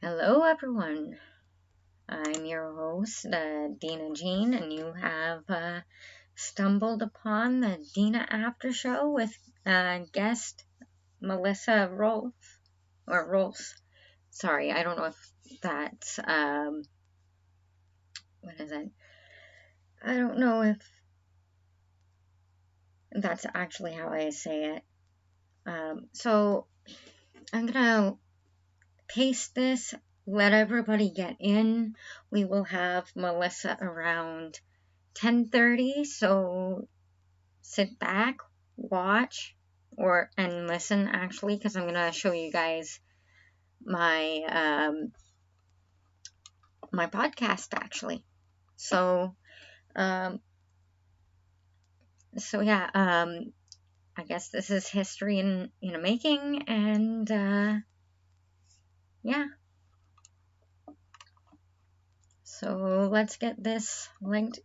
Hello, everyone. I'm your host, Deanna Jean, and you have stumbled upon the Deanna After Show with guest Melissa Rholfs, or Rholfs. Sorry, I don't know if that's, what is it? I don't know if that's actually how I say it. So I'm gonna paste this, let everybody get in. We will have Melissa around 10:30, so sit back, watch, and listen actually, because I'm gonna show you guys my my podcast actually. So yeah, I guess this is history in a making, and yeah. So let's get this linked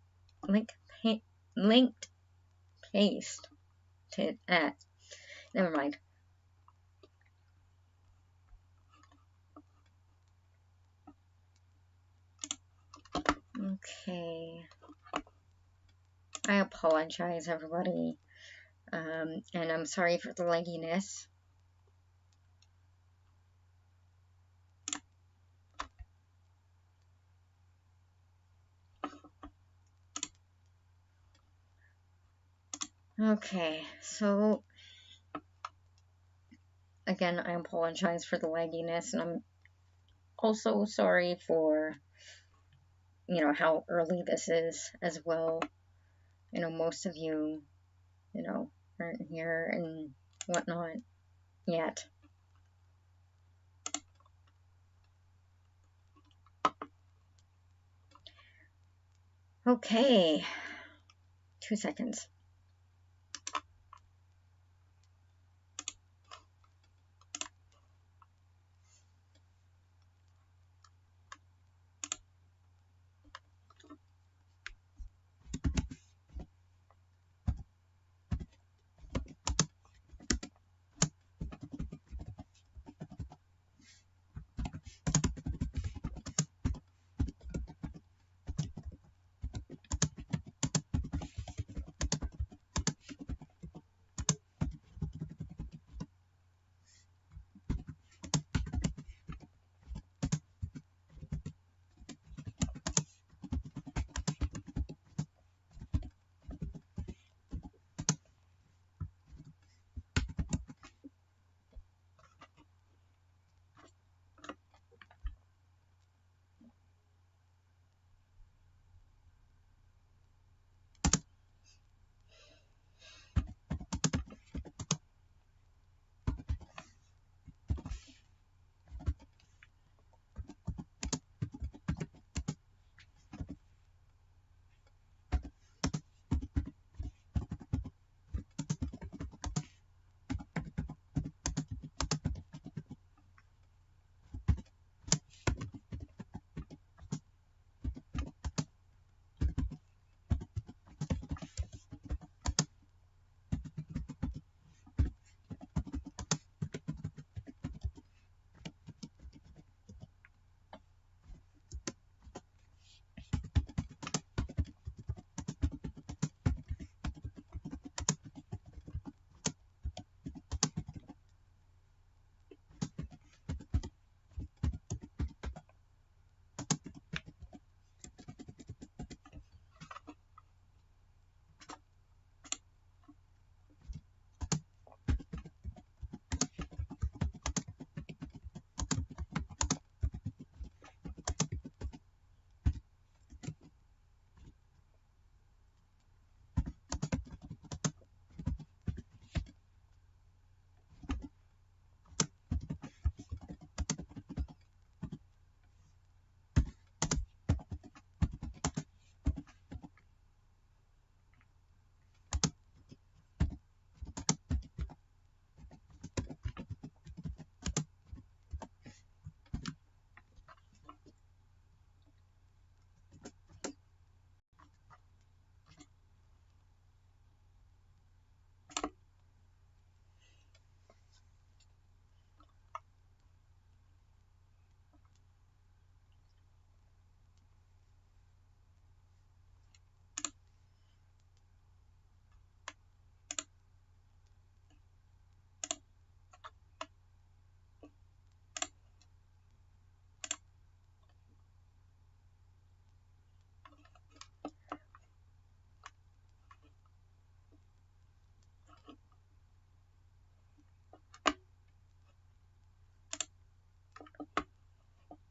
paste to never mind. Okay. I apologize, everybody. And I'm sorry for the lagginess. Okay, so again, I apologize for the lagginess, and I'm also sorry for, how early this is as well. Most of you, aren't here and whatnot yet. Okay, 2 seconds.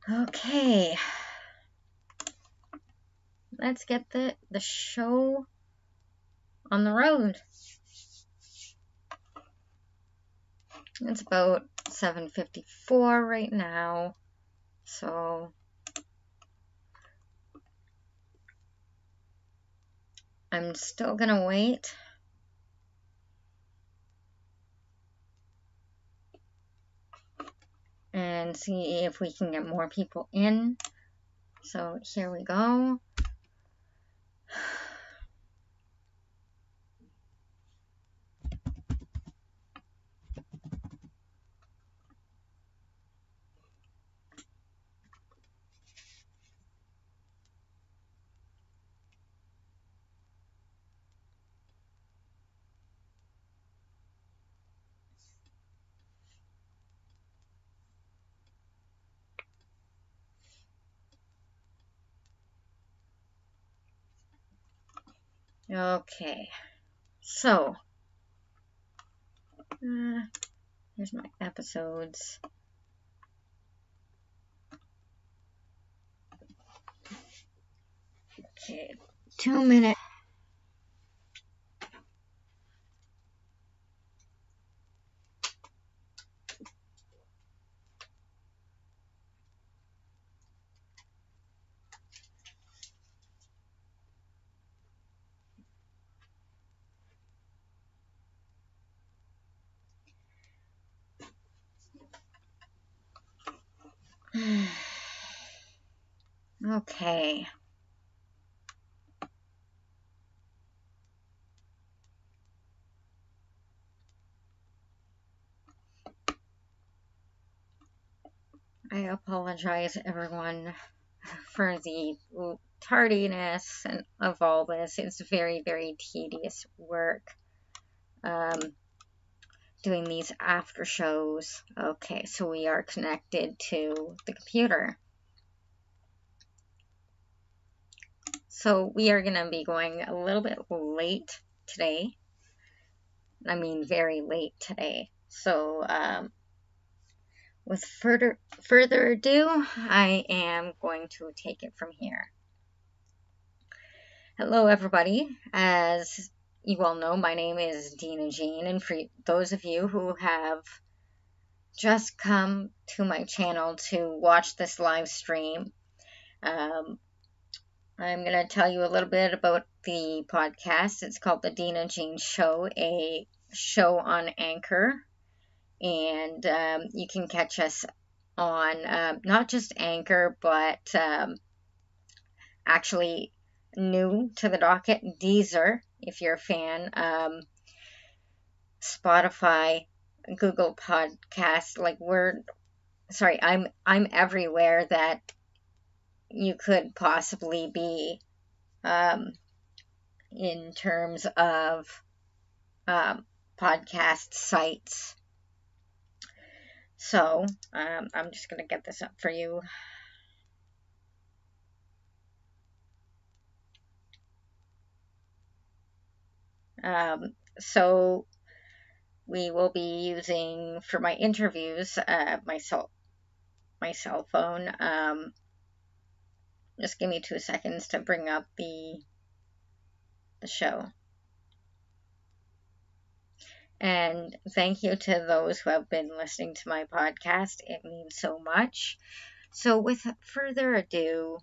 Okay, let's get the show on the road. It's about 7:54 right now, so I'm still gonna wait. And see if we can get more people in. So here we go. Okay, so here's my episodes. Okay, 2 minutes. Okay. I apologize, everyone, for the tardiness and of all this. It's very, very tedious work doing these after shows. Okay, so we are connected to the computer. So we are going to be going a little bit late today. I mean, very late today. So with further ado, I am going to take it from here. Hello, everybody. As you all know, my name is Deanna Jean, and for those of you who have just come to my channel to watch this live stream, I'm going to tell you a little bit about the podcast. It's called The Deanna Jean Show, a show on Anchor. And you can catch us on not just Anchor, but actually new to the docket, Deezer, if you're a fan, Spotify, Google Podcasts. Like I'm everywhere that you could possibly be in terms of podcast sites. So I'm just going to get this up for you. So we will be using, for my interviews, my cell phone. Just give me 2 seconds to bring up the show. And thank you to those who have been listening to my podcast. It means so much. So with further ado,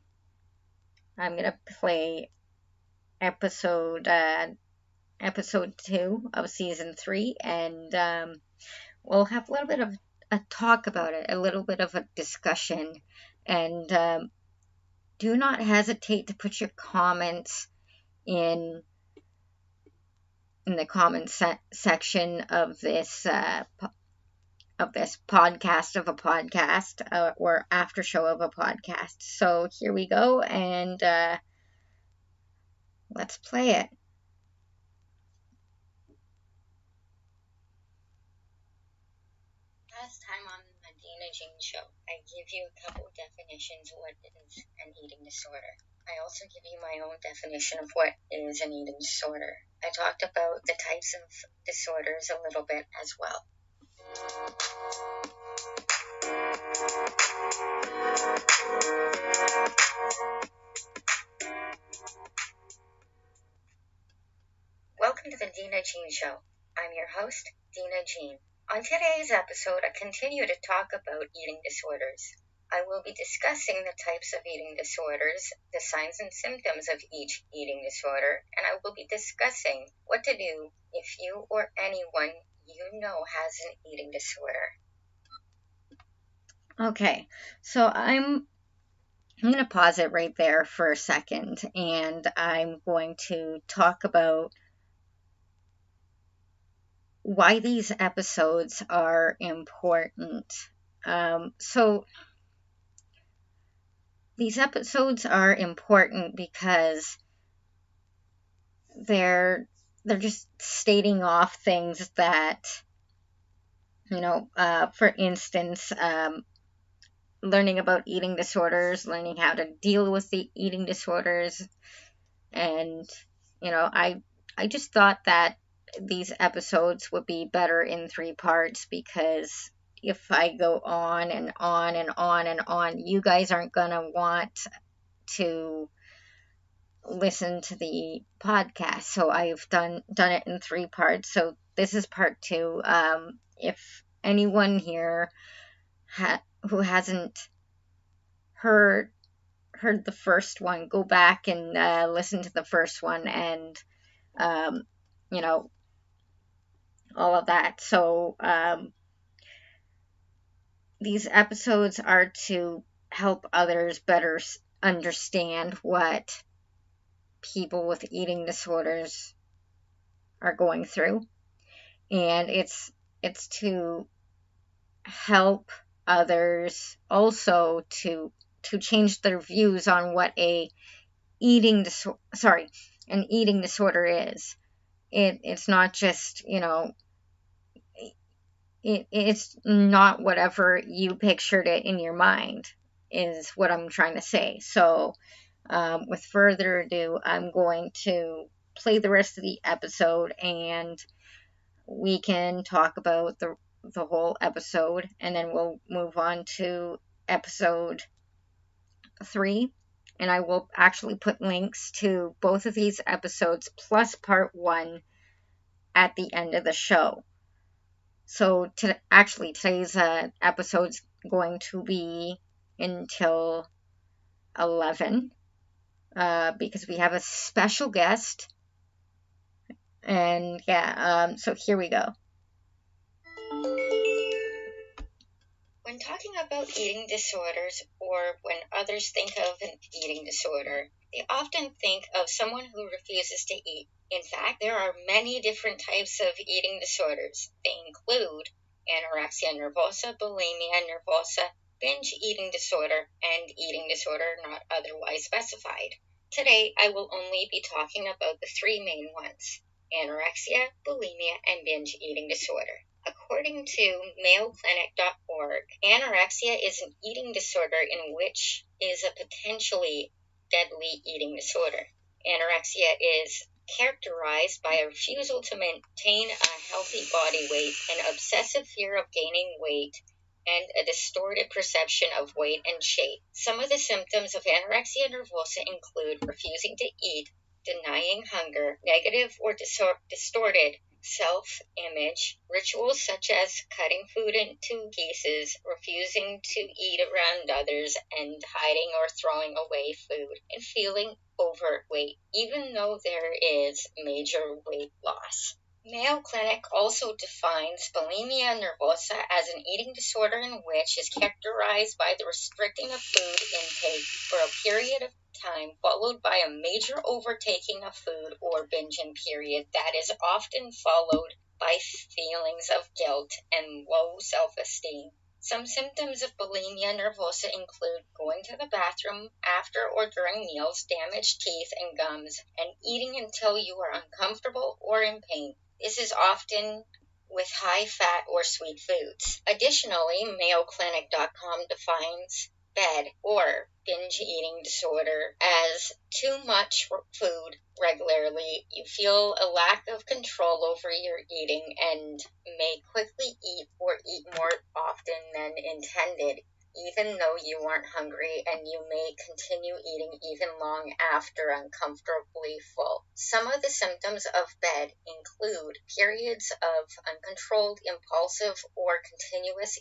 I'm going to play episode 2 of season 3, and we'll have a little bit of a talk about it, a little bit of a discussion, and do not hesitate to put your comments in the comment section of this podcast of a podcast, or after show of a podcast. So here we go, and let's play it. Last time on the Deanna Jean Show, I give you a couple definitions of what is an eating disorder. I also give you my own definition of what is an eating disorder. I talked about the types of disorders a little bit as well. Deanna Jean Show. I'm your host, Deanna Jean. On today's episode, I continue to talk about eating disorders. I will be discussing the types of eating disorders, the signs and symptoms of each eating disorder, and I will be discussing what to do if you or anyone you know has an eating disorder. Okay, so I'm going to pause it right there for a second, and I'm going to talk about why these episodes are important. So these episodes are important because they're just stating off things that, for instance, learning about eating disorders, learning how to deal with the eating disorders, and I just thought that these episodes would be better in 3 parts, because if I go on and on and on and on, you guys aren't gonna want to listen to the podcast. So I've done it in 3 parts. So this is part 2. If anyone here who hasn't heard the first one, go back and listen to the first one, and all of that. So these episodes are to help others better understand what people with eating disorders are going through, and it's to help others also to change their views on what an eating disorder is. It's not just, it's not whatever you pictured it in your mind, is what I'm trying to say. So with further ado, I'm going to play the rest of the episode, and we can talk about the whole episode, and then we'll move on to episode 3. And I will actually put links to both of these episodes plus part 1 at the end of the show. So today's episode's going to be until 11, because we have a special guest. And so here we go. When talking about eating disorders, or when others think of an eating disorder, they often think of someone who refuses to eat. In fact, there are many different types of eating disorders. They include anorexia nervosa, bulimia nervosa, binge eating disorder, and eating disorder not otherwise specified. Today, I will only be talking about the 3 main ones: anorexia, bulimia, and binge eating disorder. According to mayoclinic.org, anorexia is an eating disorder in which is a potentially deadly eating disorder. Anorexia is characterized by a refusal to maintain a healthy body weight, an obsessive fear of gaining weight, and a distorted perception of weight and shape. Some of the symptoms of anorexia nervosa include refusing to eat, denying hunger, negative or distorted self-image, rituals such as cutting food into pieces, refusing to eat around others, and hiding or throwing away food, and feeling overweight, even though there is major weight loss. Mayo Clinic also defines bulimia nervosa as an eating disorder in which is characterized by the restricting of food intake for a period of time, followed by a major overtaking of food or binging period that is often followed by feelings of guilt and low self-esteem. Some symptoms of bulimia nervosa include going to the bathroom after or during meals, damaged teeth and gums, and eating until you are uncomfortable or in pain. This is often with high fat or sweet foods. Additionally, MayoClinic.com defines BED, or binge eating disorder, as too much food regularly. You feel a lack of control over your eating and may quickly eat or eat more often than intended. even though you aren't hungry, and you may continue eating even long after uncomfortably full. Some of the symptoms of BED include periods of uncontrolled, impulsive, or continuous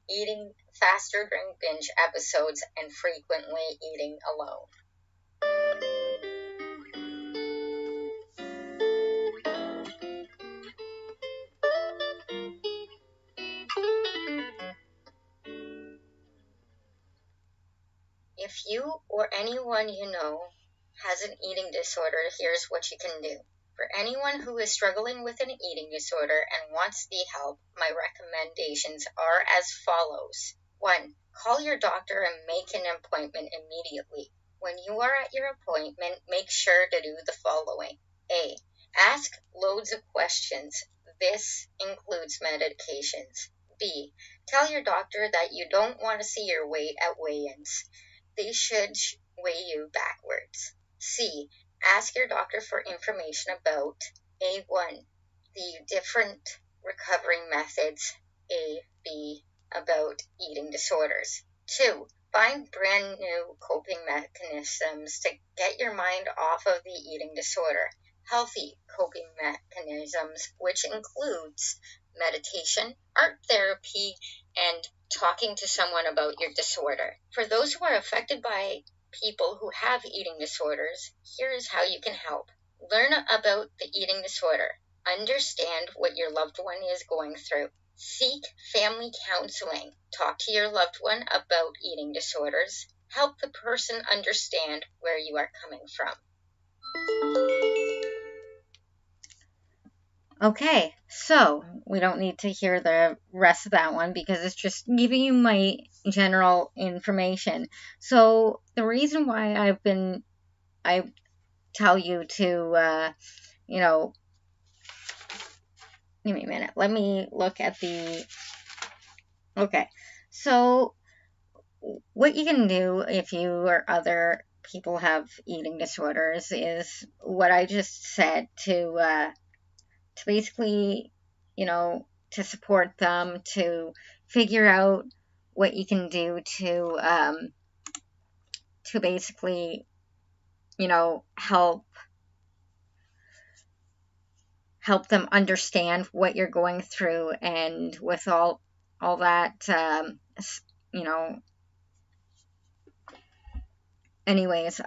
eating faster during binge episodes, and frequently eating alone. If you or anyone you know has an eating disorder, here's what you can do. For anyone who is struggling with an eating disorder and wants the help, my recommendations are as follows. 1. Call your doctor and make an appointment immediately. When you are at your appointment, make sure to do the following. A. Ask loads of questions. This includes medications. B. Tell your doctor that you don't want to see your weight at weigh-ins. They should weigh you backwards. C. Ask your doctor for information about A1, the different recovery methods, A, B, about eating disorders. 2. Find brand new coping mechanisms to get your mind off of the eating disorder. Healthy coping mechanisms, which includes meditation, art therapy, and talking to someone about your disorder. For those who are affected by people who have eating disorders, here is how you can help. Learn about the eating disorder. Understand what your loved one is going through. Seek family counseling. Talk to your loved one about eating disorders. Help the person understand where you are coming from. Okay, so we don't need to hear the rest of that one because it's just giving you my general information. So the reason why I tell you to, give me a minute. Let me look at okay. So what you can do if you or other people have eating disorders is what I just said to basically, to support them, to figure out what you can do to basically, help them understand what you're going through. And with all that, anyways,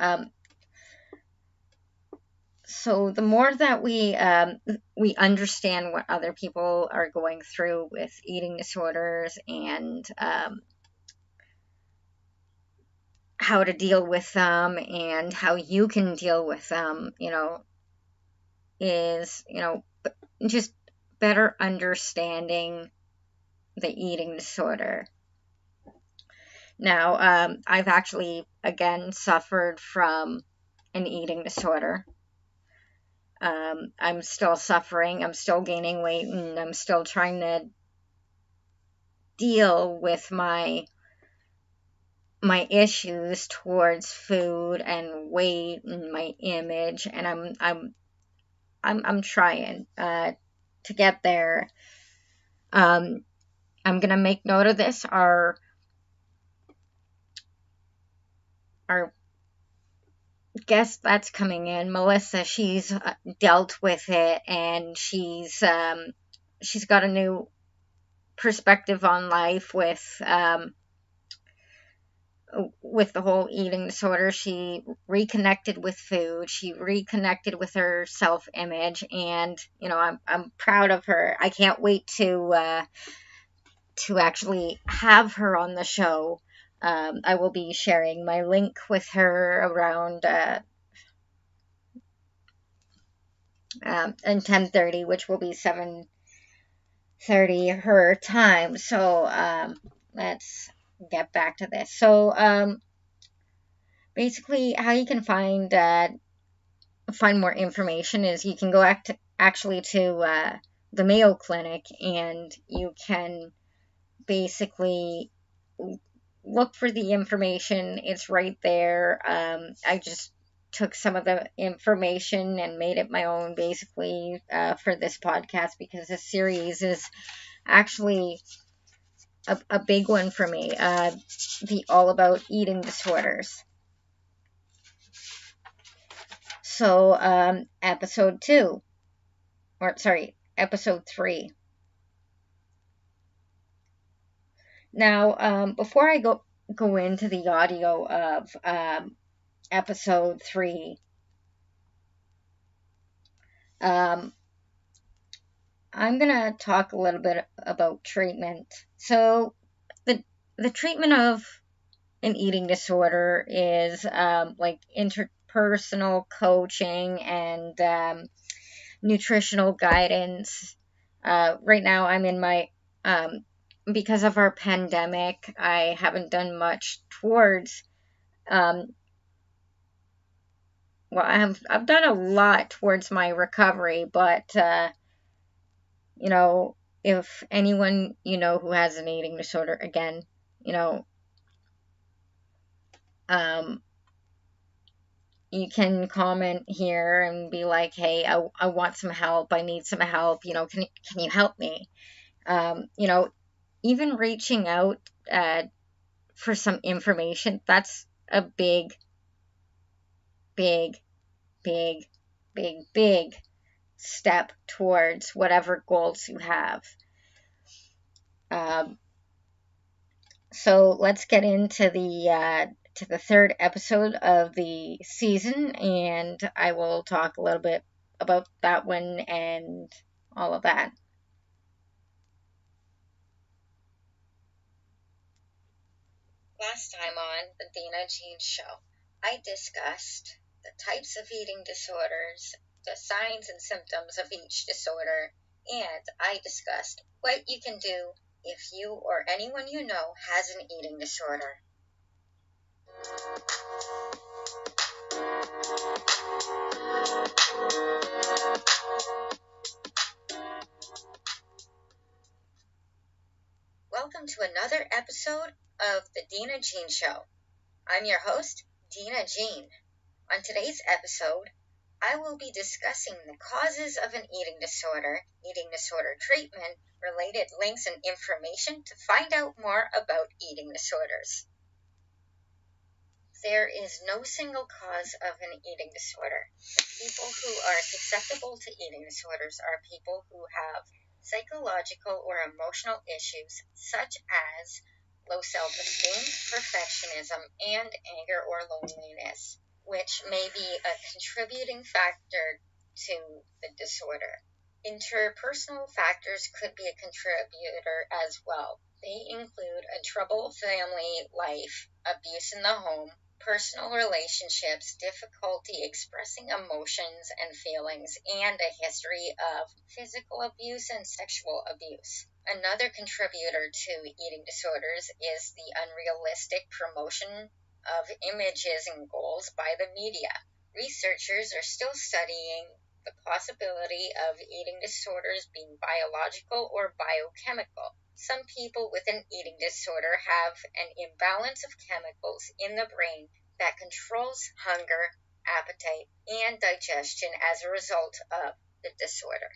so the more that we understand what other people are going through with eating disorders and how to deal with them and how you can deal with them, is, just better understanding the eating disorder. Now, I've actually, again, suffered from an eating disorder. I'm still suffering, I'm still gaining weight, and I'm still trying to deal with my issues towards food and weight and my image, and I'm trying to get there. I'm gonna make note of this. Our guest that's coming in, Melissa, she's dealt with it, and she's got a new perspective on life with the whole eating disorder. She reconnected with food. She reconnected with her self-image, and I'm proud of her. I can't wait to actually have her on the show. I will be sharing my link with her around and 10:30, which will be 7:30 her time. So let's get back to this. So basically, how you can find more information is you can go actually to the Mayo Clinic, and you can basically look for the information. It's right there. I just took some of the information and made it my own, basically, for this podcast, because this series is actually a big one for me, the All About Eating Disorders. So, episode 3. Now, before I go into the audio of episode 3, I'm going to talk a little bit about treatment. So, the treatment of an eating disorder is like interpersonal coaching and nutritional guidance. Right now, I'm in my because of our pandemic, I haven't done much towards well, I've done a lot towards my recovery, but you know, if anyone who has an eating disorder, again, you can comment here and be like, hey, I want some help, I need some help, can you help me? Even reaching out for some information, that's a big step towards whatever goals you have. So let's get into the third episode of the season, and I will talk a little bit about that one and all of that. Last time on the Deanna Jean Show, I discussed the types of eating disorders, the signs and symptoms of each disorder, and I discussed what you can do if you or anyone you know has an eating disorder. Welcome to another episode of the Deanna Jean Show. I'm your host, Deanna Jean. On today's episode, I will be discussing the causes of an eating disorder treatment, related links and information to find out more about eating disorders. There is no single cause of an eating disorder. People who are susceptible to eating disorders are people who have psychological or emotional issues such as low self-esteem, perfectionism, and anger or loneliness, which may be a contributing factor to the disorder. Interpersonal factors could be a contributor as well. They include a troubled family life, abuse in the home, personal relationships, difficulty expressing emotions and feelings, and a history of physical abuse and sexual abuse. Another contributor to eating disorders is the unrealistic promotion of images and goals by the media. Researchers are still studying the possibility of eating disorders being biological or biochemical. Some people with an eating disorder have an imbalance of chemicals in the brain that controls hunger, appetite, and digestion as a result of the disorder.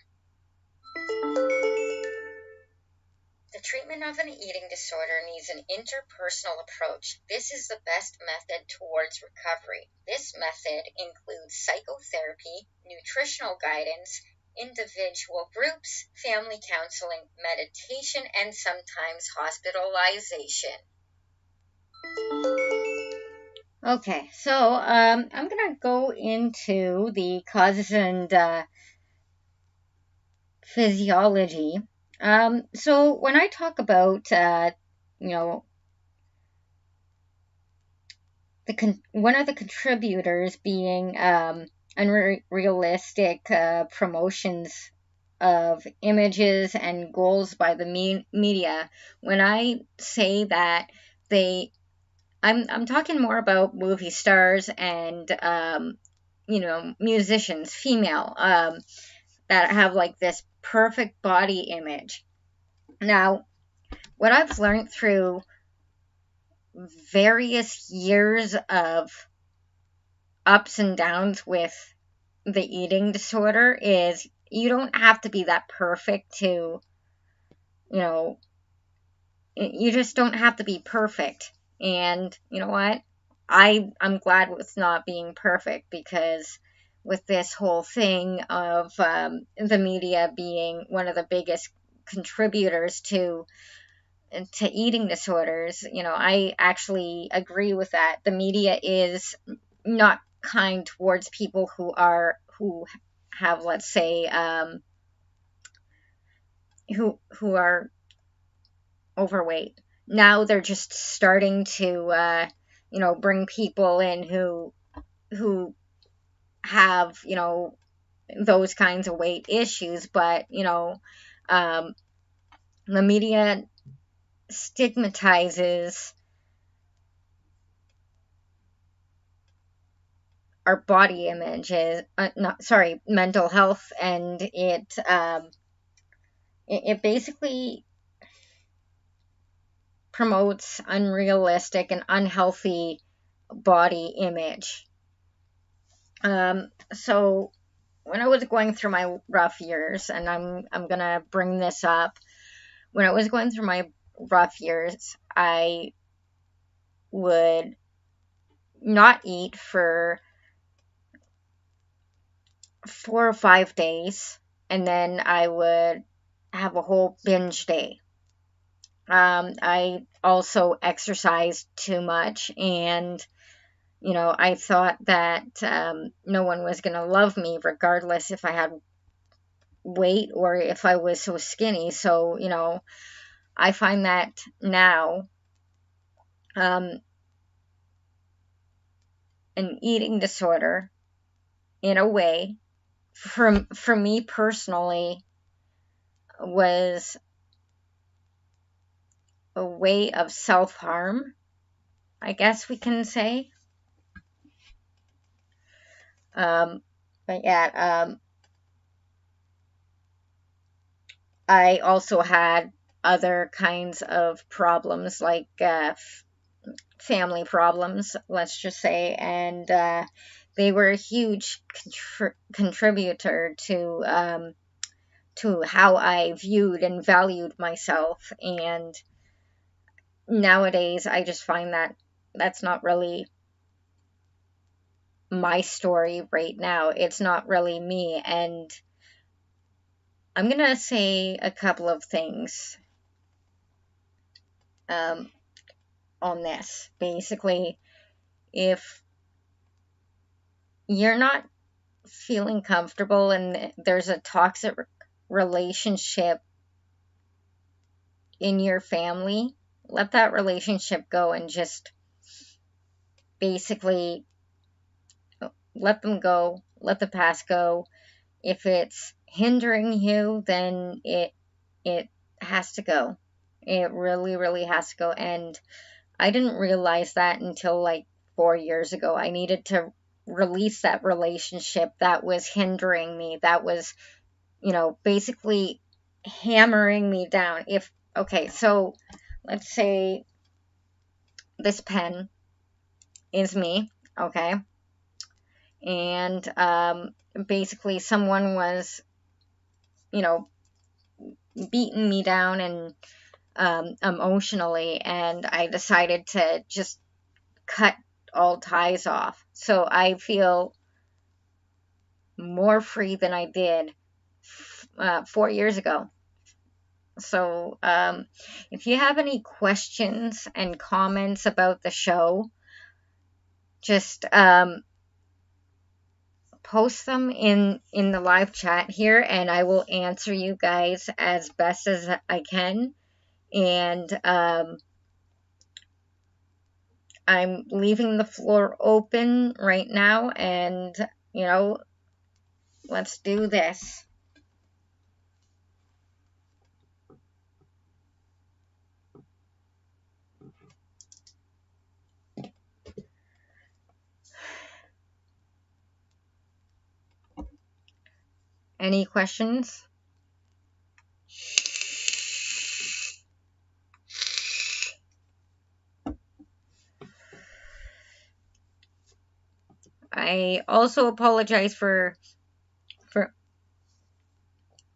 The treatment of an eating disorder needs an interpersonal approach. This is the best method towards recovery. This method includes psychotherapy, nutritional guidance, individual groups, family counseling, meditation, and sometimes hospitalization. Okay, so I'm going to go into the causes and physiology. So when I talk about, one of the contributors being unrealistic promotions of images and goals by the media. When I say that I'm talking more about movie stars and musicians, female, that have like this perfect body image. Now, what I've learned through various years of ups and downs with the eating disorder is you don't have to be that perfect to, you just don't have to be perfect. And you know what? I'm glad with not being perfect, because with this whole thing of the media being one of the biggest contributors to eating disorders, I actually agree with that. The media is not kind towards people who have, let's say, who are overweight. Now they're just starting to bring people in who have, those kinds of weight issues, but the media stigmatizes our body image, is not sorry mental health, and it basically promotes unrealistic and unhealthy body image. So when I was going through my rough years, and I'm gonna bring this up, when I was going through my rough years, I would not eat for 4 or 5 days, and then I would have a whole binge day. I also exercised too much, and I thought that no one was going to love me regardless if I had weight or if I was so skinny. So, I find that now an eating disorder, in a way, for me personally, was a way of self-harm, I guess we can say. But yeah, I also had other kinds of problems, like family problems, let's just say, and they were a huge contributor to how I viewed and valued myself. And nowadays, I just find that that's not really my story right now. It's not really me, and I'm gonna say a couple of things on this. Basically, if you're not feeling comfortable and there's a toxic relationship in your family, let that relationship go, and just basically let them go, let the past go. If it's hindering you, then it has to go. It really, really has to go. And I didn't realize that until like 4 years ago. I needed to release that relationship that was hindering me, that was, basically hammering me down. Okay, so let's say this pen is me, okay? And basically someone was, beating me down and emotionally, and I decided to just cut all ties off. So I feel more free than I did 4 years ago. So if you have any questions and comments about the show, just post them in the live chat here, and I will answer you guys as best as I can. And I'm leaving the floor open right now, and let's do this. Any questions? I also apologize for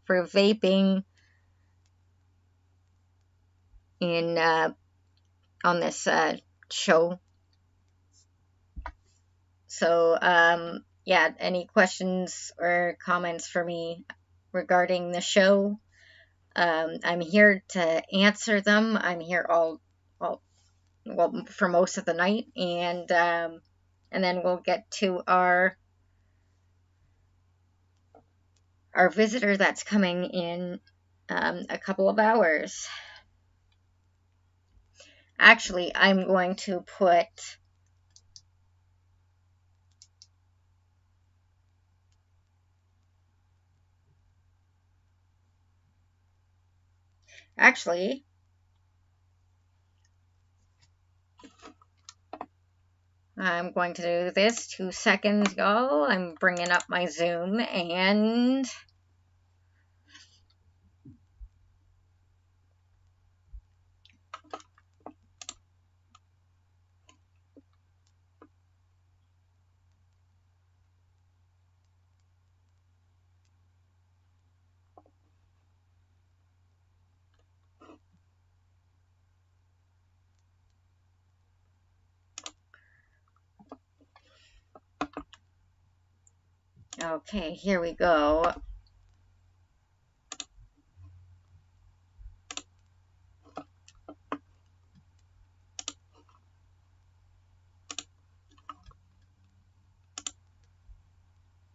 vaping in on this show. So yeah, any questions or comments for me regarding the show? I'm here to answer them. I'm here all well, for most of the night, and then we'll get to our visitor that's coming in a couple of hours. Actually, I'm going to put actually I'm going to do this 2 seconds, y'all. I'm bringing up my Zoom, and okay, here we go.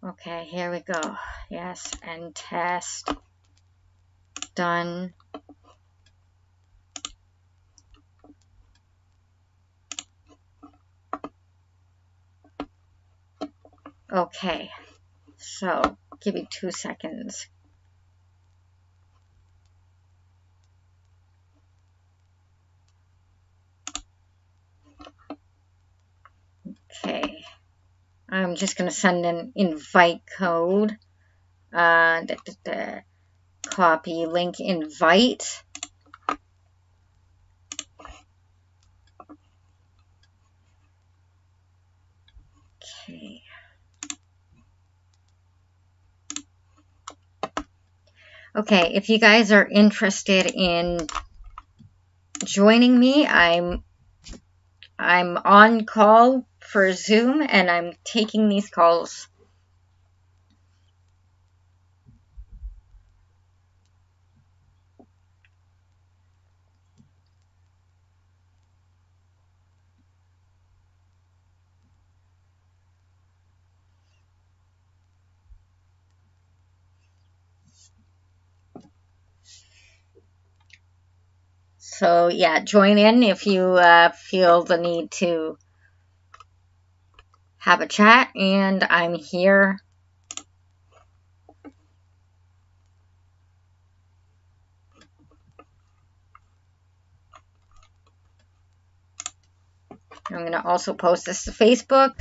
Okay, here we go. Yes, and test. Done. Okay, so give me 2 seconds. Okay, I'm just going to send an invite code. Copy link invite. Okay. Okay, if you guys are interested in joining me, I'm on call for Zoom, and I'm taking these calls. So yeah, join in if you feel the need to have a chat, and I'm here. I'm going to also post this to Facebook.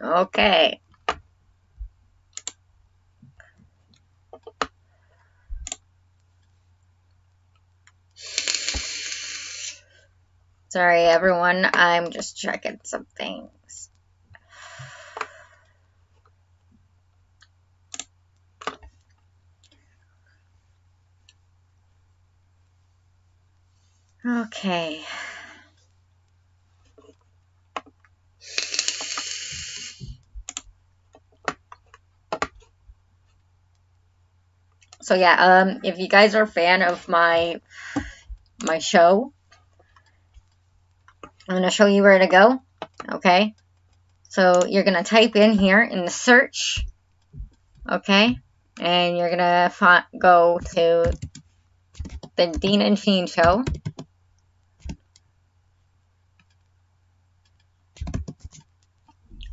Okay. Sorry, everyone. I'm just checking some things. Okay. So yeah, if you guys are a fan of my show, I'm going to show you where to go. Okay. So you're going to type in here in the search. Okay. And you're going to go to the Deanna and Jean Show.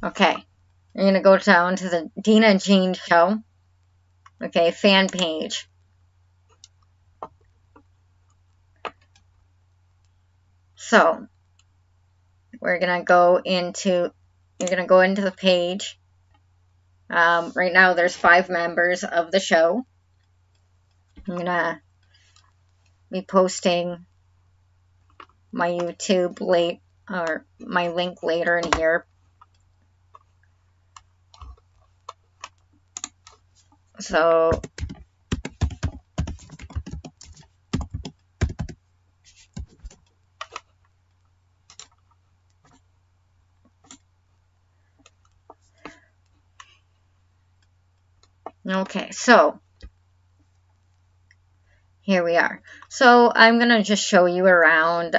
Okay. You're going to go down to the Deanna and Jean Show. Okay. Fan page. So we're going to go into, you're going to go into the page. Right now there's 5 members of the show. I'm going to be posting my YouTube or my link later in here. So okay, so here we are. So I'm going to just show you around.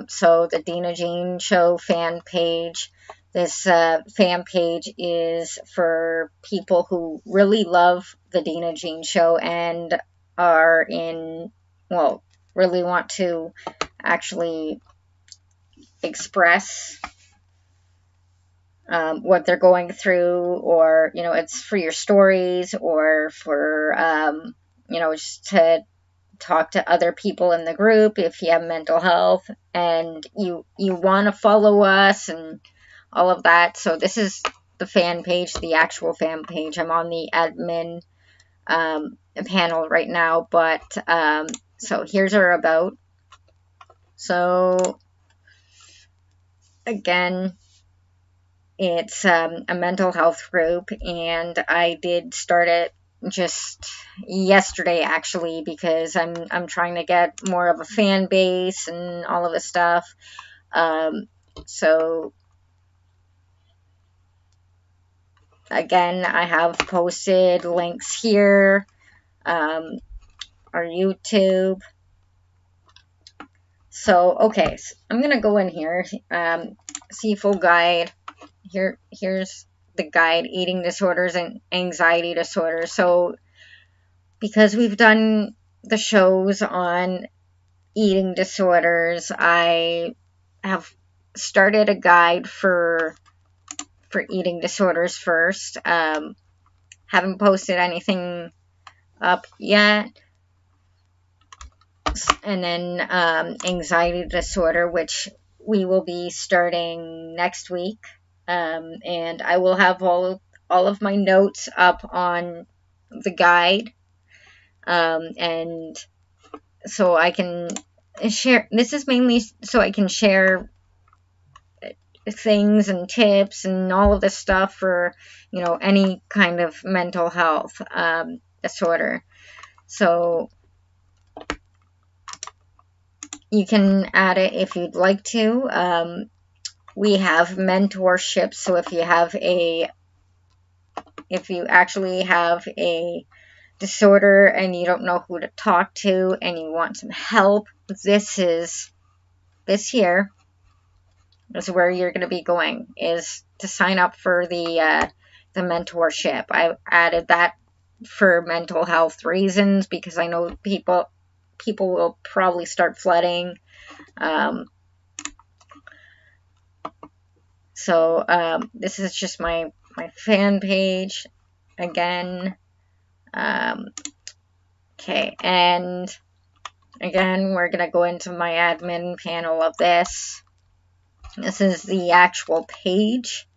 So the Deanna Jean Show fan page. This fan page is for people who really love the Deanna Jean Show and are really want to actually express what they're going through, or, it's for your stories, or for, just to talk to other people in the group if you have mental health and you want to follow us and all of that. So this is the fan page, the actual fan page. I'm on the admin panel right now, but so here's our about. So again, it's a mental health group, and I did start it just yesterday, actually, because I'm trying to get more of a fan base and all of this stuff. So again, I have posted links here, our YouTube. So okay, so I'm gonna go in here, see full guide. Here's the guide, eating disorders and anxiety disorders. So because we've done the shows on eating disorders, I have started a guide for eating disorders first. Haven't posted anything up yet. And then anxiety disorder, which we will be starting next week. And I will have all of my notes up on the guide, and so I can share. This is mainly so I can share things and tips and all of this stuff for any kind of mental health disorder. So you can add it if you'd like to. We have mentorships, so if you actually have a disorder and you don't know who to talk to and you want some help, this here is where you're going to be going, is to sign up for the mentorship. I added that for mental health reasons because I know people will probably start flooding. So this is just my fan page again. Okay, and again, we're going to go into my admin panel of this. This is the actual page.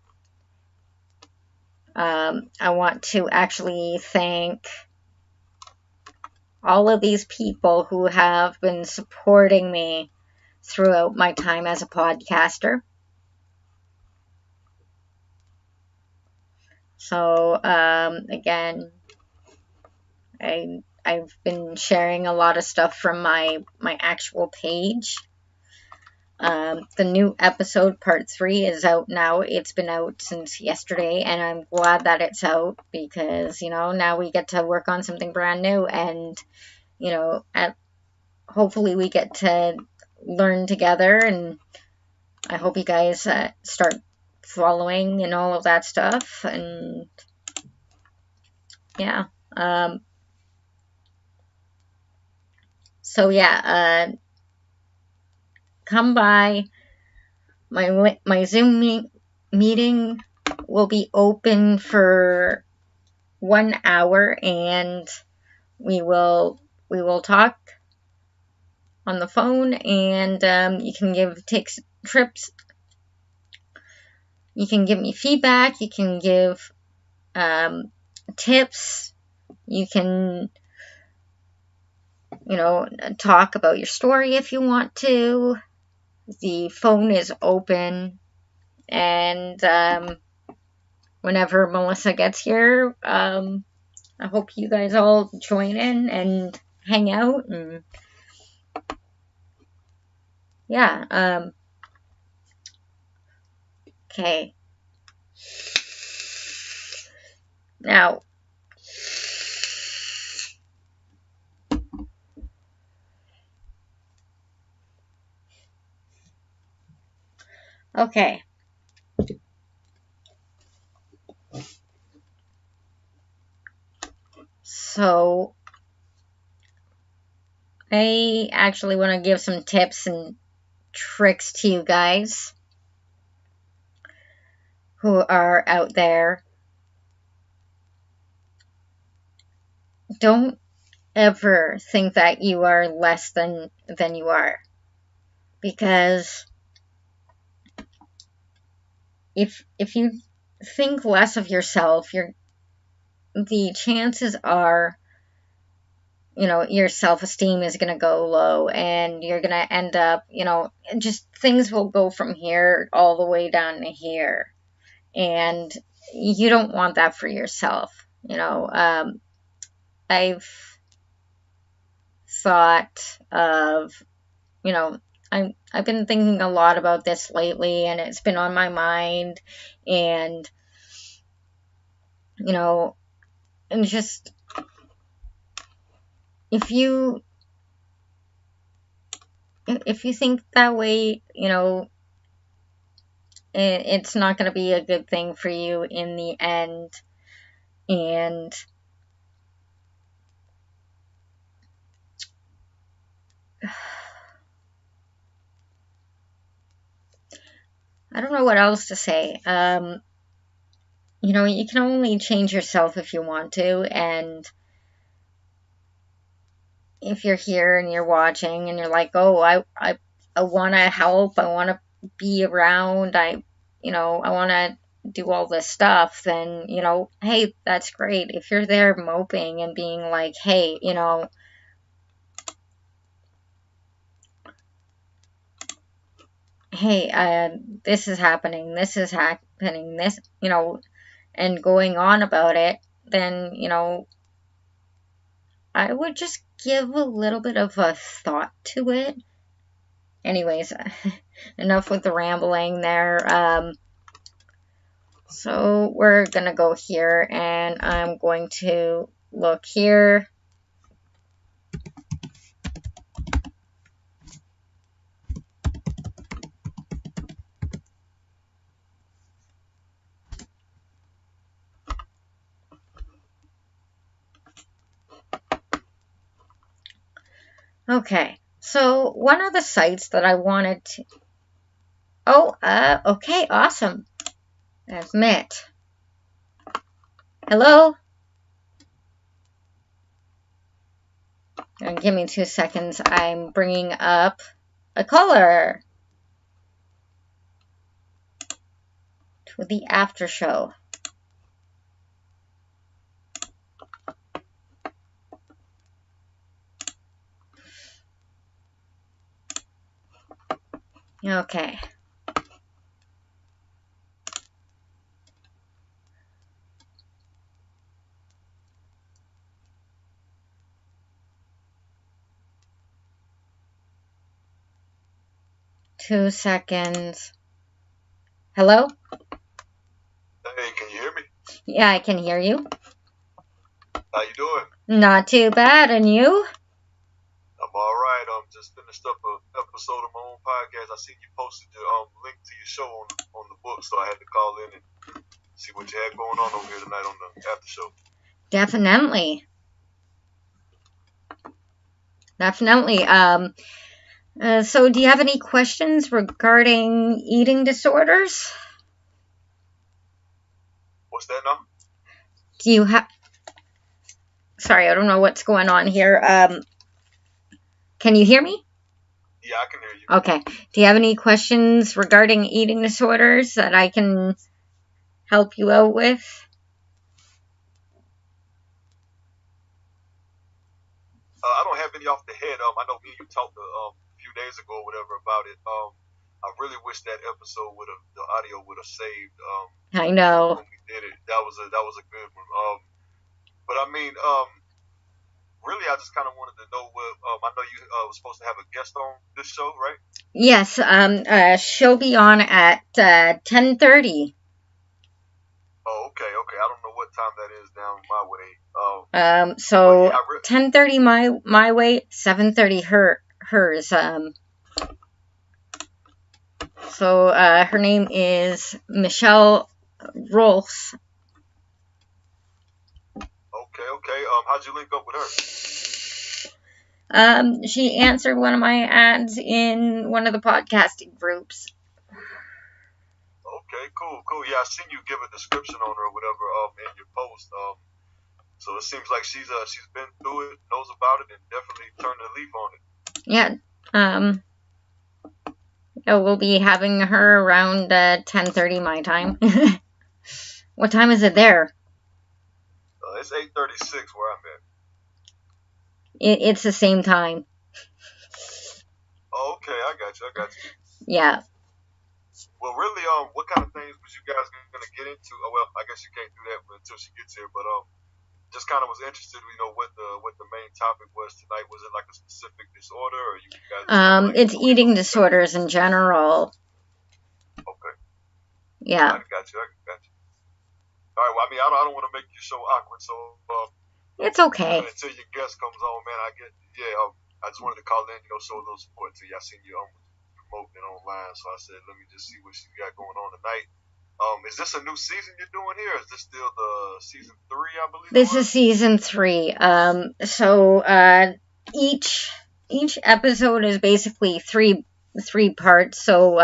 I want to actually thank all of these people who have been supporting me throughout my time as a podcaster. So, again, I've been sharing a lot of stuff from my actual page. The new episode, part 3, is out now. It's been out since yesterday, and I'm glad that it's out because, you know, now we get to work on something brand new, and, you know, hopefully we get to learn together, and I hope you guys start following and all of that stuff, and yeah. So yeah, come by. My Zoom meeting will be open for 1 hour, and we will talk on the phone, and you can take trips. You can give me feedback. You can give tips. You can, you know, talk about your story if you want to. The phone is open, and whenever Melissa gets here, I hope you guys all join in and hang out, and yeah. Okay. Now, okay. So, I actually want to give some tips and tricks to you guys who are out there. Don't ever think that you are less than you are, because if you think less of yourself, the chances are, you know, your self-esteem is going to go low, and you're going to end up, you know, just things will go from here all the way down to here, and you don't want that for yourself. You know, I've thought of, you know, I've been thinking a lot about this lately, and it's been on my mind, and, you know, and just, if you think that way, you know, it's not going to be a good thing for you in the end. And I don't know what else to say. You know, you can only change yourself if you want to, and if you're here and you're watching and you're like, oh, I want to help, I want to be around, you know, I want to do all this stuff, then, you know, hey, that's great. If you're there moping and being like, hey, you know, hey, this is happening, this, you know, and going on about it, then, you know, I would just give a little bit of a thought to it. Anyways, enough with the rambling there. So we're gonna go here, and I'm going to look here. Okay, so one of the sites that I wanted to... Oh, okay, awesome. That's Mitch. Hello? And give me 2 seconds. I'm bringing up a caller to the after show. Okay. 2 seconds. Hello? Hey, can you hear me? Yeah, I can hear you. How you doing? Not too bad, and you? I'm all right. Just finished up an episode of my own podcast. I seen you posted your link to your show on the book, so I had to call in and see what you had going on over here tonight on the after show. Definitely. So do you have any questions regarding eating disorders? What's that now? Do you have... Sorry, I don't know what's going on here. Can you hear me? Yeah, I can hear you. Okay. Do you have any questions regarding eating disorders that I can help you out with? I don't have any off the head. I know me and you talked a few days ago or whatever about it. I really wish that episode the audio would have saved. I know. When we did it, that was a good one. But I mean, really, I just kind of wanted to know what. I know you was supposed to have a guest on this show, right? Yes. She'll be on at 10:30. Oh, okay. I don't know what time that is down my way. So yeah, 10:30 my way, 7:30 hers. So her name is Michelle Rholfs. Okay. How'd you link up with her? She answered one of my ads in one of the podcasting groups. Okay, cool. Yeah, I seen you give a description on her or whatever in your post. So it seems like she's been through it, knows about it, and definitely turned a leaf on it. Yeah. We'll be having her around 10:30 my time. What time is it there? It's 8:36 where I'm at. It's the same time. Oh, okay, I got you. Yeah. Well, really, what kind of things was you guys gonna get into? Well, I guess you can't do that until she gets here, but just kind of was interested, what the main topic was tonight. Was it like a specific disorder, or you guys? It's eating disorders in general. Okay. Yeah. I got you. All right. Well, I mean, I don't want to make your show awkward, so it's okay. Until your guest comes on, man, I just wanted to call in, show a little support to you. I seen you promoting it online, so I said, let me just see what she got going on tonight. Is this a new season you're doing here? Or is this still the season 3, I believe? This is season 3. So each episode is basically three parts. So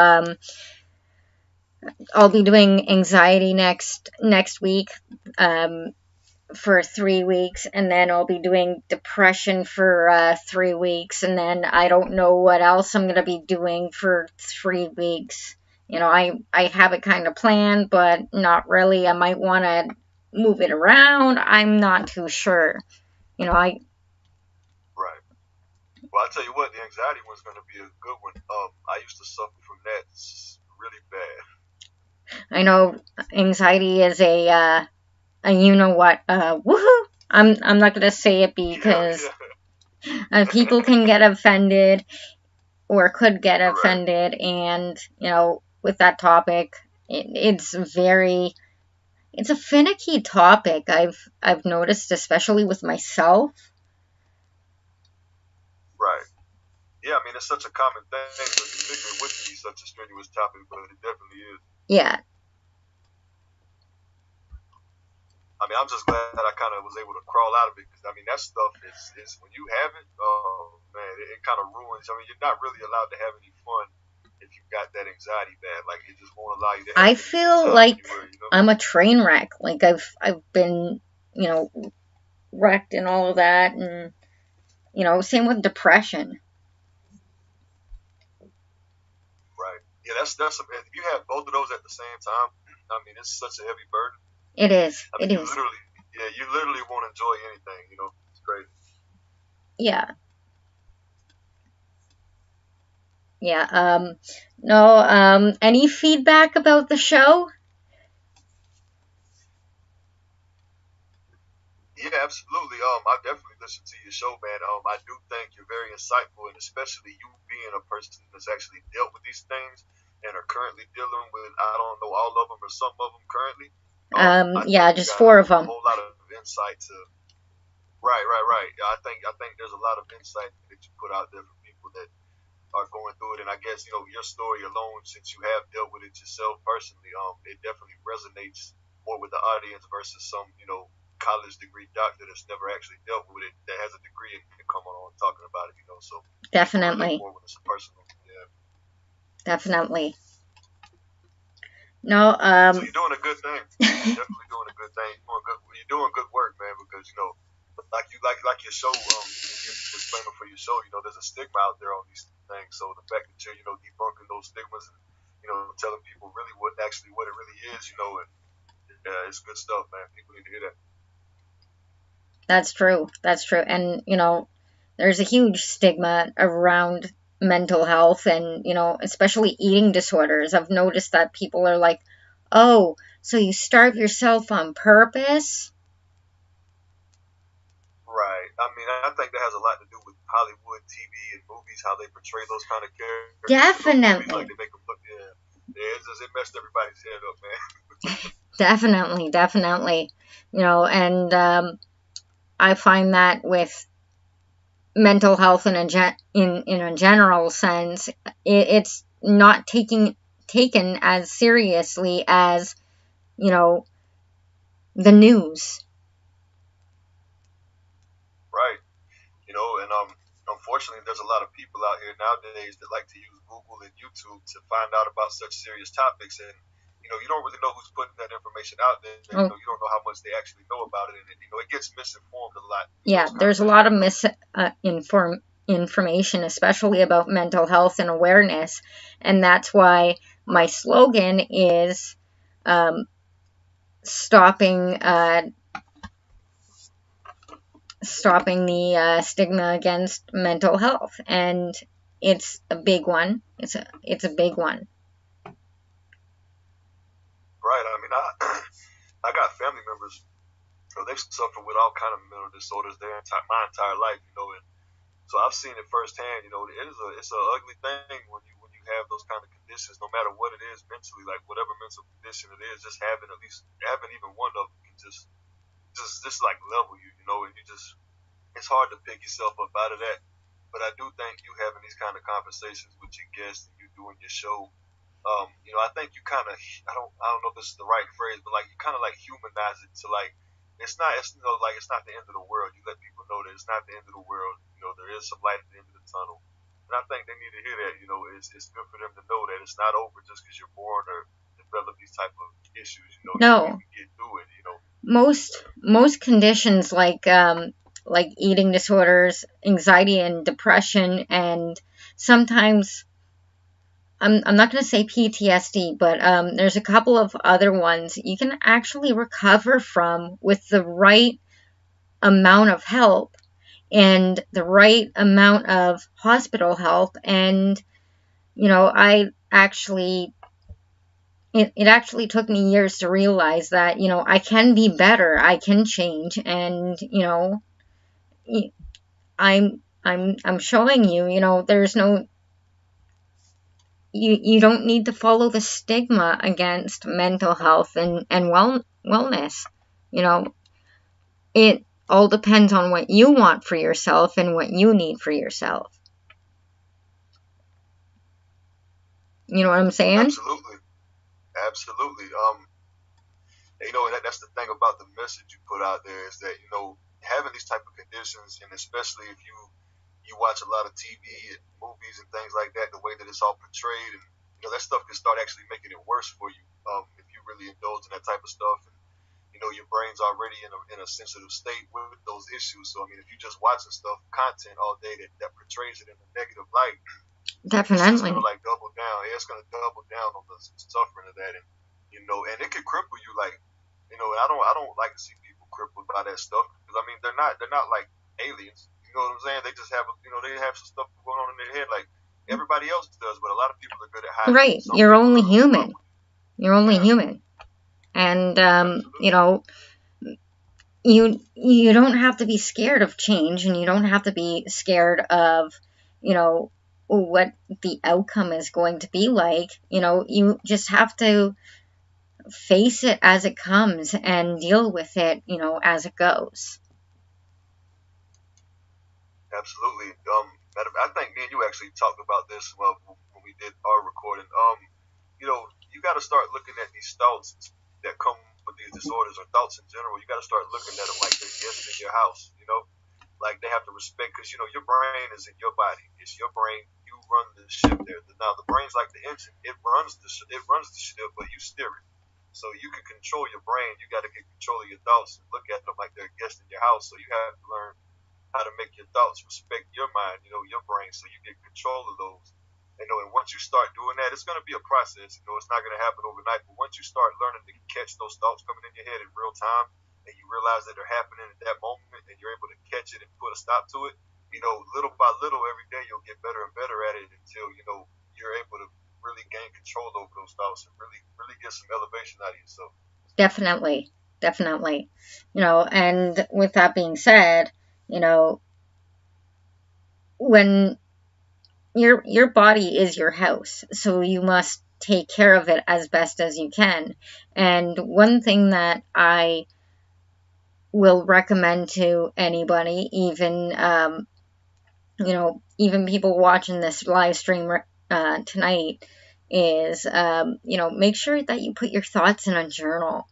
I'll be doing anxiety next week for 3 weeks, and then I'll be doing depression for 3 weeks, and then I don't know what else I'm gonna be doing for 3 weeks. I have it kind of planned, but not really. I might want to move it around. I'm not too sure. Right. Well, I'll tell you what, the anxiety one's going to be a good one. I used to suffer from that really bad. I know anxiety is a you-know-what, woohoo! I'm not going to say it because people can get offended or could get offended, and, with that topic, it's a finicky topic. I've noticed, especially with myself. Right. Yeah, I mean, it's such a common thing, so you figure it wouldn't be such a strenuous topic, but it definitely is. Yeah. I mean, I'm just glad that I kind of was able to crawl out of it, because, I mean, that stuff is when you have it, oh, man, it kind of ruins. I mean, you're not really allowed to have any fun if you got that anxiety bad. Like, it just won't allow you to have I feel like I'm a train wreck. Like, I've been, wrecked and all of that, and, same with depression. Right. Yeah, that's if you have both of those at the same time, I mean, it's such a heavy burden. It is. I mean, you literally won't enjoy anything, It's crazy. Yeah. Yeah. No, any feedback about the show? Yeah, absolutely. I definitely listen to your show, man. I do think you're very insightful, and especially you being a person that's actually dealt with these things and are currently dealing with, I don't know all of them or some of them currently. I Yeah, think you just got four of a them. whole lot of insight to. Right, right, right. Yeah, I think there's a lot of insight that you put out there for people that are going through it, and I guess your story alone, since you have dealt with it yourself personally, it definitely resonates more with the audience versus some college degree doctor that's never actually dealt with it that has a degree and can come on talking about it. So people relate Definitely. more when it's personal. Yeah. Definitely. No, So you're doing a good thing. You're definitely doing a good thing. You're doing good work, man. Because like your show, your disclaimer for your show. There's a stigma out there on these things. So the fact that you're debunking those stigmas and telling people really what it really is, and it's good stuff, man. People need to hear that. that's true. That's true. And, there's a huge stigma around mental health and, especially eating disorders. I've noticed that people are like, oh, so you starve yourself on purpose? Right. I mean, I think that has a lot to do with Hollywood TV and movies, how they portray those kind of characters in those movies. Like Definitely. they make them look, yeah, it messed everybody's head up, man. Definitely. Definitely. And I find that with mental health in a general sense, it's not taken as seriously as the news. Right. And unfortunately, there's a lot of people out here nowadays that like to use Google and YouTube to find out about such serious topics, and you don't really know who's putting that information out there. Oh, You don't know how much they actually know about it, and it gets misinformed a lot. yeah, Those kind of there's a things. lot of information, especially about mental health and awareness, and that's why my Right. slogan is um, stopping stopping the stigma against mental health, and it's a big one. It's a big one. Right. I mean, I I got family members. They've suffered with all kind of mental disorders my entire life. And so I've seen it firsthand. It's a ugly thing when you have those kind of conditions, no matter what it is mentally, like whatever mental condition it is, just having even one of them can just like level you, and it's hard to pick yourself up out of that. But I do think you having these kind of conversations with your guests and you doing your show, I think you kind of I don't know if this is the right phrase, but like you kind of like humanize it to like it's not the end of the world. You let people know that it's not the end of the world. There is some light at the end of the tunnel, and I think they need to hear that. It's good for them to know that it's not over just because you're born or develop these type of issues. You No, can get through it. most conditions like eating disorders, anxiety and depression, and sometimes I'm not going to say PTSD, but there's a couple of other ones you can actually recover from with the right amount of help and the right amount of hospital help. And I actually it actually took me years to realize that I can be better, I can change, and I'm showing you, there's no you don't need to follow the stigma against mental health and wellness. You know, it all depends on what you want for yourself and what you need for yourself. You know what I'm saying? Absolutely, absolutely. And that's the thing about the message you put out there is that having these type of conditions, and especially if you watch a lot of TV and movies and things like that, the way that it's all portrayed, and that stuff can start actually making it worse for you if you really indulge in that type of stuff. And your brain's already in a sensitive state with those issues. So I mean, if you're just watching content all day that portrays it in a negative light, it's just gonna Definitely. like double down. Yeah, it's gonna double down on the suffering of that, and and it could cripple you. Like, and I don't like to see people crippled by that stuff because I mean they're not like aliens. You know what I'm saying? They just have they have some stuff going on in their head like everybody else does. But a lot of people are good at hiding it. Right. Some You're people only are a lot human. more. You're only Yeah, human. And absolutely. you don't have to be scared of change, and you don't have to be scared of, you know, what the outcome is going to be like. You just have to face it as it comes and deal with it, as it goes. Absolutely. I think me and you actually talked about this when we did our recording. You got to start looking at these thoughts that come with these disorders, or thoughts in general. You got to start looking at them like they're guests in your house. Like they have to respect, because your brain is in your body. It's your brain. You run the ship there. Now the brain's like the engine. It runs the ship, but you steer it. So you can control your brain. You got to get control of your thoughts and look at them like they're a guest in your house. So you have to learn how to make your thoughts respect your mind, your brain, so you get control of those. And once you start doing that, it's going to be a process. It's not going to happen overnight. But once you start learning to catch those thoughts coming in your head in real time, and you realize that they're happening at that moment, and you're able to catch it and put a stop to it, little by little, every day you'll get better and better at it until you're able to really gain control over those thoughts and really, really get some elevation out of yourself. Definitely, definitely. And with that being said, when your body is your house, so you must take care of it as best as you can. And one thing that I will recommend to anybody, even people watching this live stream tonight, is make sure that you put your thoughts in a journal.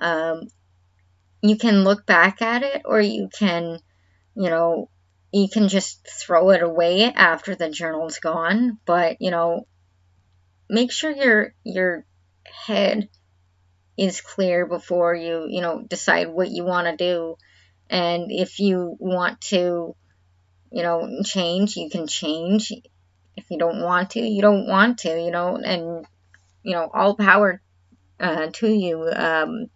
You can look back at it, or you can just throw it away after the journal's gone. But make sure your head is clear before you decide what you want to do. And if you want to change, you can change. If you don't want to, you don't want to. And all power to you, and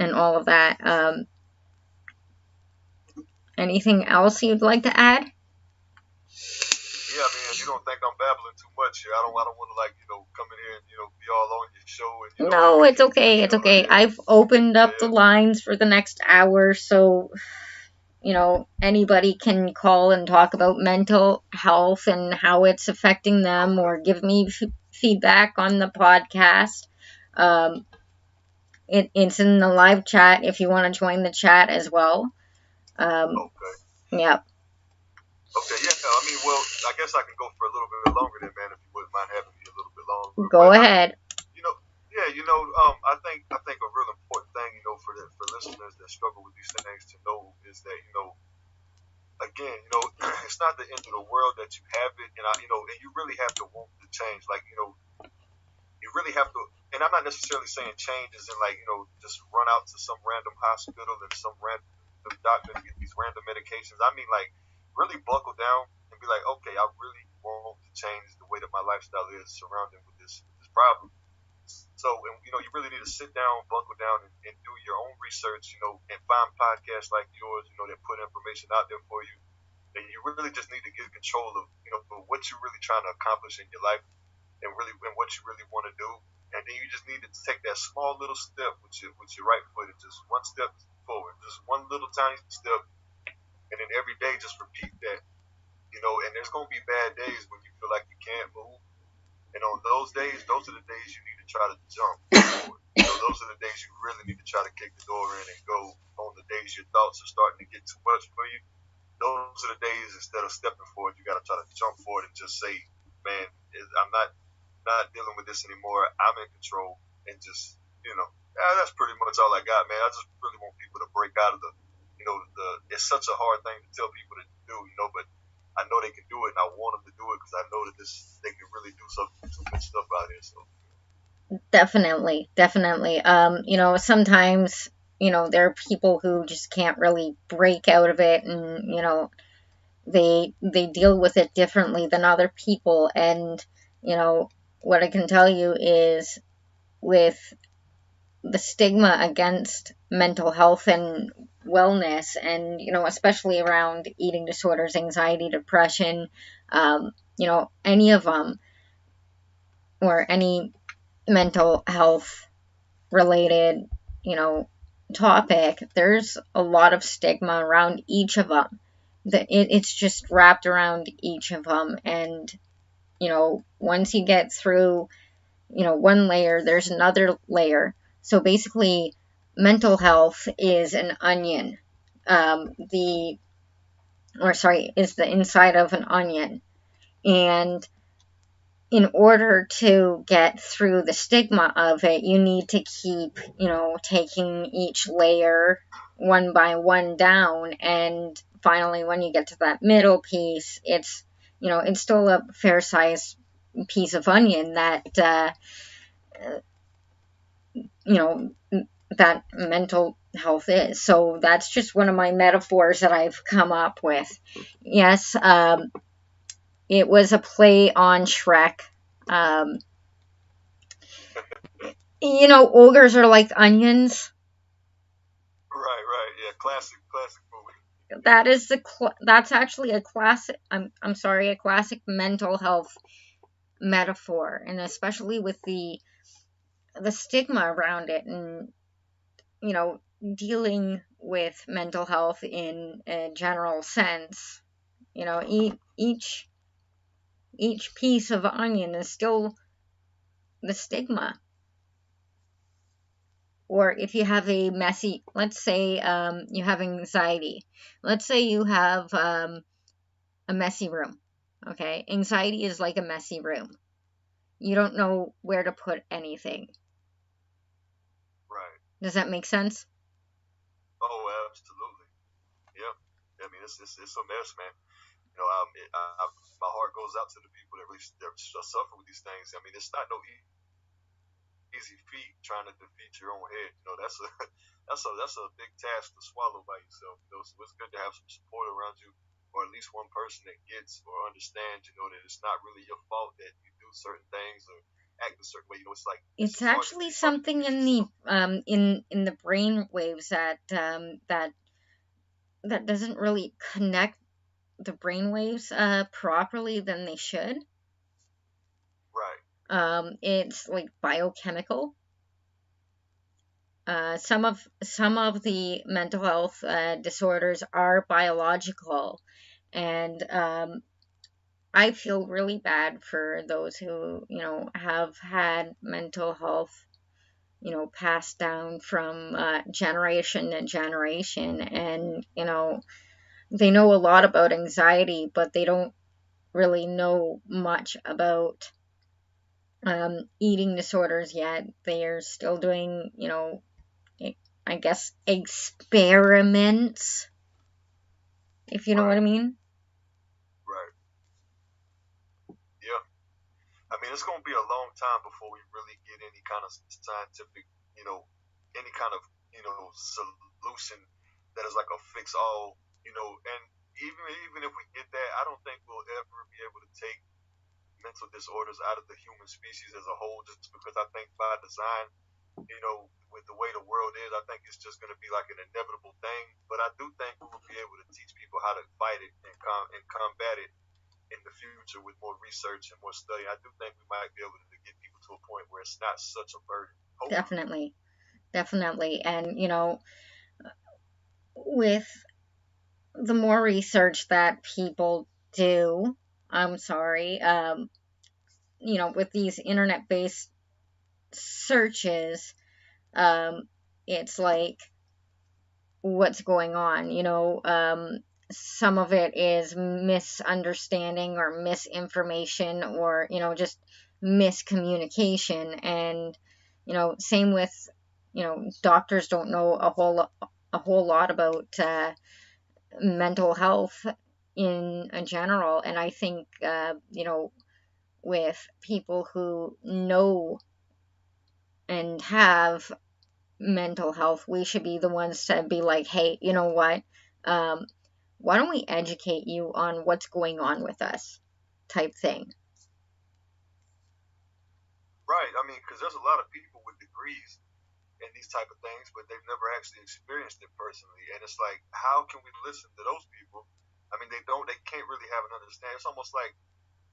all of that. Anything else you'd like to add? Yeah, man, you don't think I'm babbling too much here? I don't want to come in here and be all on your show and No, it's okay. It's okay. I've opened up the lines for the next hour, so anybody can call and talk about mental health and how it's affecting them, or give me feedback on the podcast. It's in the live chat if you want to join the chat as well. Okay. Yep. Okay, yeah. Well, I guess I can go for a little bit longer then, man, if you wouldn't mind having me a little bit longer. Go ahead. I think a real important thing, for listeners that struggle with these things to know is that, again, it's not the end of the world that you have it, and and you really have to want to change. Like, you really have to, and I'm not necessarily saying change is in just run out to some random hospital and some random doctor to get these random medications. I mean, like, really buckle down and be like, okay, I really want to change the way that my lifestyle is surrounding with this problem. So, and, you really need to sit down, buckle down, and do your own research, and find podcasts like yours, that put information out there for you. And you really just need to get control of, what you're really trying to accomplish in your life, and what you really want to do. And then you just need to take that small little step with your right foot, and just one step forward, just one little tiny step. And then every day, just repeat that, and there's going to be bad days when you feel like you can't move. And on those days, those are the days you need to try to jump forward. Those are the days you really need to try to kick the door in and go. On the days your thoughts are starting to get too much for you, those are the days, instead of stepping forward, you got to try to jump forward and just say, man, I'm not dealing with this anymore. I'm in control. And just, that's pretty much all I got, man. I just really want people to break out of it's such a hard thing to tell people to do, but I know they can do it, and I want them to do it, because I know that they can really do some good stuff out here. So Definitely. Sometimes there are people who just can't really break out of it, and they deal with it differently than other people. And what I can tell you is, with the stigma against mental health and wellness, and especially around eating disorders, anxiety, depression, any of them, or any mental health related topic, there's a lot of stigma around each of them. It's just wrapped around each of them. And, once you get through, one layer, there's another layer. So basically, mental health is an onion. Is the inside of an onion. And in order to get through the stigma of it, you need to keep, taking each layer one by one down. And finally, when you get to that middle piece, it's still a fair sized piece of onion you know, that mental health is. So that's just one of my metaphors that I've come up with. Yes, it was a play on Shrek. Um, Ogres are like onions. Right, right. Yeah, classic movie. That's actually a classic. I'm sorry, a classic mental health metaphor, and especially with the stigma around it, and dealing with mental health in a general sense. Each piece of onion is still the stigma. Or if you have let's say you have anxiety. Let's say you have a messy room. Okay, anxiety is like a messy room. You don't know where to put anything. Right. Does that make sense? Oh, absolutely. Yeah. I mean, it's a mess, man. My heart goes out to the people that suffer with these things. I mean, it's not no easy feat trying to defeat your own head. That's a that's a big task to swallow by yourself. So it's good to have some support around you, or at least one person that gets or understands. That it's not really your fault that you do certain things or act a certain way. It's like It's actually it's hard to something defeat in the yourself. in the brain waves that doesn't really connect the brain waves properly than they should. Right. It's like biochemical. Some of the mental health disorders are biological, and I feel really bad for those who have had mental health passed down from generation to generation, and they know a lot about anxiety, but they don't really know much about eating disorders yet. They're still doing, I guess, experiments, if you know what I Right. mean. Right. Yeah. I mean, it's going to be a long time before we really get any kind of scientific, you know, any kind of, solution that is like a fix all. And even if we get that, I don't think we'll ever be able to take mental disorders out of the human species as a whole, just because I think by design, with the way the world is, I think it's just going to be like an inevitable thing. But I do think we will be able to teach people how to fight it and combat it in the future with more research and more study. I do think we might be able to get people to a point where it's not such a burden. Hopefully. Definitely, definitely. And with the more research that people do, I'm sorry, with these internet-based searches, it's like what's going on. Some of it is misunderstanding or misinformation, or just miscommunication. And same with doctors don't know a whole lot about mental health in general. And I think with people who know and have mental health, we should be the ones to be like, hey, you know what? Um, why don't we educate you on what's going on with us, type thing. Right. I mean, because there's a lot of people with degrees in these type of things, but they've never actually experienced it personally. And it's like, how can we listen to those people? I mean, they can't really have an understanding. It's almost like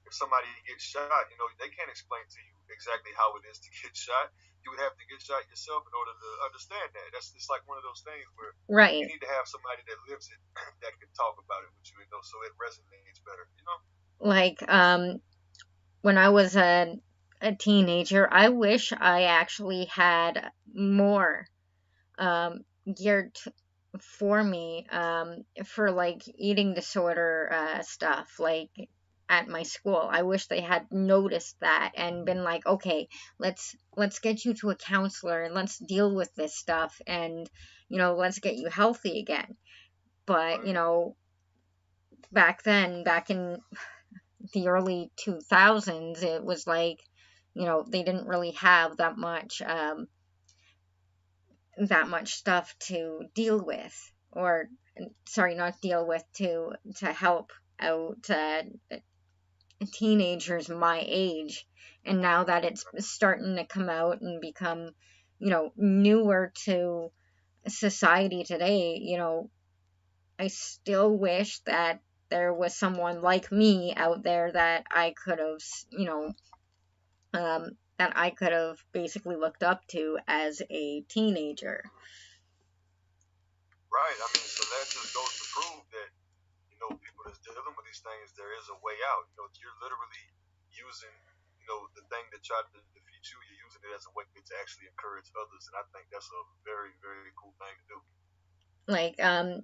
if somebody gets shot, they can't explain to you exactly how it is to get shot. you would have to get shot yourself in order to understand that. That's it's like one of those things where you Right. need to have somebody that lives it that can talk about it with you, so it resonates better. Like, when I was a teenager, I wish I actually had more geared for me, for like eating disorder stuff, like at my school. I wish they had noticed that and been like, okay, let's get you to a counselor and let's deal with this stuff, and let's get you healthy again. But Right. back then, back in the early 2000s, it was like, they didn't really have that much stuff to deal with, or sorry, not deal with, to help out teenagers my age. And now that it's starting to come out and become newer to society today, I still wish that there was someone like me out there that I could have, basically looked up to as a teenager. Right. I mean, so that just goes to prove that people that's dealing with these things, there is a way out. You're literally using the thing that tried to defeat you. You're using it as a way to actually encourage others, and I think that's a very very cool thing to do. Like, I'm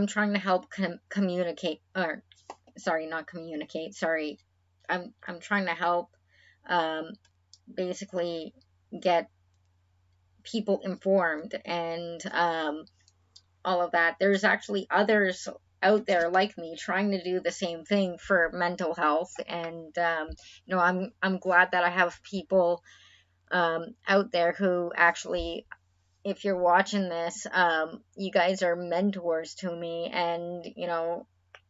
trying to help communicate, or sorry, not communicate, sorry. I'm trying to help, um basically get people informed, and all of that. There's actually others out there like me trying to do the same thing for mental health, and I'm glad that I have people out there who actually, if you're watching this, you guys are mentors to me, and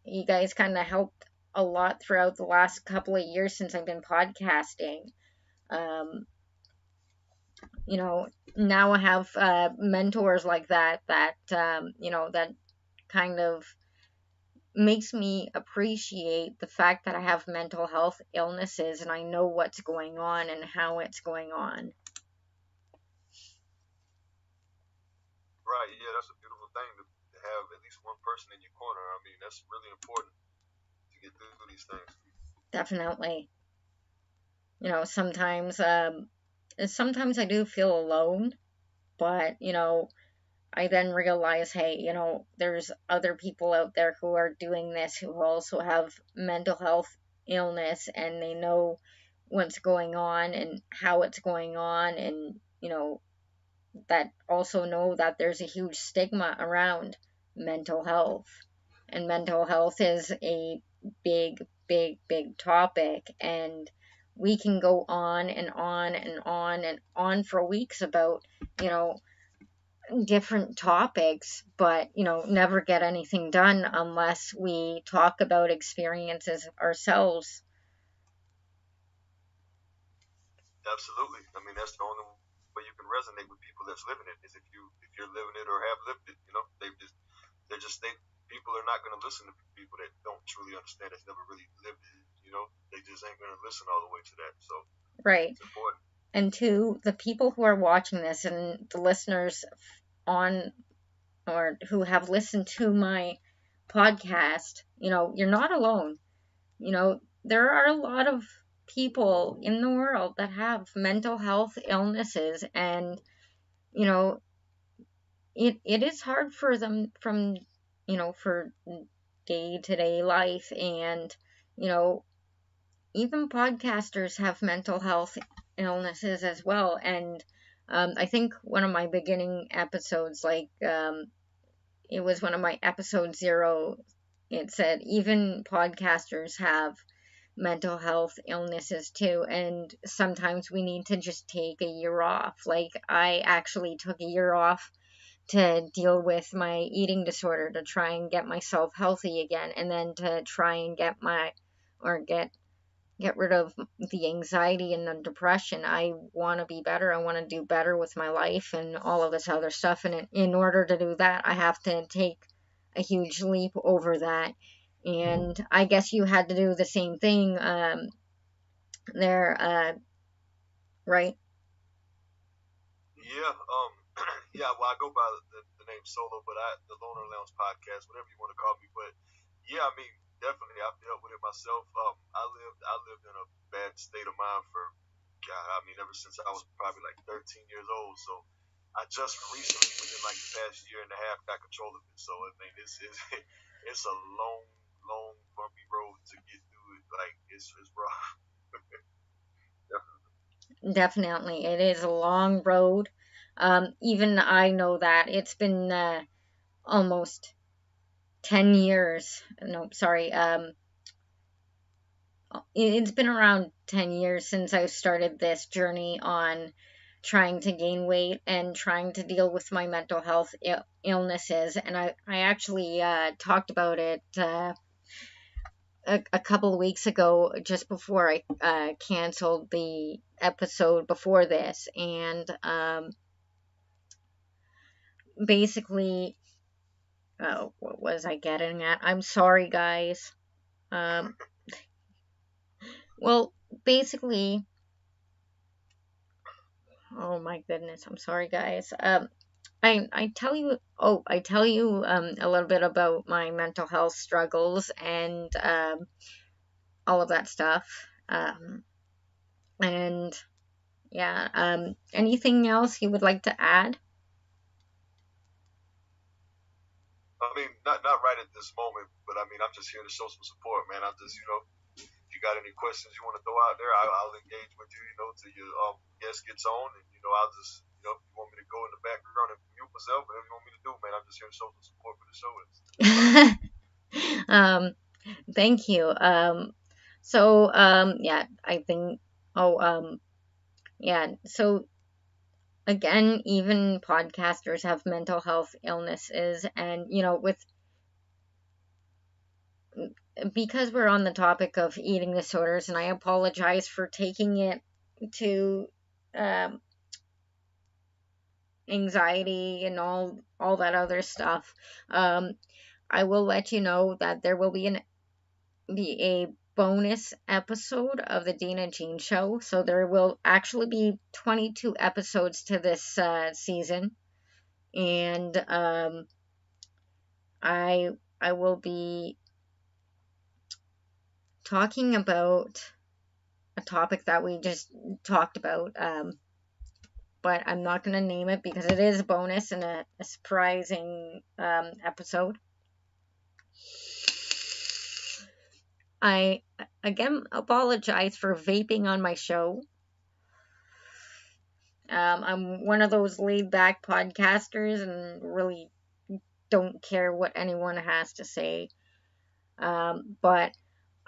you guys kind of helped a lot throughout the last couple of years since I've been podcasting. Um, Now I have mentors like that kind of makes me appreciate the fact that I have mental health illnesses and I know what's going on and how it's going on. Right. Yeah, that's a beautiful thing to have at least one person in your corner. I mean, that's really important to get through these things. Definitely. Sometimes I do feel alone, but I then realize, hey, there's other people out there who are doing this who also have mental health illness, and they know what's going on and how it's going on, and that also know that there's a huge stigma around mental health. And mental health is a big, big, big topic, and we can go on and on and on and on for weeks about, you know, different topics, but never get anything done unless we talk about experiences ourselves. Absolutely. I mean, that's the only way you can resonate with people that's living it is if you're living it or have lived it. They people are not going to listen to people that don't truly understand. That's never really lived it. They just ain't going to listen all the way to that. So Right. it's important. And to the people who are watching this and the listeners on, or who have listened to my podcast, you're not alone. There are a lot of people in the world that have mental health illnesses, and it is hard for them for day to day life. And you know even podcasters have mental health illnesses as well. And I think one of my beginning episodes, like, it was one of my episode 0, it said even podcasters have mental health illnesses too, and sometimes we need to just take a year off. Like, I actually took a year off to deal with my eating disorder, to try and get myself healthy again, and then to try and get rid of the anxiety and the depression. I want to be better. I want to do better with my life and all of this other stuff. And in order to do that, I have to take a huge leap over that. And I guess you had to do the same thing there, right? Yeah, yeah. Well, I go by the name Solo, but the Loner Lounge podcast, whatever you want to call me. But yeah, I mean, definitely, I've dealt with it myself. I lived in a bad state of mind for, God, I mean, ever since I was probably like 13 years old. So I just recently, within like the past year and a half, got control of it. So I mean, it's it's a long, long, bumpy road to get through it. Like it's rough. Definitely, it is a long road. Even I know that it's been almost 10 years. No, sorry. It's been around 10 years since I started this journey on trying to gain weight and trying to deal with my mental health illnesses. And I actually talked about it a couple of weeks ago, just before I canceled the episode before this. And basically, what was I getting at? I'm sorry, guys. Um, well, basically, oh my goodness, I'm sorry, guys. I tell you a little bit about my mental health struggles and all of that stuff. And yeah, anything else you would like to add? I mean, not right at this moment, but I mean, I'm just here to show some support, man. I'm just, if you got any questions you want to throw out there, I'll engage with you, till your guest gets on, and I'll just, if you want me to go in the background and mute myself, whatever you want me to do, man. I'm just here to show some support for the show. It's fine. um, Thank you. So yeah, I think. Oh, yeah. So again, even podcasters have mental health illnesses, and with because we're on the topic of eating disorders, and I apologize for taking it to um, anxiety and all that other stuff. Um, I will let you know that there will be a bonus episode of the Dina Jean Show. So there will actually be 22 episodes to this season, and I I will be talking about a topic that we just talked about. But I'm not going to name it because it is a bonus and a surprising episode. I again apologize for vaping on my show. I'm one of those laid back podcasters and really don't care what anyone has to say. But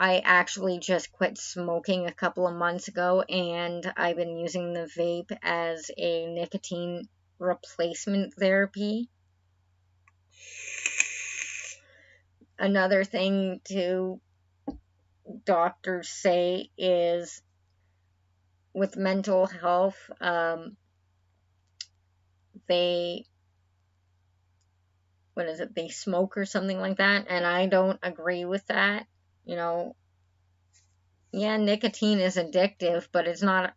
I actually just quit smoking a couple of months ago, and I've been using the vape as a nicotine replacement therapy. Another thing to doctors say is with mental health, they what is it, they smoke or something like that, and I don't agree with that. You know, yeah, nicotine is addictive, but it's not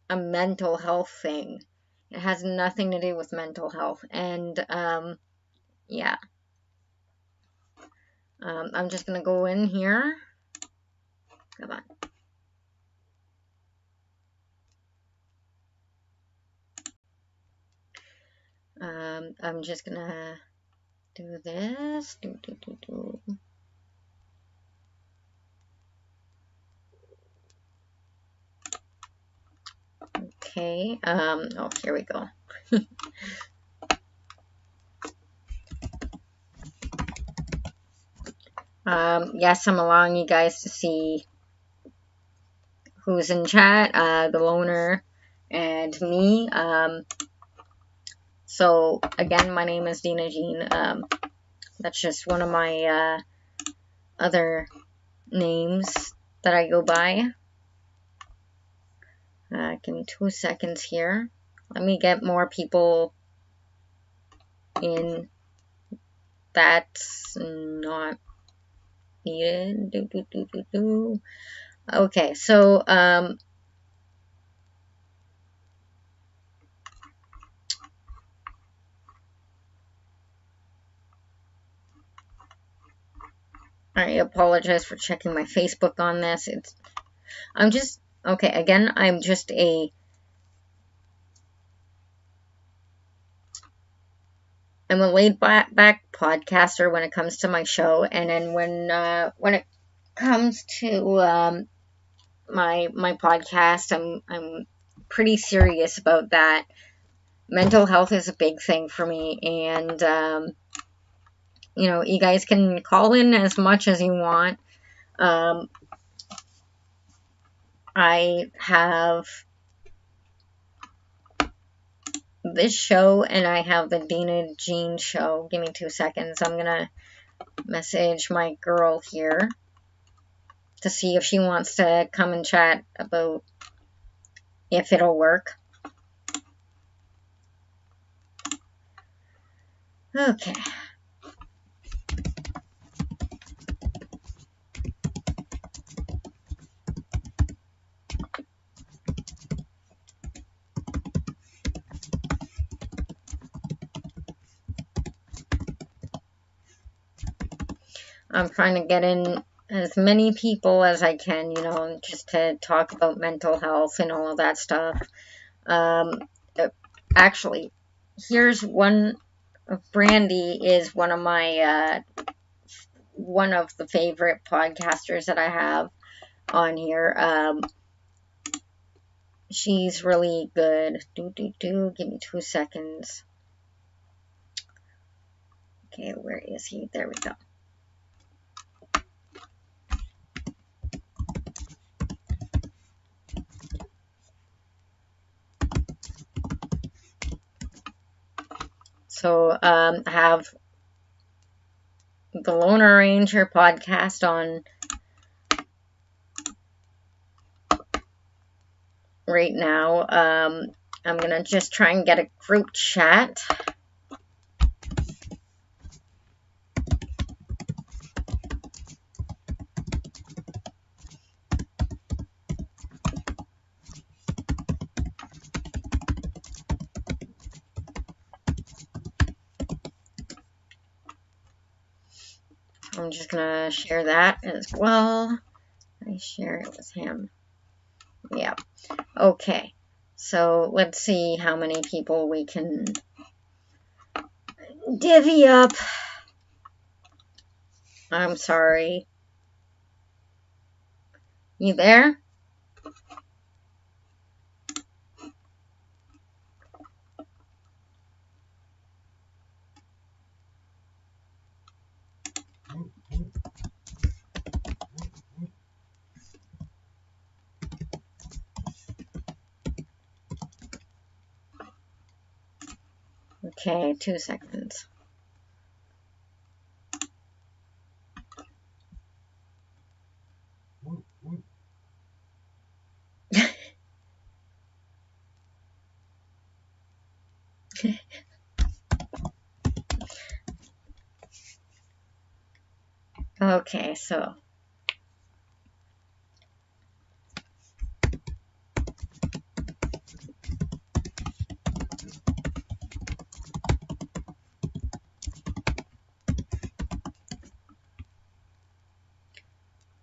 a mental health thing. It has nothing to do with mental health. And yeah, I'm just gonna go in here. Come on. I'm just gonna do this. Okay. Oh, here we go. Yes, I'm allowing you guys to see who's in chat, the loner and me. So again, my name is Dina Jean. That's just one of my other names that I go by. Give me 2 seconds here. Let me get more people in. That's not needed. Okay, so I apologize for checking my Facebook on this. Okay, again, I'm just I'm a laid back podcaster when it comes to my show, and then when it comes to my podcast, I'm pretty serious about that. Mental health is a big thing for me, and you guys can call in as much as you want. I have this show, and I have the Deanna Jean show. Give me 2 seconds. I'm gonna message my girl here to see if she wants to come and chat about if it'll work. Okay. I'm trying to get in as many people as I can, just to talk about mental health and all of that stuff. Actually, here's one. Brandy is one of the favorite podcasters that I have on here. She's really good. Give me 2 seconds. Okay, where is he? There we go. So, I have the Loner Ranger podcast on right now. I'm gonna just try and get a group chat. I'm just gonna share that as well. I share it with him. Yeah. Okay. So let's see how many people we can divvy up. I'm sorry. You there? Okay, 2 seconds. Okay, so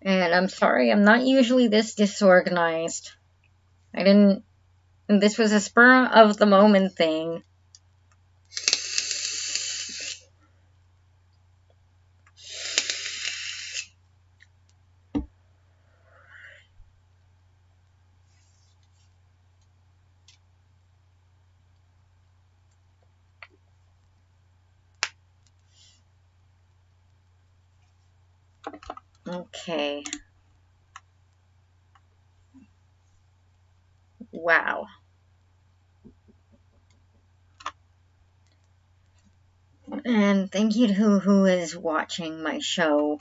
and I'm sorry, I'm not usually this disorganized. This was a spur of the moment thing. Okay. Wow. And thank you to who is watching my show.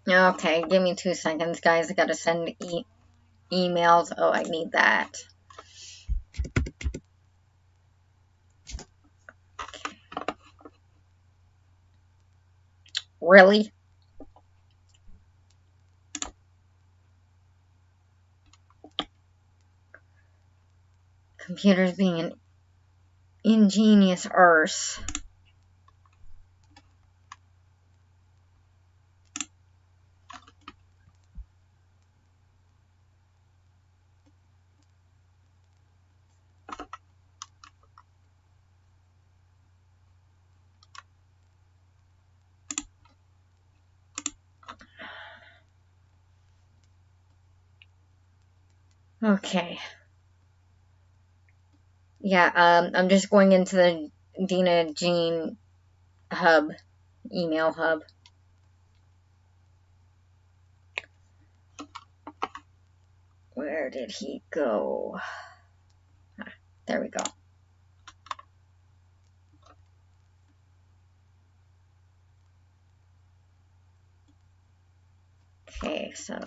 Okay, give me 2 seconds, guys. I gotta send emails. Oh, I need that. Really? Computers being an ingenious arse. Okay. Yeah, I'm just going into the Deanna Jean hub, email hub. Where did he go? Ah, there we go. Okay, so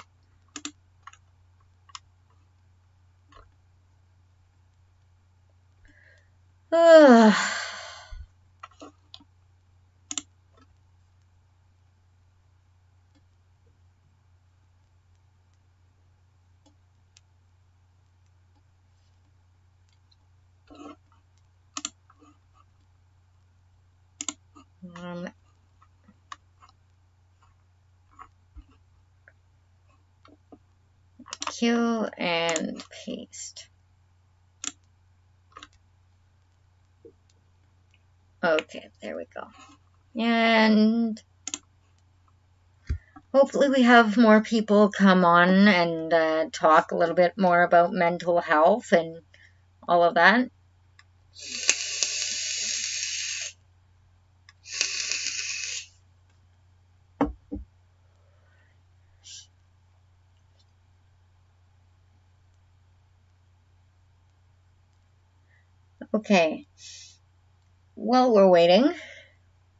Q and paste. Okay, there we go. And hopefully we have more people come on and talk a little bit more about mental health and all of that. Okay. While we're waiting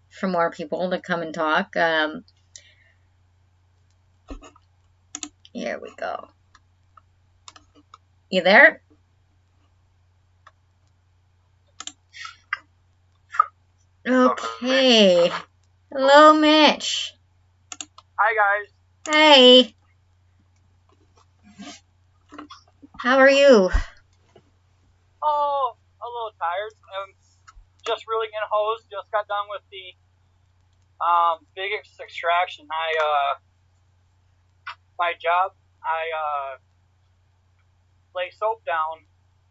for more people to come and talk, here we go. You there? Okay. Hello, Mitch. Hi, guys. Hey. How are you? Oh, a little tired. I'm just reeling in hose. Just got done with the biggest extraction. My job, I lay soap down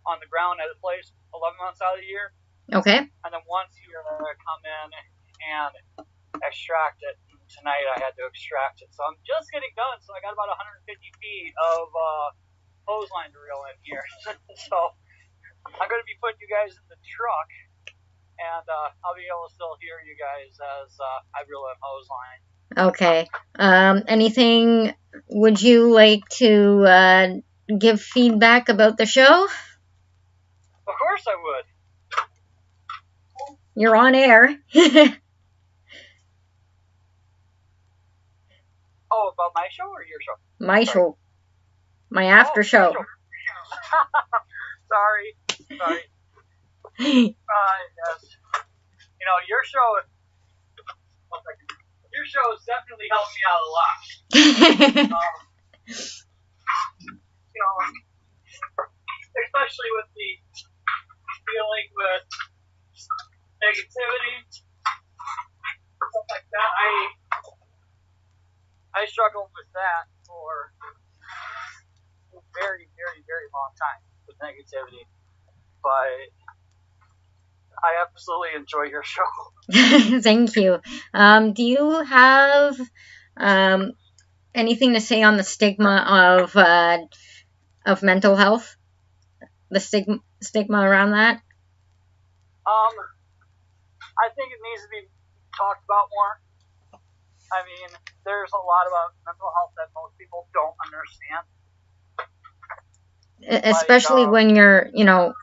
on the ground at a place 11 months out of the year. Okay. And then once a year, I come in and extract it. And tonight, I had to extract it. So I'm just getting done. So I got about 150 feet of hose line to reel in here. So I'm going to be putting you guys in the truck, and I'll be able to still hear you guys as I reel in hose line. Okay. Anything would you like to give feedback about the show? Of course I would. You're on air. Oh, about my show or your show? My show. My after show. Sorry. Yes. You know, your show has definitely helped me out a lot. You know, especially with the dealing with negativity, stuff like that. I struggled with that for a very, very, very long time with negativity, but I absolutely enjoy your show. Thank you. Do you have anything to say on the stigma of mental health? The stigma around that? I think it needs to be talked about more. I mean, there's a lot about mental health that most people don't understand. Especially when you're, you know,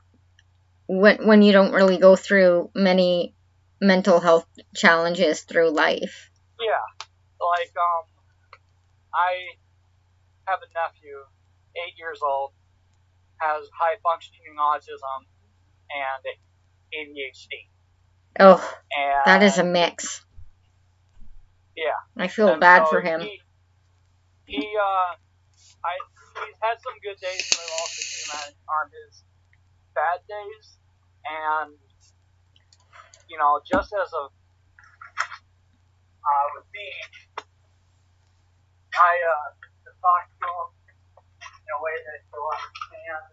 when you don't really go through many mental health challenges through life. Yeah. Like, I have a nephew, 8 years old, has high functioning autism and ADHD. Oh, and that is a mix. Yeah. I feel And bad so for him. he's had some good days, but I've also seen him on his bad days. And, you know, just as a, with me, I talk to him in a way that he'll understand.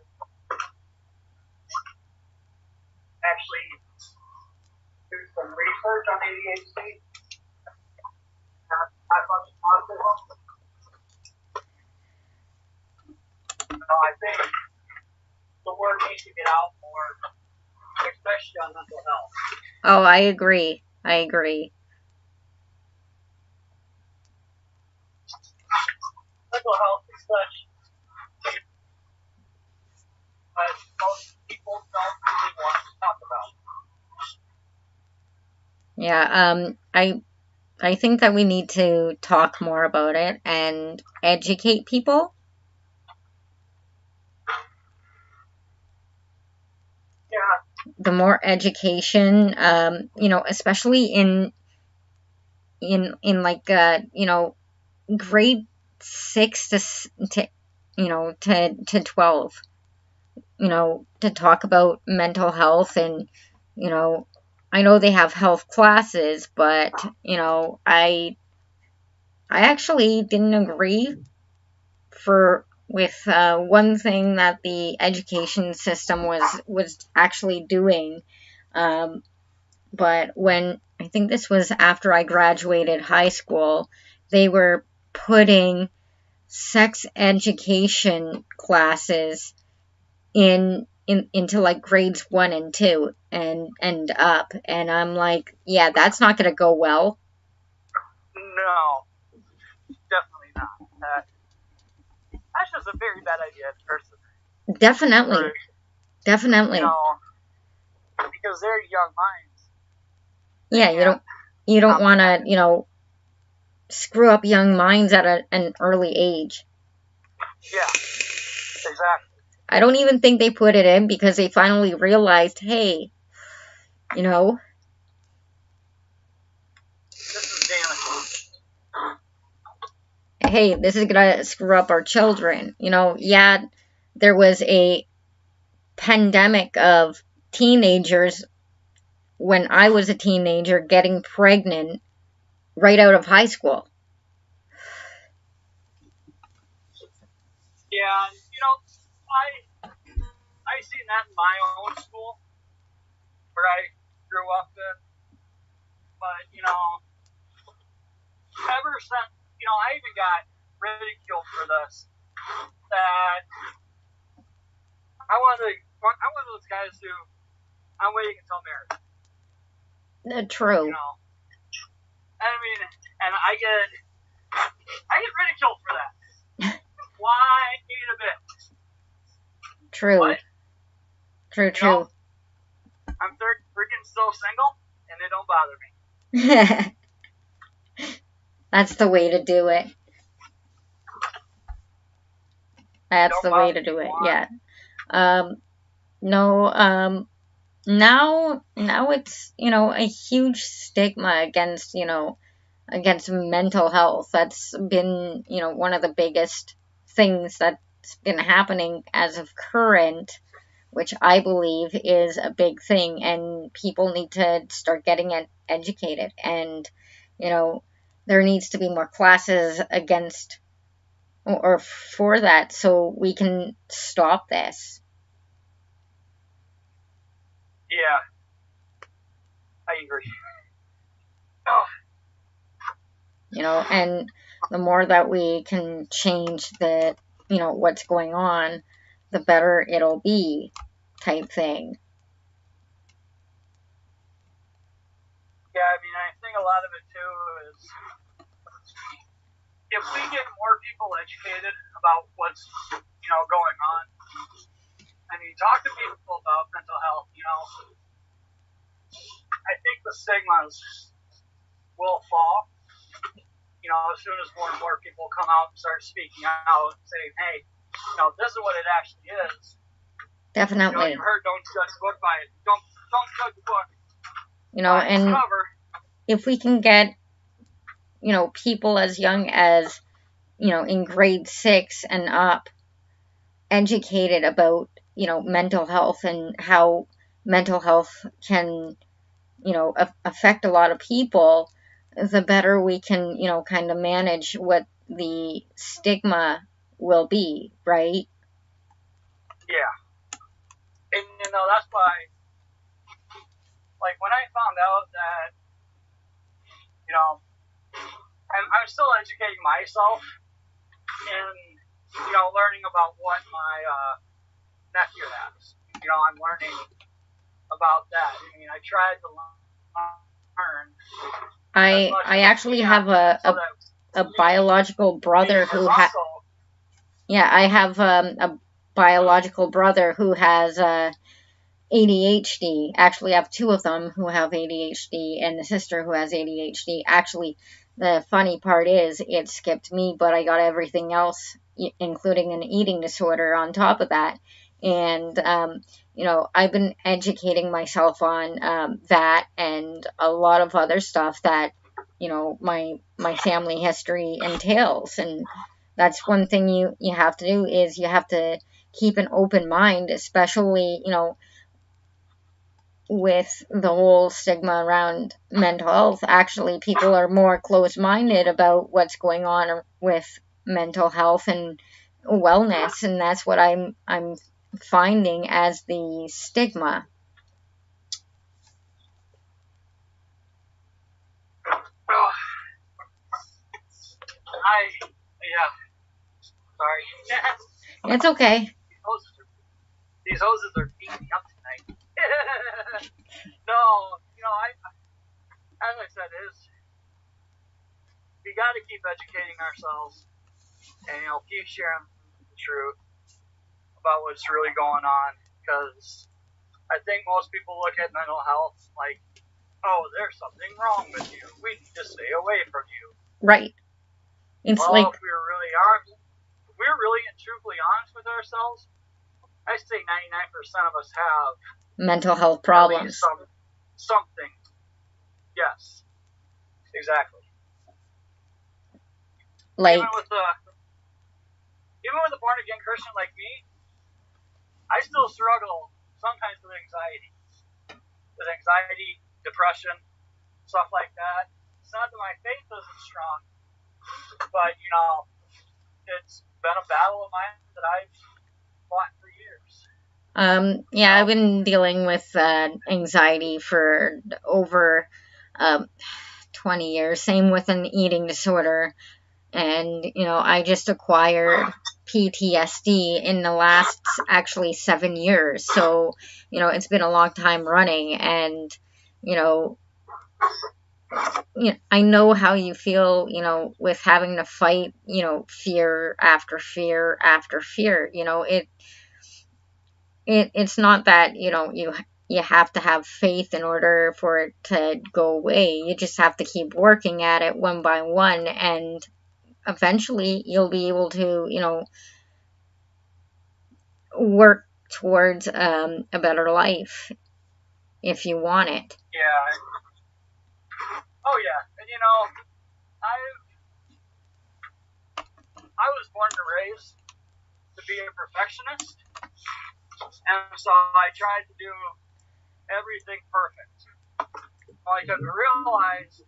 Actually, do some research on ADHD. Not much autism. So I think the word needs to get out more, especially on mental health. Oh, I agree. I agree. Mental health is such, but most people don't really want to talk about. Yeah, I think that we need to talk more about it and educate people. Yeah. The more education, you know, especially in like you know, grade 6 to you know, to 12, you know, to talk about mental health. And you know, I know they have health classes, but you know, I actually didn't agree with one thing that the education system was actually doing. But when I think this was after I graduated high school, they were putting sex education classes into like grades 1 and 2 and up, and I'm like, yeah, that's not going to go well. No, definitely not. That's just a very bad idea at first. Definitely. You know, because they're young minds. Yeah, you don't want to, you know, screw up young minds at an early age. Yeah, exactly. I don't even think they put it in because they finally realized, hey, you know, hey, this is gonna screw up our children. You know, yeah, there was a pandemic of teenagers when I was a teenager getting pregnant right out of high school. Yeah, you know, I seen that in my own school where I grew up in. But, you know, ever since, you know, I even got ridiculed for this. That I'm one of those guys who I'm waiting until marriage. True. You know, I mean, and I get ridiculed for that. Why need a bit? True. What? True. You know, I'm freaking still single, and it don't bother me. That's the way to do it. That's the way to do it. Yeah. No. Now it's, you know, a huge stigma against, you know, against mental health. That's been, you know, one of the biggest things that's been happening as of current, which I believe is a big thing, and people need to start getting educated. And, you know, there needs to be more classes against or for that so we can stop this. Yeah, I agree. Oh. You know, and the more that we can change the, you know, what's going on, the better it'll be, type thing. Yeah, I mean, I think a lot of it too is if we get more people educated about what's, you know, going on. I mean, talk to people about mental health, you know. I think the stigmas will fall. You know, as soon as more and more people come out and start speaking out and saying, hey, you know, this is what it actually is. Definitely. You know, you heard don't judge the book by it. Don't judge the book. You know, and cover. If we can get people as young as, in grade 6 and up, educated about, mental health and how mental health can, affect a lot of people, the better we can, kind of manage what the stigma will be, right? Yeah. And, that's why, like, when I found out that, I'm still educating myself and, learning about what my nephew has. I'm learning about that. I mean, I tried to learn. I actually have a biological brother who has. Yeah, I have a biological brother who has ADHD. Actually, I have 2 of them who have ADHD, and a sister who has ADHD. Actually, the funny part is it skipped me, but I got everything else, including an eating disorder on top of that. And, I've been educating myself on that and a lot of other stuff that, my family history entails. And that's one thing you have to do, is you have to keep an open mind, especially, with the whole stigma around mental health. Actually, people are more closed-minded about what's going on with mental health and wellness, and that's what I'm finding as the stigma. Sorry. It's okay. These hoses are beating me up tonight. No, as I said, we got to keep educating ourselves and, keep sharing the truth about what's really going on, because I think most people look at mental health like, oh, there's something wrong with you. We need to stay away from you. Right. It's well, like, if we're really and truthfully honest with ourselves, I say 99% of us have mental health problems. Something. Yes. Exactly. Like, even with a born again Christian like me, I still struggle sometimes with anxiety. Depression, stuff like that. It's not that my faith isn't strong, but it's been a battle of mine that I've fought for years. Yeah, I've been dealing with anxiety for over 20 years. Same with an eating disorder. And, I just acquired PTSD in the last actually 7 years. So, it's been a long time running. And, I know how you feel, with having to fight, fear after fear after fear. It's not that, you have to have faith in order for it to go away. You just have to keep working at it one by one, and eventually you'll be able to, work towards a better life if you want it. Yeah. Oh, yeah. And, I was born and raised to be a perfectionist, and so I tried to do everything perfect. Only to realize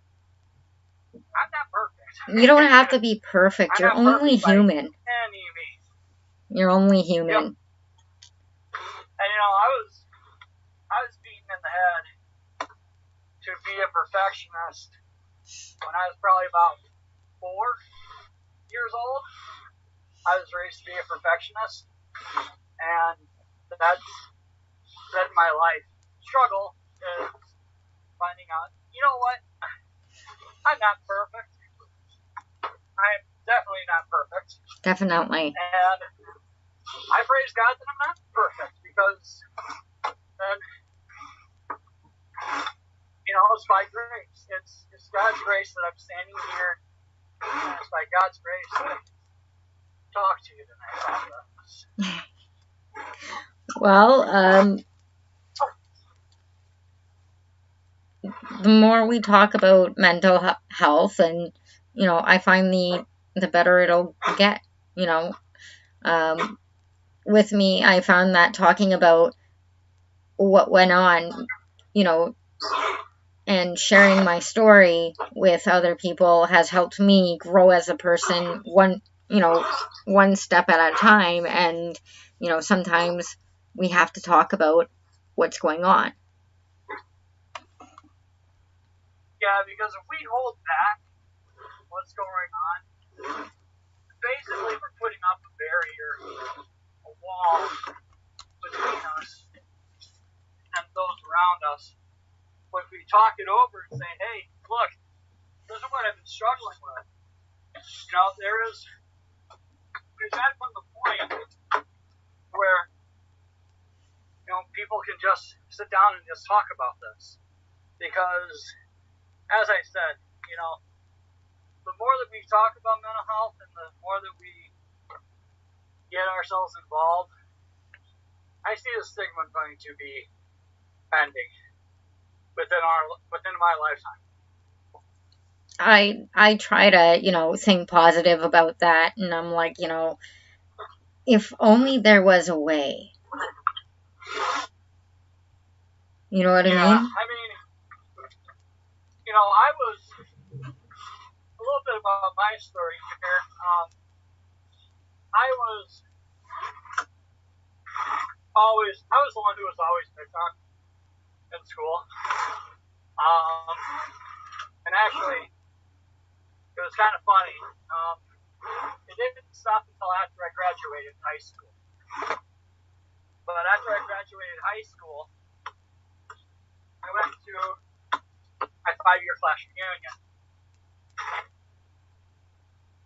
I'm not perfect. You don't have to be perfect. You're only human. Any means. You're only human. Yep. And I was beaten in the head to be a perfectionist when I was probably about 4 years old. I was raised to be a perfectionist, and that's been my life struggle, is finding out, you know what, I'm not perfect. I'm definitely not perfect. Definitely. And I praise God that I'm not perfect, because then, it's by grace. It's God's grace that I'm standing here, and it's by God's grace that I talk to you tonight about this. Well, the more we talk about mental health and I find the better it'll get. With me, I found that talking about what went on, and sharing my story with other people has helped me grow as a person one step at a time. And, sometimes we have to talk about what's going on. Yeah, because if we hold back what's going on, basically we're putting up a barrier, a wall between us and those around us. But if we talk it over and say, hey, look, this is what I've been struggling with. We've had from the point where, people can just sit down and just talk about this. Because, as I said, the more that we talk about mental health and the more that we get ourselves involved, I see the stigma going to be ending within my lifetime. I try to, think positive about that, and I'm like, if only there was a way. You know what I mean? I mean, I was a little bit about my story here. I was the one who was always picked on in school. And actually, it was kind of funny. It didn't stop until after I graduated high school. But after I graduated high school, I went to my 5-year class reunion.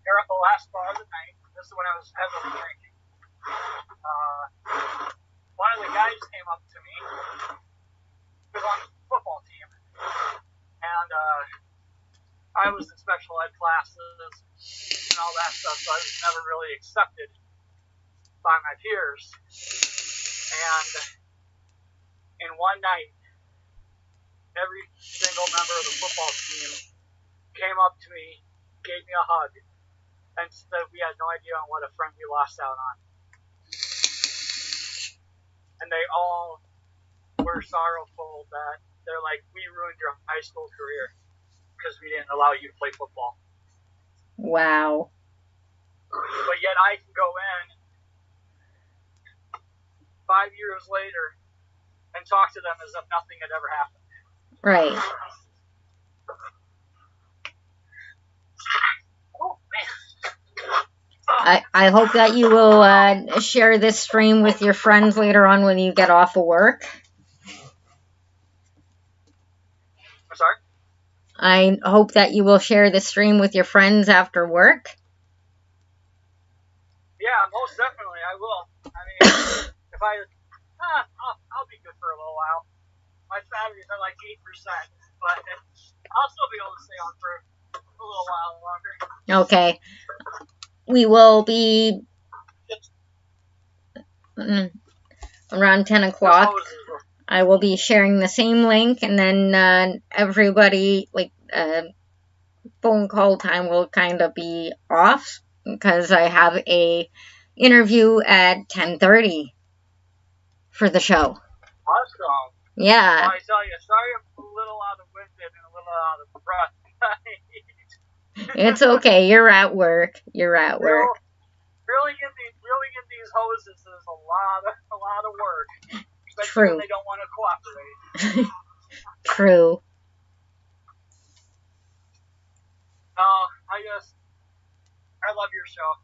Here at the last bar of the night, this is when I was heavily drinking. One of the guys came up to me. He was on the football team. And I was in special ed classes and all that stuff, so I was never really accepted by my peers. And in one night, every single member of the football team came up to me, gave me a hug, and said we had no idea on what a friend we lost out on. And they all were sorrowful that they're like, we ruined your high school career because we didn't allow you to play football. Wow. But yet I can go in 5 years later and talk to them as if nothing had ever happened. Right. Oh, man. I hope that you will share this stream with your friends later on when you get off of work. I'm sorry? I hope that you will share this stream with your friends after work. Yeah, most definitely, I will. I mean, if I'll be good for a little while. My batteries are like 8%, but I'll still be able to stay on for a little while longer. Okay. We will be around 10 o'clock. I will be sharing the same link, and then everybody, phone call time will kind of be off because I have a interview at 10:30 for the show. Awesome. Yeah. Well, I tell you, sorry I'm a little out of winded and a little out of breath. It's okay. You're at work. Really get these hoses is a lot of work. Especially True. when they don't want to cooperate. True. I love your show.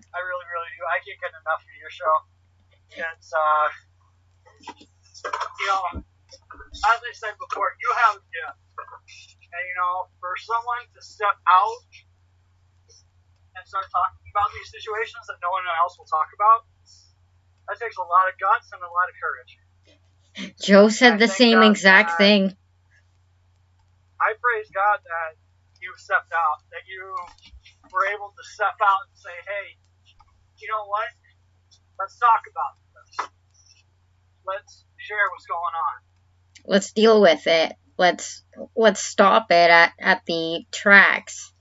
I really, really do. I can't get enough of your show. It's as I said before, you have a gift. And for someone to step out and start talking about these situations that no one else will talk about, that takes a lot of guts and a lot of courage. Joe said the same exact thing. I praise God that you stepped out, that you were able to step out and say, hey, you know what? Let's talk about this. Let's share what's going on. Let's deal with it. Let's stop it at the tracks.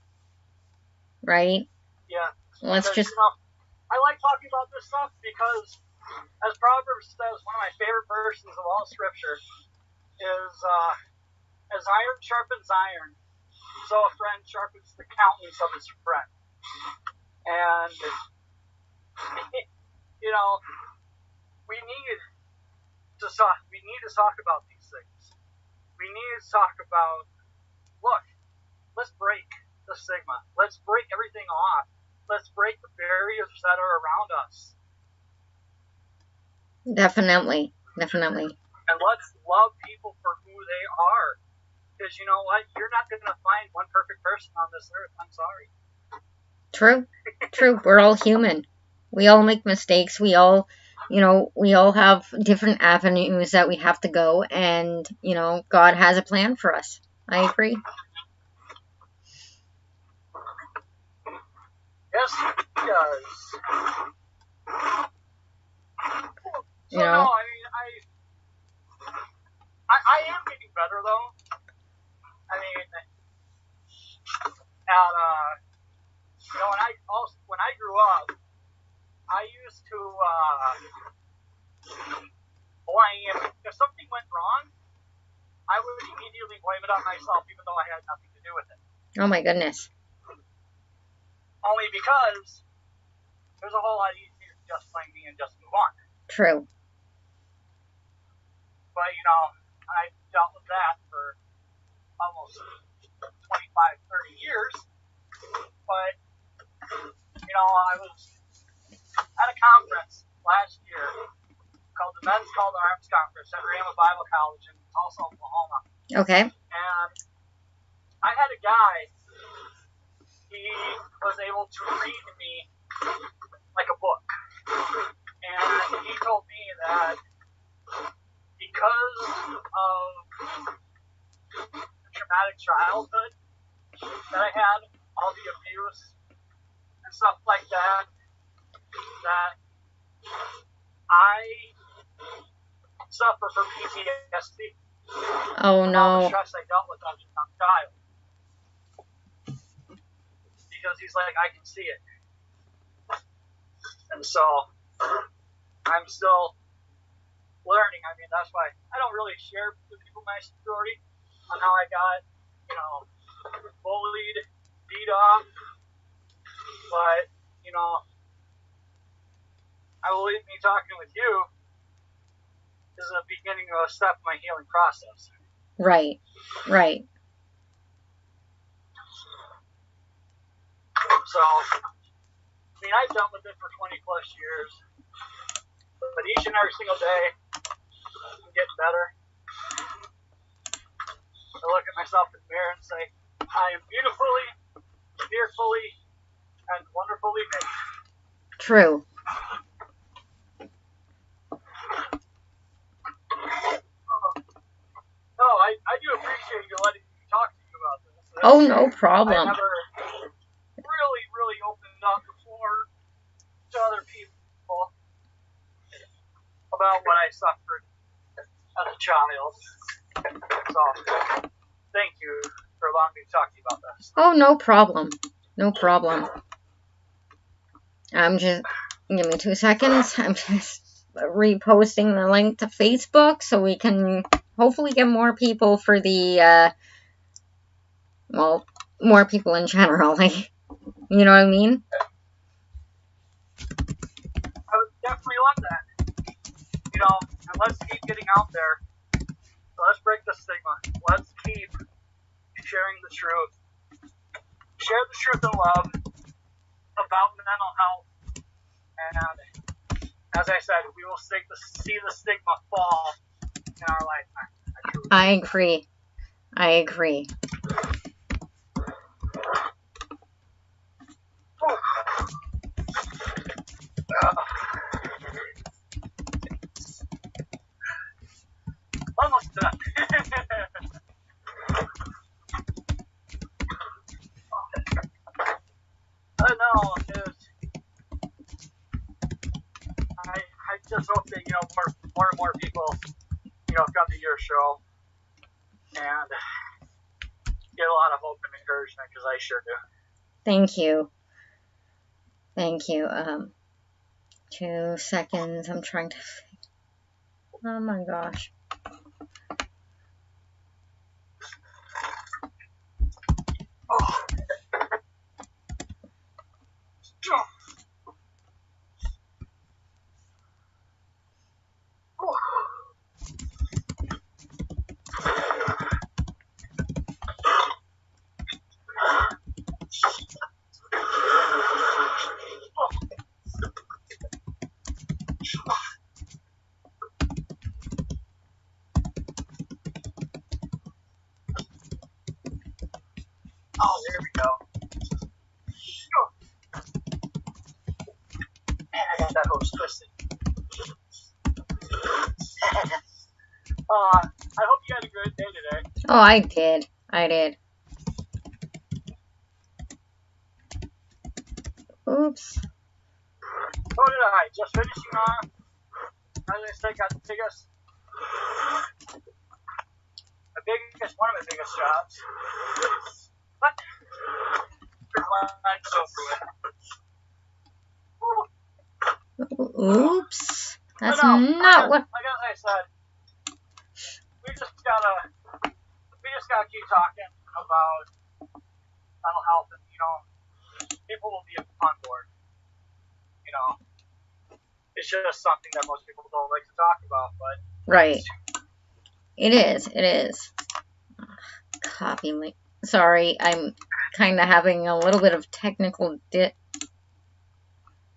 right? Yeah. Let's Because, just, I like talking about this stuff because, as Proverbs says, one of my favorite verses of all Scripture is, as iron sharpens iron, so a friend sharpens the countenance of his friend. And, we need to talk about these things. We need to talk about, look, let's break the stigma. Let's break everything off. Let's break the barriers that are around us. definitely. And let's love people for who they are. Because you know what? You're not going to find one perfect person on this earth. I'm sorry. True. We're all human. We all make mistakes. We all have different avenues that we have to go, and, God has a plan for us. I agree. Yes, he does. So, No, I mean, I am getting better, though. I mean, when I grew up, I used to blame, if something went wrong, I would immediately blame it on myself, even though I had nothing to do with it. oh my goodness. Only because there's a whole lot easier to just blame me and just move on. True. But, I dealt with that for almost 25, 30 years. But, I was at a conference last year called the Men's Call to Arms Conference at Rhema Bible College in Tulsa, Oklahoma. Okay. And I had a guy, he was able to read me like a book. And he told me that because of the traumatic childhood that I had, all the abuse and stuff like that, that I suffer from PTSD. Oh from all the no. stress I dealt with as a young child. Because he's like, I can see it. And so, I'm still learning. I mean, that's why I don't really share with people my story on how I got, bullied, beat up. But, I believe me talking with you is the beginning of a step in my healing process. Right. So, I mean, I've dealt with it for 20 plus years. But each and every single day, I'm getting better. I look at myself in the mirror and say, I am beautifully, fearfully, and wonderfully made. True. No, I do appreciate you letting me talk to you about this. Oh, no I problem. never really opened up before to other people about what I suffered as a child. So, thank you for allowing me to talk to you about this. Oh, no problem. Give me 2 seconds. I'm just reposting the link to Facebook so we can hopefully get more people for the, more people in general. Like, you know what I mean? I would definitely love that. And let's keep getting out there. Let's break the stigma. Let's keep sharing the truth. Share the truth and love about mental health. And as I said, we will see the stigma fall in our lifetime. I agree. Almost done. I know. I just hope that more and more people come to your show and get a lot of hope and encouragement, because I sure do. Thank you. Thank you. 2 seconds. I'm trying to. Oh my gosh. Oh, there we go. Man, I got that hose twisted. I hope you had a good day today. Oh, I did. I did. Oops. So did I. Just finishing on. As I said, got the biggest, one of my biggest jobs. But let's go through it. Oops. That's no, not what. Like as I said, we just gotta keep talking about mental health, and people will be on board. It's just something that most people don't like to talk about, but Right. It is. It is. Copy link. Sorry, I'm kind of having a little bit of technical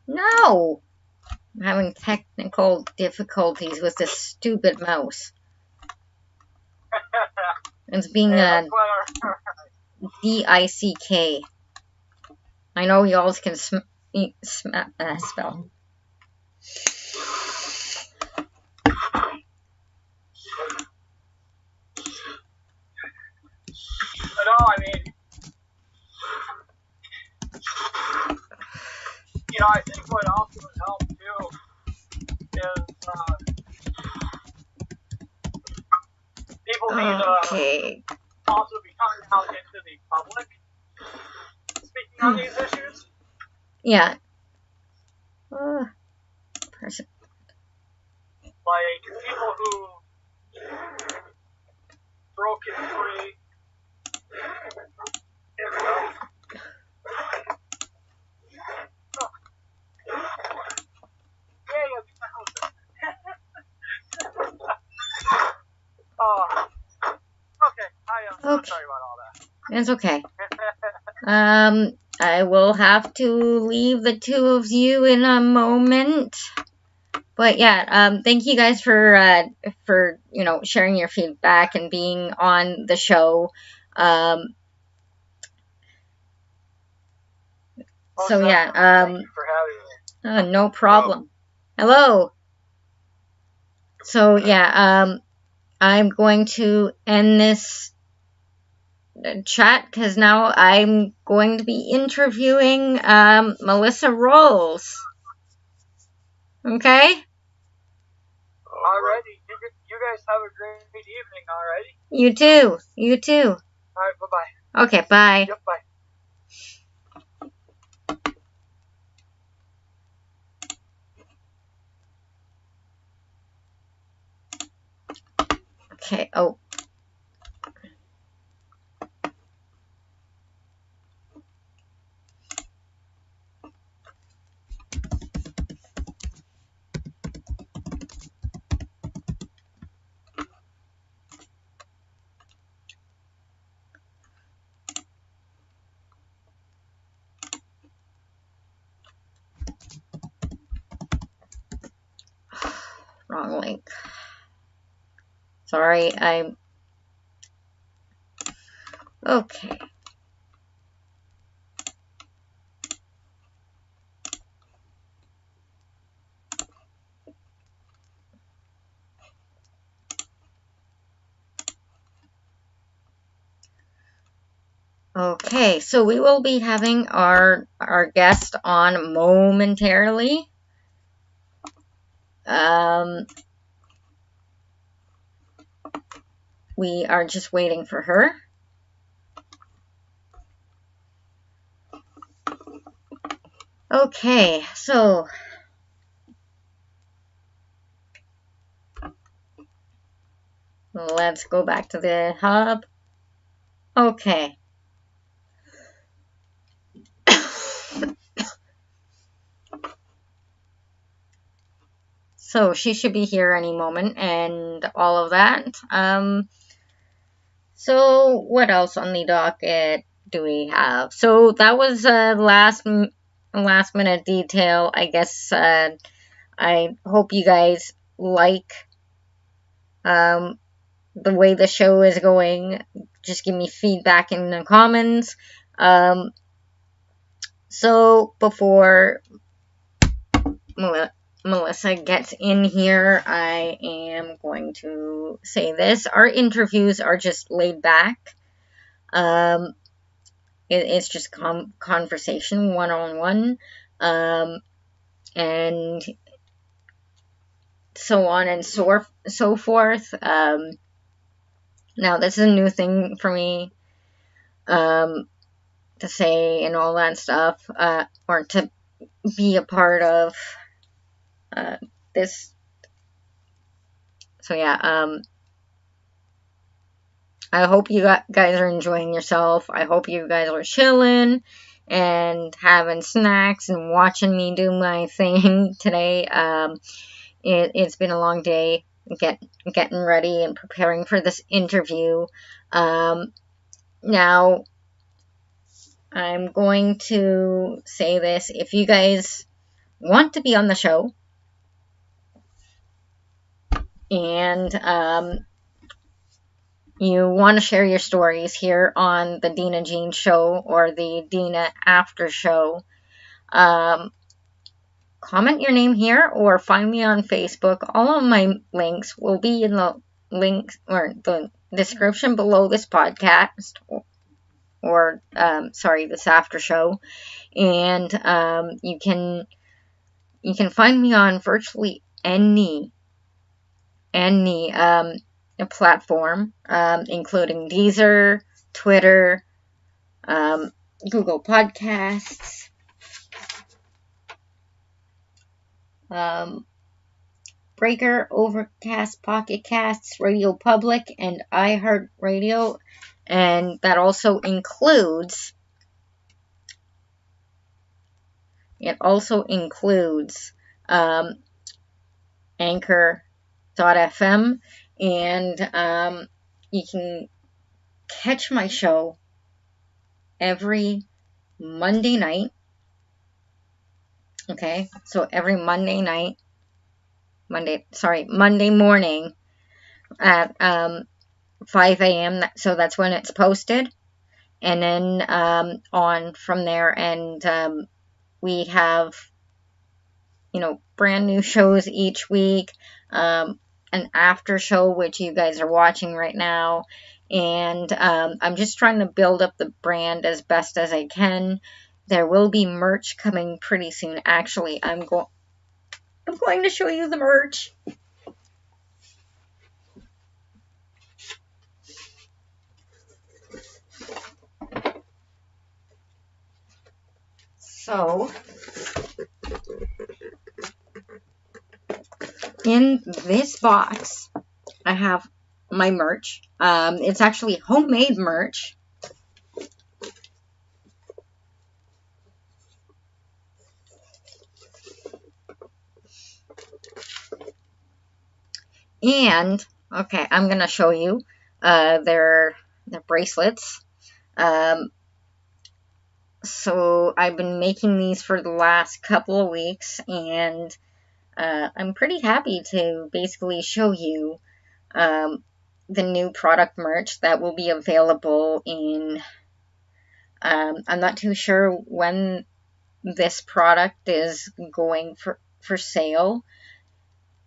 No! I'm having technical difficulties with this stupid mouse. It's being a D-I-C-K. I know y'all can spell. No, I mean, I think what also would help too is people need to also be coming out into the public speaking on these issues. Yeah. Person. Like people who broke it free. I'm sorry about all that. It's okay. I will have to leave the two of you in a moment. But yeah, thank you guys for sharing your feedback and being on the show. So yeah, thank you for having me. No problem. Hello. So yeah, I'm going to end this chat because now I'm going to be interviewing Melissa Rholfs. Okay? Alrighty. You guys have a great evening, alrighty? You too. You too. Alright, bye-bye. Okay, bye. Yep, bye. Okay, oh. Wrong link. Sorry, I'm... Okay. Okay, so we will be having our guest on momentarily. We are just waiting for her. Okay, so let's go back to the hub. Okay. So she should be here any moment and all of that. So what else on the docket do we have? So that was a last minute detail. I guess I hope you guys like the way the show is going. Just give me feedback in the comments. So before Melissa gets in here, I am going to say this. Our interviews are just laid back. It's just conversation, one-on-one, and so on and so forth. Now, this is a new thing for me to say and all that stuff, or to be a part of this. So yeah, I hope you guys are enjoying yourself. I hope you guys are chilling and having snacks and watching me do my thing today. It's been a long day getting ready and preparing for this interview. Now, I'm going to say this. If you guys want to be on the show and you want to share your stories here on the Deanna Jean Show or the Deanna After Show, comment your name here or find me on Facebook. All of my links will be in the links or the description below this podcast or this after show, and you can find me on virtually any platform, including Deezer, Twitter, Google Podcasts, Breaker, Overcast, Pocket Casts, Radio Public, and iHeartRadio, and that also includes Anchor.fm, and you can catch my show every Monday night. Okay, so every Monday morning at 5 a.m. So that's when it's posted, and then on from there, and we have brand new shows each week, an after show which you guys are watching right now, and I'm just trying to build up the brand as best as I can. There will be merch coming pretty soon. Actually, I'm going to show you the merch. So, in this box, I have my merch. It's actually homemade merch. And, okay, I'm going to show you their bracelets. So I've been making these for the last couple of weeks, and I'm pretty happy to basically show you the new product merch that will be available in, I'm not too sure when this product is going for sale.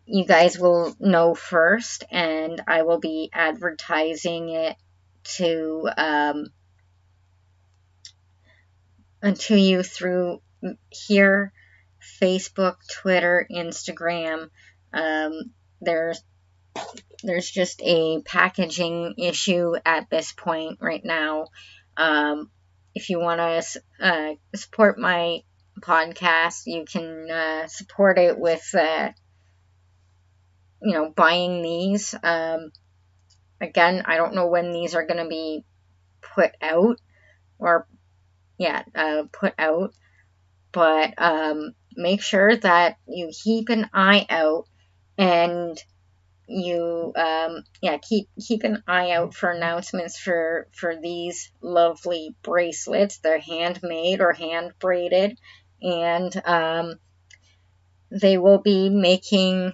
You guys will know first, and I will be advertising it to you through here, Facebook, Twitter, Instagram. There's just a packaging issue at this point right now. If you want to support my podcast. You can support it with, buying these. Again, I don't know when these are going to be put out, or, put out, but make sure that you keep an eye out, and you keep an eye out for announcements for these lovely bracelets. They're handmade or hand braided, and they will be making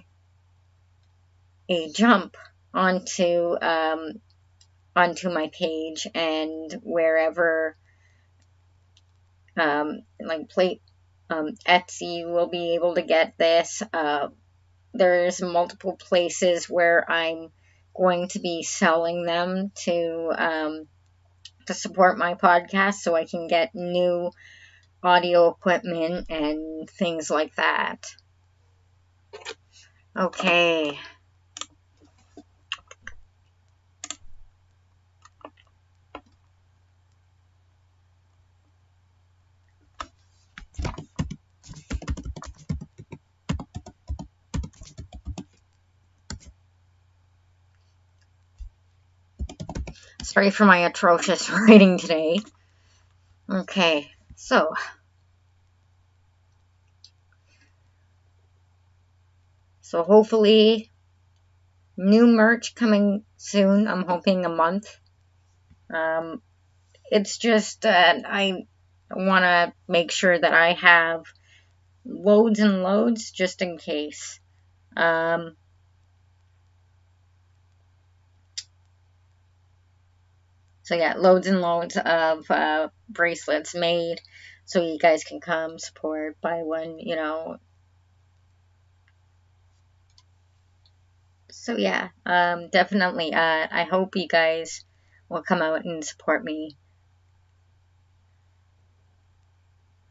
a jump onto my page, and wherever Etsy will be able to get this. There's multiple places where I'm going to be selling them to support my podcast, so I can get new audio equipment and things like that. Okay. Sorry for my atrocious writing today. Okay, so hopefully new merch coming soon. I'm hoping a month. It's just I want to make sure that I have loads and loads just in case. So yeah, loads and loads of bracelets made, so you guys can come support, buy one, So yeah, definitely. I hope you guys will come out and support me.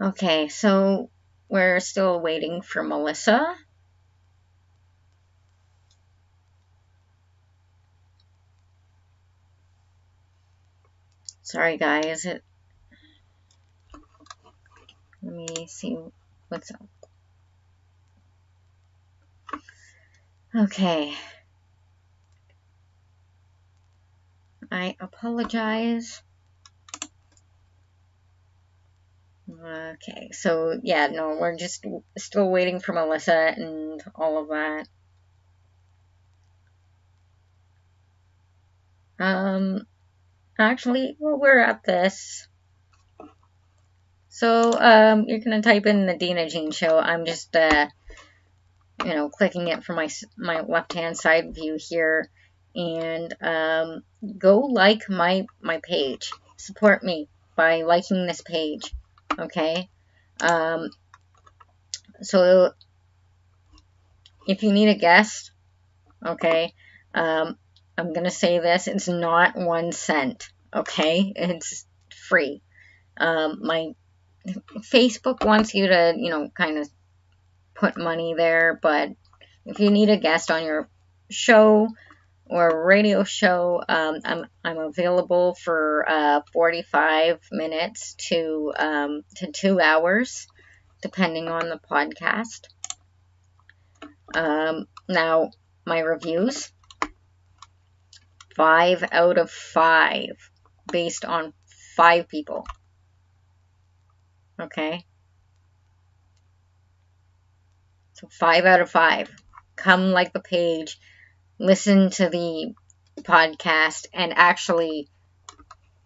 Okay, so we're still waiting for Melissa. Sorry, guys. Let me see what's up. Okay. I apologize. Okay, so yeah, no, we're just still waiting for Melissa and all of that. Actually, while we're at this, so you're gonna type in the Deanna Show. I'm just clicking it from my left-hand side view here, and go like my page. Support me by liking this page, okay? So if you need a guest, okay, I'm gonna say this: it's not 1 cent, okay? It's free. My Facebook wants you to, kind of put money there, but if you need a guest on your show or radio show, I'm available for 45 minutes to 2 hours, depending on the podcast. Now, my reviews, 5 out of 5, based on 5 people. Okay? So 5 out of 5. Come like the page, listen to the podcast, and actually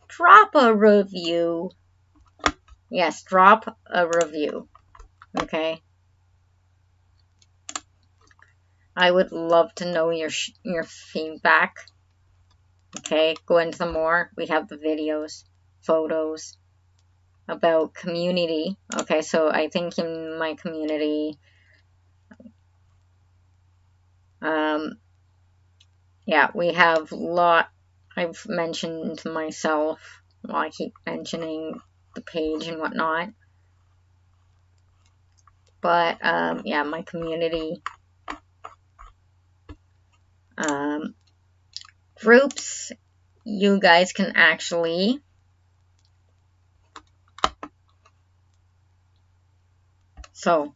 drop a review. Yes, drop a review. Okay? I would love to know your feedback. Okay, go into the more. We have the videos, photos about community. Okay, so I think in my community, yeah, we have I've mentioned myself. Well, I keep mentioning the page and whatnot. But, yeah, my community groups, you guys can actually So,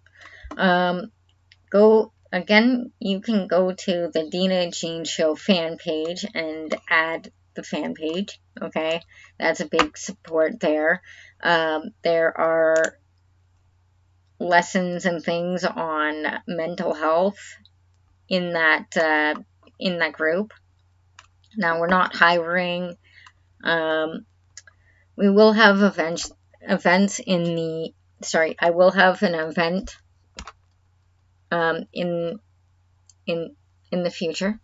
go again. You can go to the Deanna Jean Show fan page and add the fan page. Okay, that's a big support there. There are lessons and things on mental health in that group. Now, we're not hiring. We will have events in the. Sorry, I will have an event in the future.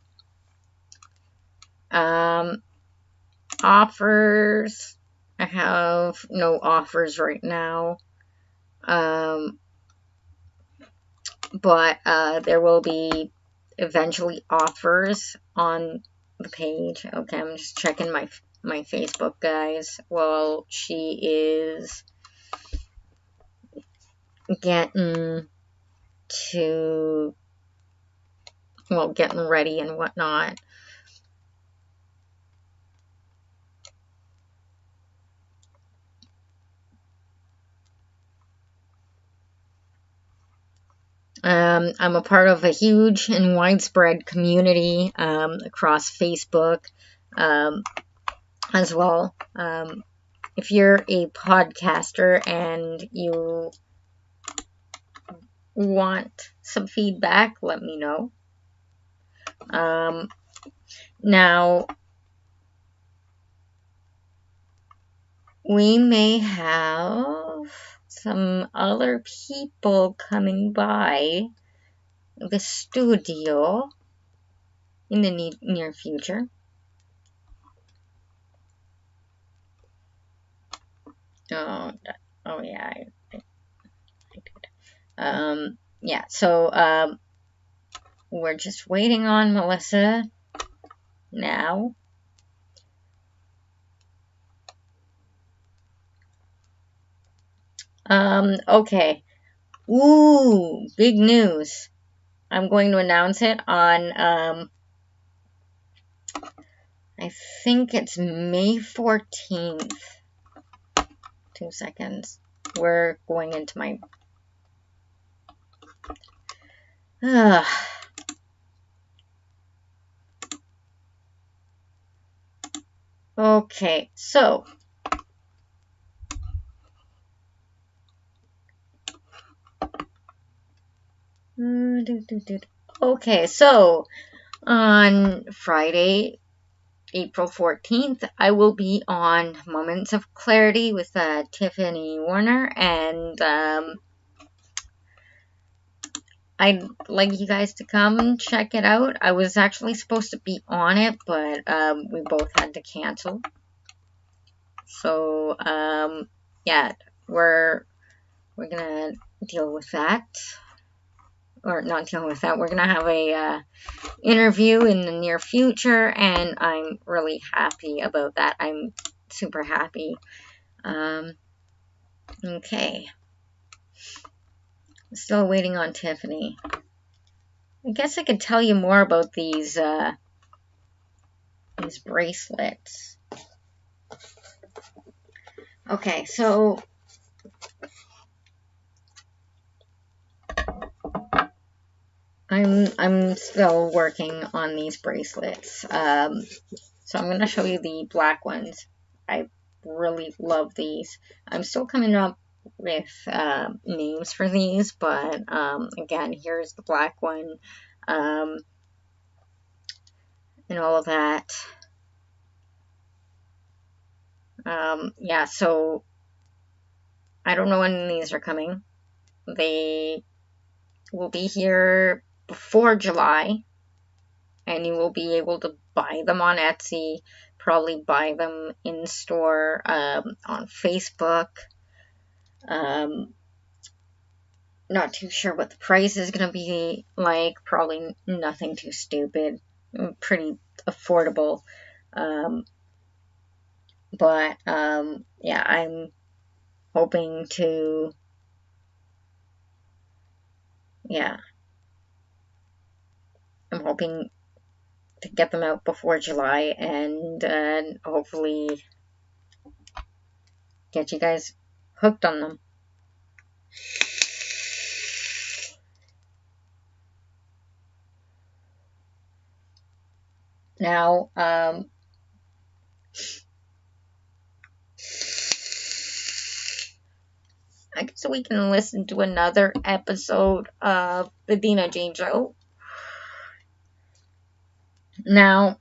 Offers. I have no offers right now. But there will be eventually offers on the page. Okay, I'm just checking my Facebook, guys. Well, she is getting ready and whatnot. I'm a part of a huge and widespread community across Facebook as well. If you're a podcaster and you want some feedback, let me know. Now, we may have some other people coming by the studio in the near future. Oh yeah, I did. Yeah, so we're just waiting on Melissa now. Okay. Ooh, big news. I'm going to announce it on, I think it's May 14th. 2 seconds. We're going into my... Okay, so... Okay, so on Friday, April 14th, I will be on Moments of Clarity with Tiffany Warner, and I'd like you guys to come and check it out. I was actually supposed to be on it, but we both had to cancel. So, yeah, we're gonna deal with that. Or not deal with that. We're gonna have a interview in the near future, and I'm really happy about that. I'm super happy. Okay. Still waiting on Tiffany. I guess I could tell you more about these bracelets. Okay, so I'm still working on these bracelets. So I'm gonna show you the black ones. I really love these. I'm still coming up with names for these, but again, here's the black one, and all of that. Yeah, so I don't know when these are coming. They will be here before July, and you will be able to buy them on Etsy, probably buy them in store on Facebook. Not too sure what the price is going to be like. Probably nothing too stupid. Pretty affordable. But yeah, I'm hoping to... Yeah. I'm hoping to get them out before July, and hopefully get you guys hooked on them. Now, I guess we can listen to another episode of the Deanna Jane Show. Now,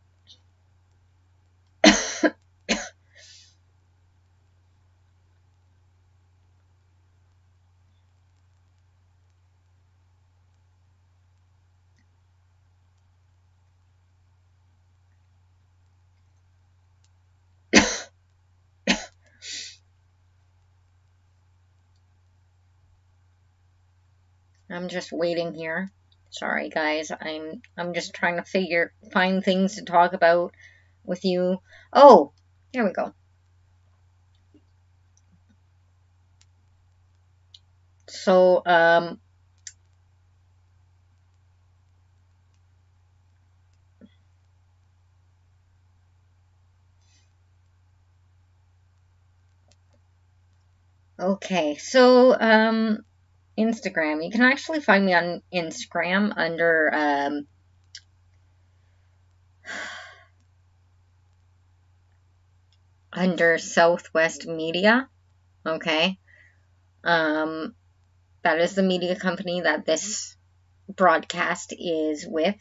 I'm just waiting here. Sorry, guys. I'm just trying to find things to talk about with you. Oh, here we go. So, okay. So, Instagram. You can actually find me on Instagram under Southwest Media. Okay. That is the media company that this broadcast is with.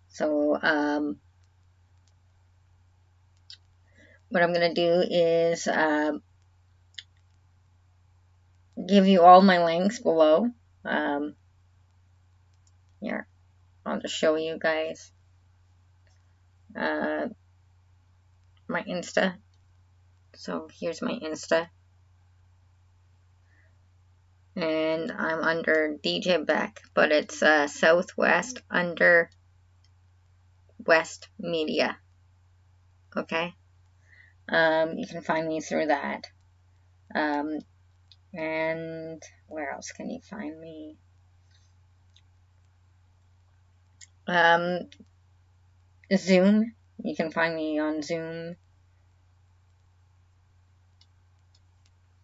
So, what I'm going to do is give you all my links below. Here, I'll just show you guys my Insta. So, here's my Insta. And I'm under DJ Beck, but it's Southwest under West Media. Okay? You can find me through that. And where else can you find me? Zoom. You can find me on Zoom.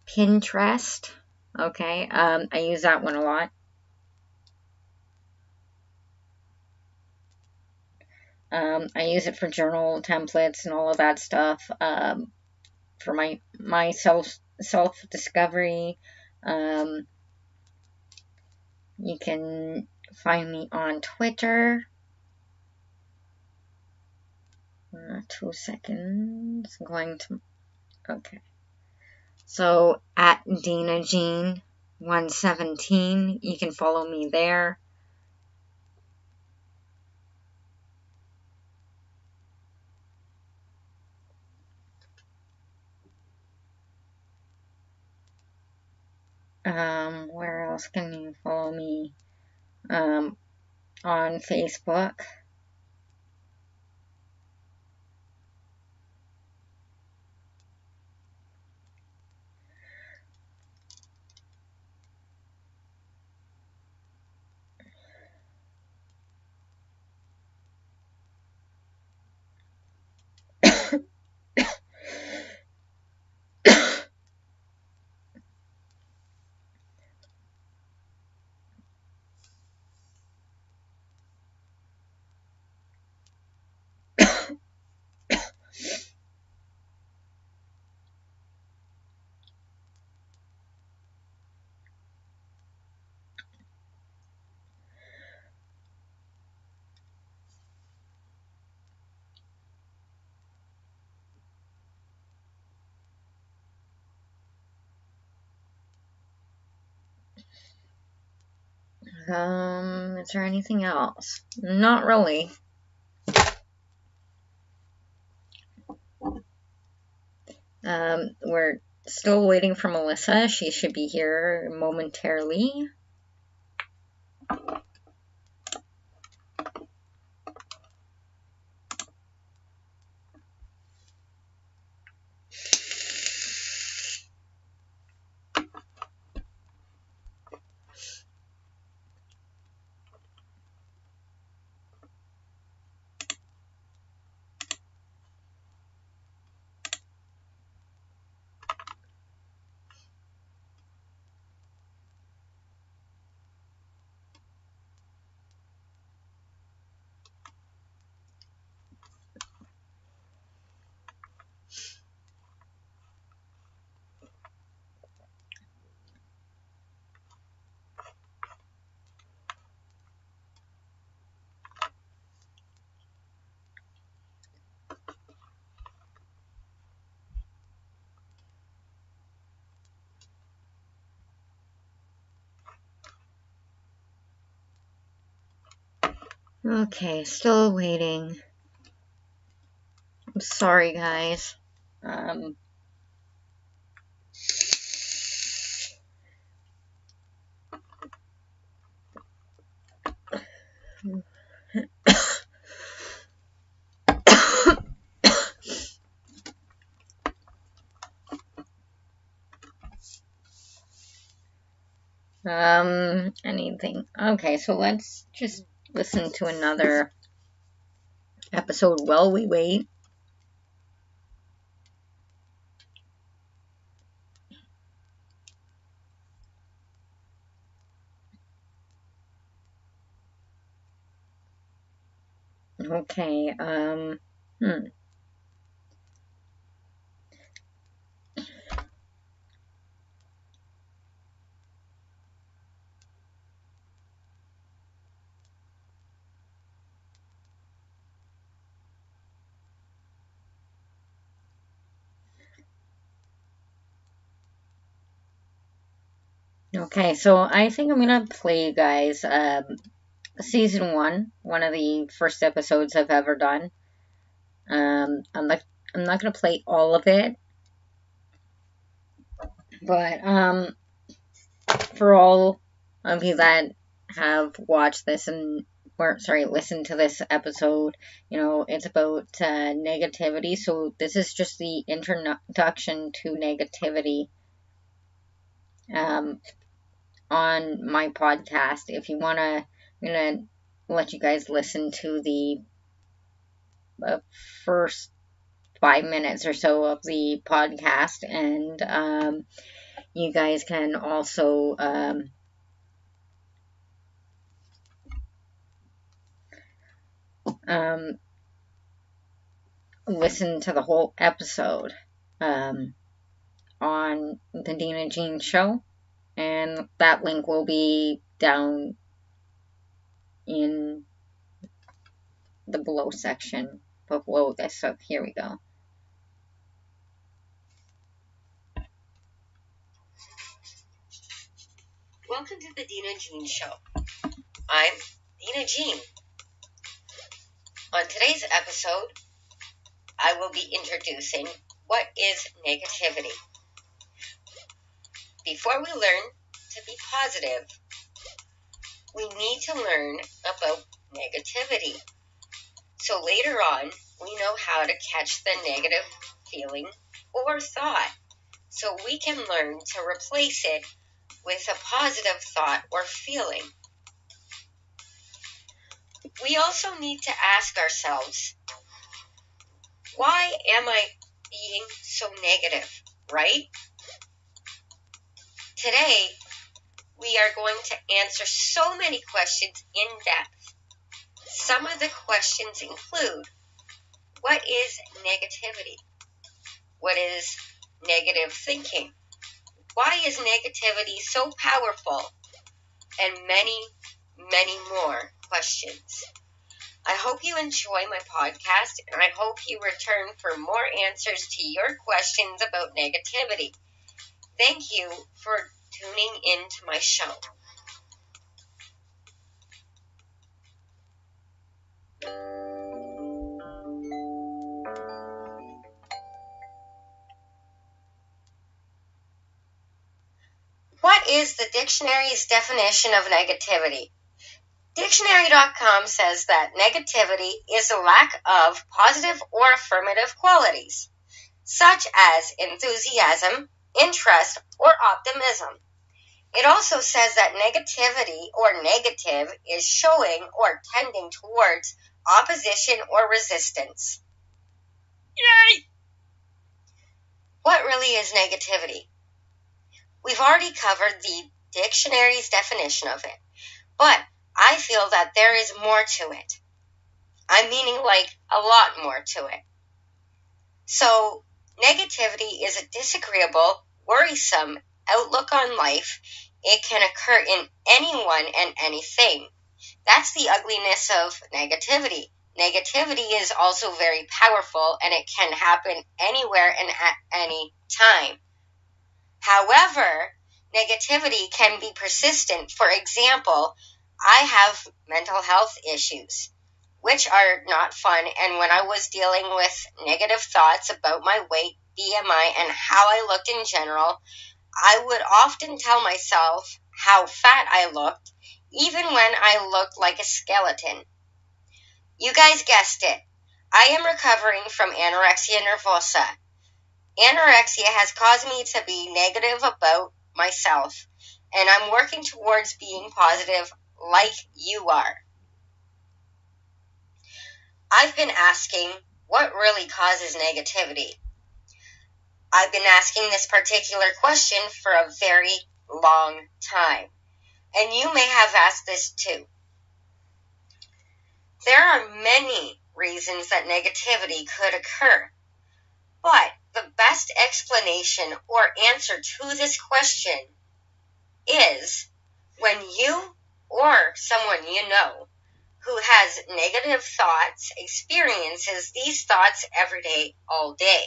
Pinterest. Okay? I use that one a lot. I use it for journal templates and all of that stuff. For my self-discovery. You can find me on Twitter. 2 seconds. I'm going to. Okay. So at Deanna Jean 117, you can follow me there. Where else can you follow me? On Facebook. Is there anything else? Not really. We're still waiting for Melissa. She should be here momentarily. Okay, still waiting. I'm sorry, guys. Anything. Okay, so let's just listen to another episode while we wait. Okay, Okay, so I think I'm gonna play you guys season one of the first episodes I've ever done. I'm not gonna play all of it, but for all of you that have watched this and listened to this episode, it's about negativity. So this is just the introduction to negativity on my podcast. If you want to, I'm going to let you guys listen to the first 5 minutes or so of the podcast, and you guys can also listen to the whole episode on the Deanna Jean Show, and that link will be down in the below section below this. So here we go. Welcome to the Deanna Jean Show. I'm Deanna Jean. On today's episode, I will be introducing what is negativity. Before we learn to be positive, we need to learn about negativity. So later on, we know how to catch the negative feeling or thought, so we can learn to replace it with a positive thought or feeling. We also need to ask ourselves, why am I being so negative, right? Today, we are going to answer so many questions in depth. Some of the questions include, what is negativity? What is negative thinking? Why is negativity so powerful? And many, many more questions. I hope you enjoy my podcast, and I hope you return for more answers to your questions about negativity. Thank you for tuning in to my show. What is the dictionary's definition of negativity? Dictionary.com says that negativity is a lack of positive or affirmative qualities, such as enthusiasm, interest, or optimism. It also says that negativity or negative is showing or tending towards opposition or resistance. Yay! What really is negativity? We've already covered the dictionary's definition of it, but I feel that there is more to it. I'm meaning like a lot more to it. So, negativity is a disagreeable, worrisome outlook on life. It can occur in anyone and anything. That's the ugliness of negativity. Negativity is also very powerful, and it can happen anywhere and at any time. However, negativity can be persistent. For example, I have mental health issues, which are not fun. And when I was dealing with negative thoughts about my weight, BMI, and how I looked in general, I would often tell myself how fat I looked, even when I looked like a skeleton. You guys guessed it. I am recovering from anorexia nervosa. Anorexia has caused me to be negative about myself, and I'm working towards being positive like you are. I've been asking, what really causes negativity? I've been asking this particular question for a very long time, and you may have asked this too. There are many reasons that negativity could occur, but the best explanation or answer to this question is when you or someone you know who has negative thoughts experiences these thoughts every day, all day,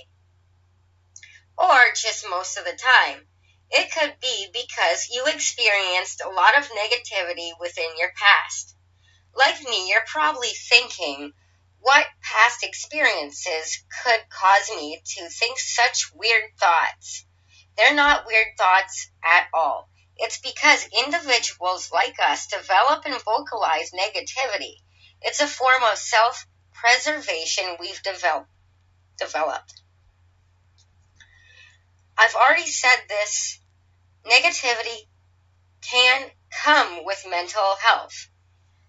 or just most of the time. It could be because you experienced a lot of negativity within your past. Like me, you're probably thinking, what past experiences could cause me to think such weird thoughts? They're not weird thoughts at all. It's because individuals like us develop and vocalize negativity. It's a form of self-preservation we've developed. I've already said this. Negativity can come with mental health.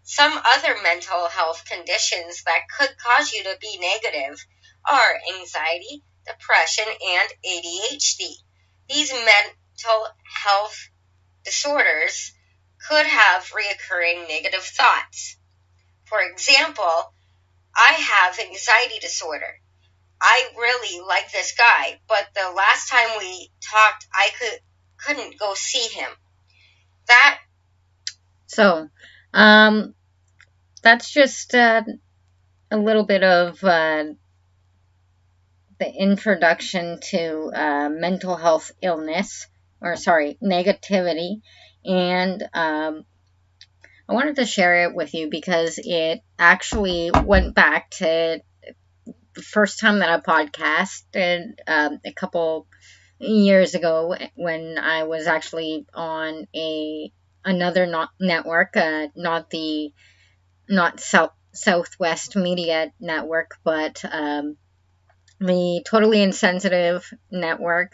Some other mental health conditions that could cause you to be negative are anxiety, depression, and ADHD. These mental health disorders could have reoccurring negative thoughts. For example, I have anxiety disorder. I really like this guy, but the last time we talked, I couldn't go see him. So, that's just a little bit of the introduction to mental health illness, or sorry, negativity. And I wanted to share it with you because it actually went back to the first time that I podcasted a couple years ago when I was actually on another network, not Southwest Media Network, but the Totally Insensitive Network.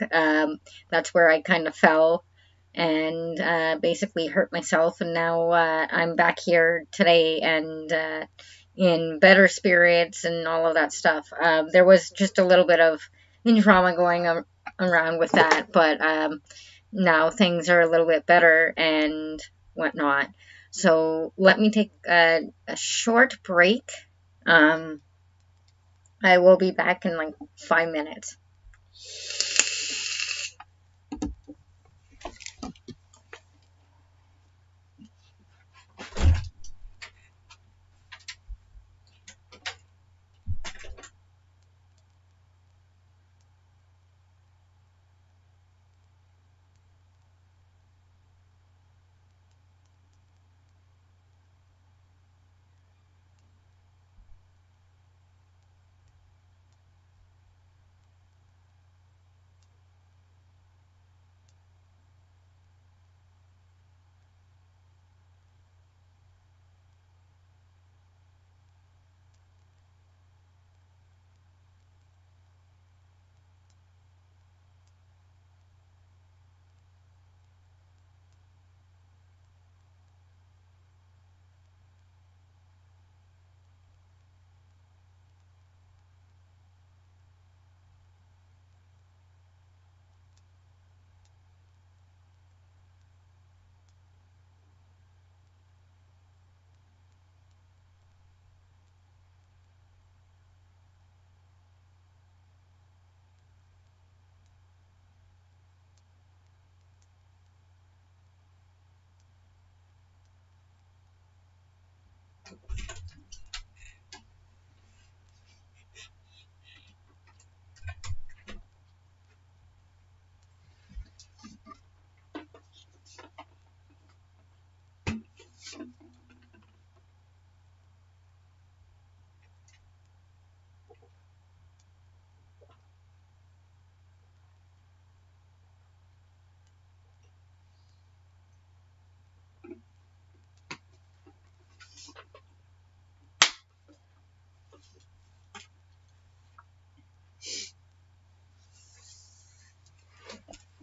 That's where I kind of fell and basically hurt myself, and now I'm back here today and in better spirits and all of that stuff. There was just a little bit of trauma going around with that, but now things are a little bit better and whatnot. So let me take a short break. I will be back in like 5 minutes.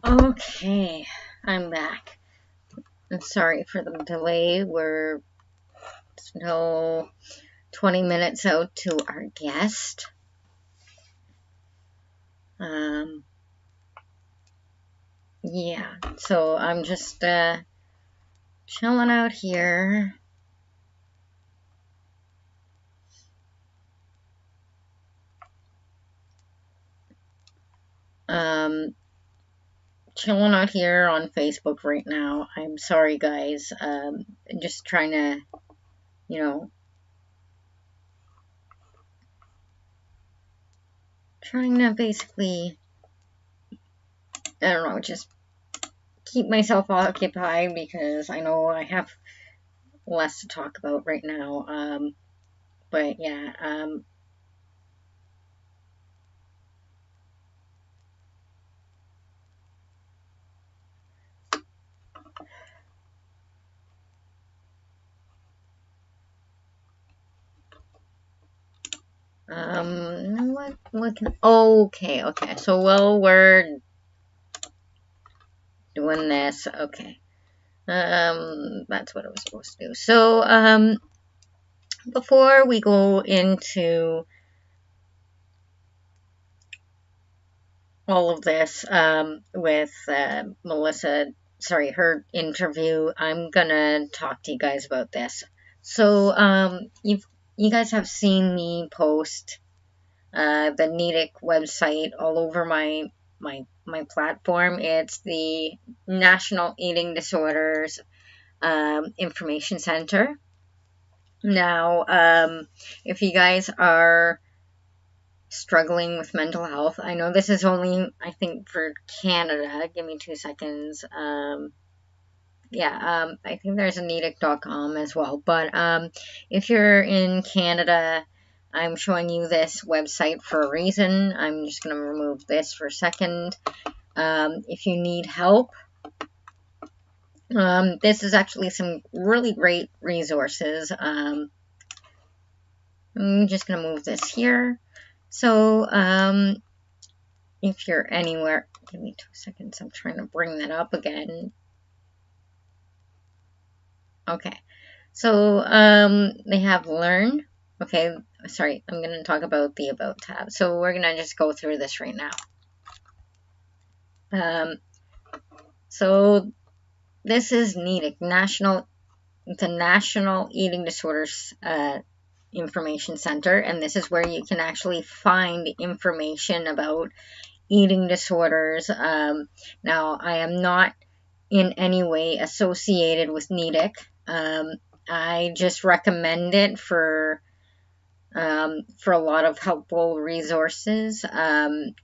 Okay, I'm back. I'm sorry for the delay. We're still 20 minutes out to our guest. Yeah, so I'm just chilling out here. Chilling out here on Facebook right now. I'm sorry, guys. Just trying to, you know, basically, I don't know, just keep myself occupied because I know I have less to talk about right now. But yeah, what can, okay, so while we're doing this, okay, that's what I was supposed to do. So, before we go into all of this, with, Melissa, sorry, her interview, I'm gonna talk to you guys about this. So, you guys have seen me post the nedic website all over my platform. It's the National Eating Disorders Information Center. Now, if you guys are struggling with mental health, I know this is only, I think, for Canada. Give me 2 seconds. Yeah, I think there's a nedic.com as well. But if you're in Canada, I'm showing you this website for a reason. I'm just going to remove this for a second. If you need help, this is actually some really great resources. I'm just going to move this here. So, if you're anywhere, give me 2 seconds. I'm trying to bring that up again. Okay. So, they have Learn. Okay, sorry, I'm going to talk about the About tab. So we're going to just go through this right now. So this is nedic, the National Eating Disorders Information Center, and this is where you can actually find information about eating disorders. Now, I am not in any way associated with nedic. I just recommend it for a lot of helpful resources.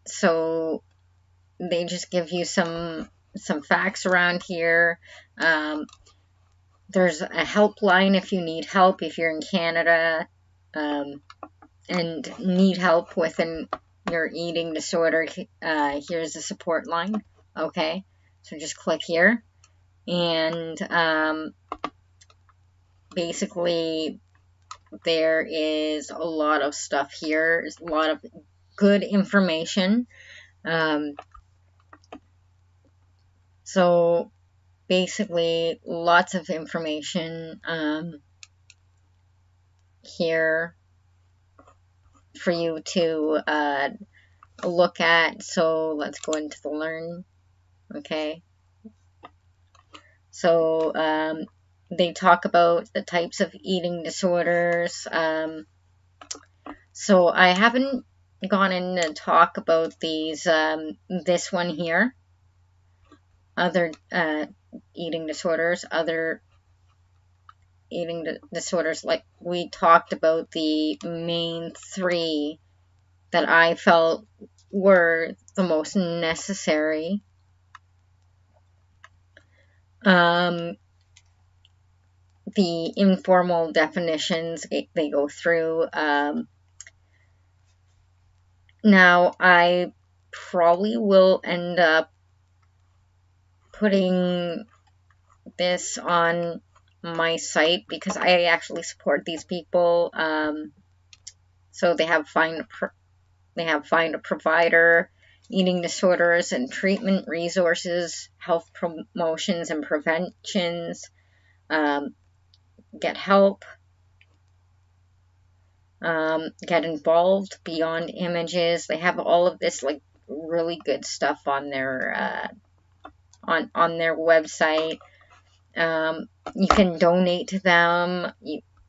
So they just give you some facts around here. There's a helpline if you need help, if you're in Canada and need help with your eating disorder. Here's a support line. Okay, so just click here, and basically there is a lot of stuff here. There's a lot of good information. So basically lots of information here for you to look at. So let's go into the Learn. Okay. So they talk about the types of eating disorders. So I haven't gone in to talk about these. This one here, other eating disorders, like we talked about the main 3 that I felt were the most necessary. The informal definitions they go through. Now, I probably will end up putting this on my site because I actually support these people. So they have Find a Provider, eating disorders and treatment resources, health promotions and preventions, get help, get involved beyond images. They have all of this like really good stuff on their website. You can donate to them.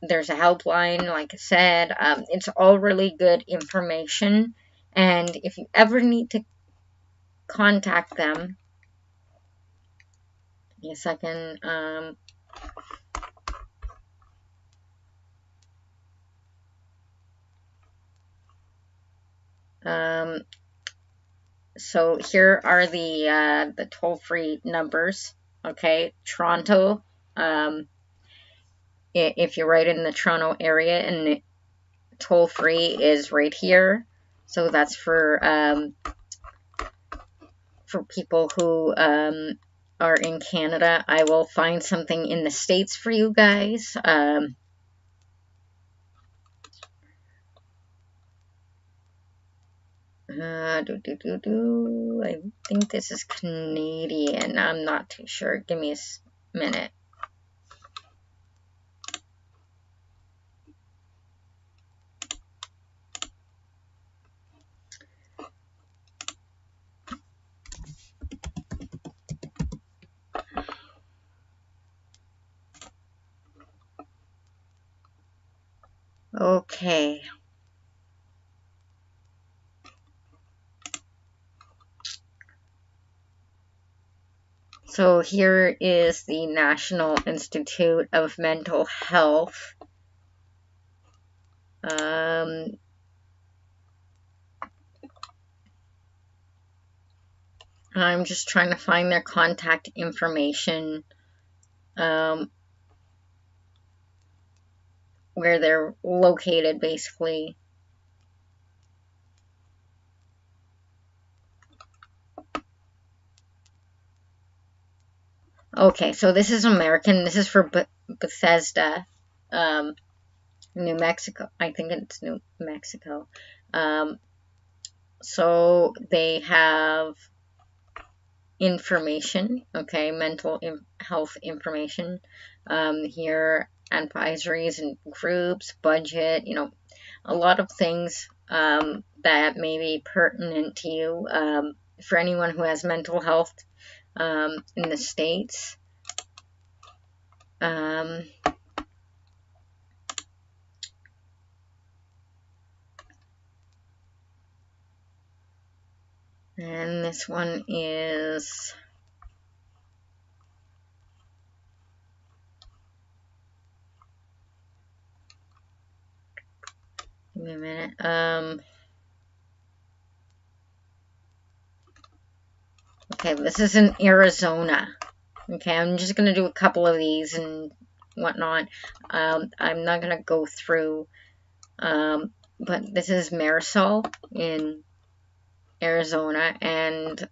There's a helpline, like I said. It's all really good information. And if you ever need to contact them, give me a second. So here are the toll-free numbers. Okay, Toronto. If you're right in the Toronto area, and the toll-free is right here. So that's for people who are in Canada. I will find something in the States for you guys. I think this is Canadian. I'm not too sure. Give me a minute. Okay. So here is the National Institute of Mental Health. I'm just trying to find their contact information, where they're located, basically. Okay, so this is American. This is for Bethesda, New Mexico. I think it's New Mexico. So they have information, okay, mental health information here, advisories and groups, budget, you know, a lot of things that may be pertinent to you for anyone who has mental health in the States. And this one is give me a minute. Okay, this is in Arizona. Okay, I'm just gonna do a couple of these and whatnot. I'm not gonna go through, but this is Marisol in Arizona, and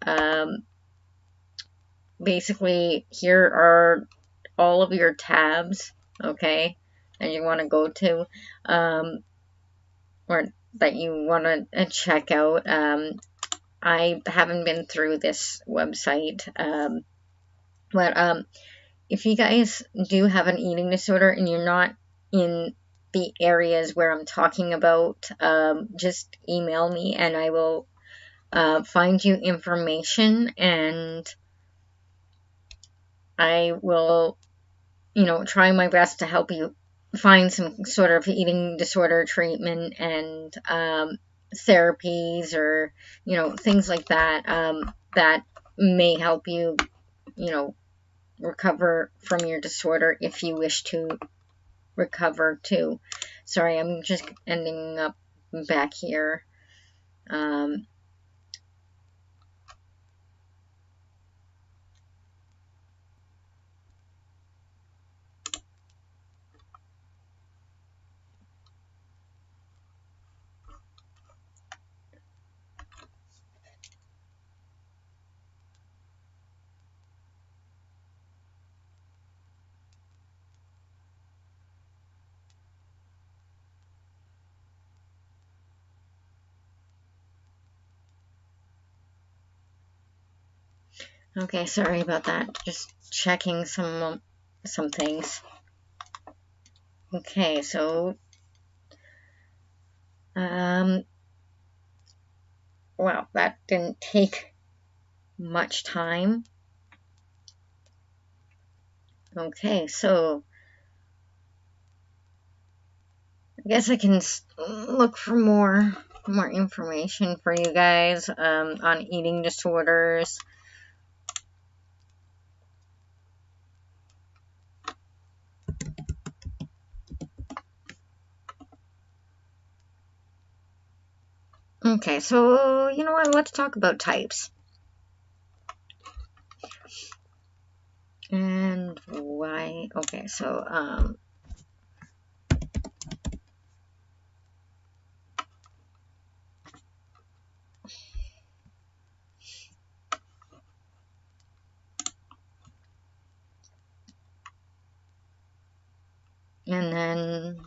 basically here are all of your tabs, okay, that you want to go to, or that you want to check out. I haven't been through this website, but if you guys do have an eating disorder and you're not in the areas where I'm talking about, just email me and I will find you information, and I will, you know, try my best to help you find some sort of eating disorder treatment and therapies, or, you know, things like that, that may help you, you know, recover from your disorder if you wish to recover too. Sorry, I'm just ending up back here. Okay, sorry about that. Just checking some things. Okay, so well, that didn't take much time. Okay, so I guess I can look for more information for you guys on eating disorders. Okay, so you know what? Let's talk about types. And why? Okay, so and then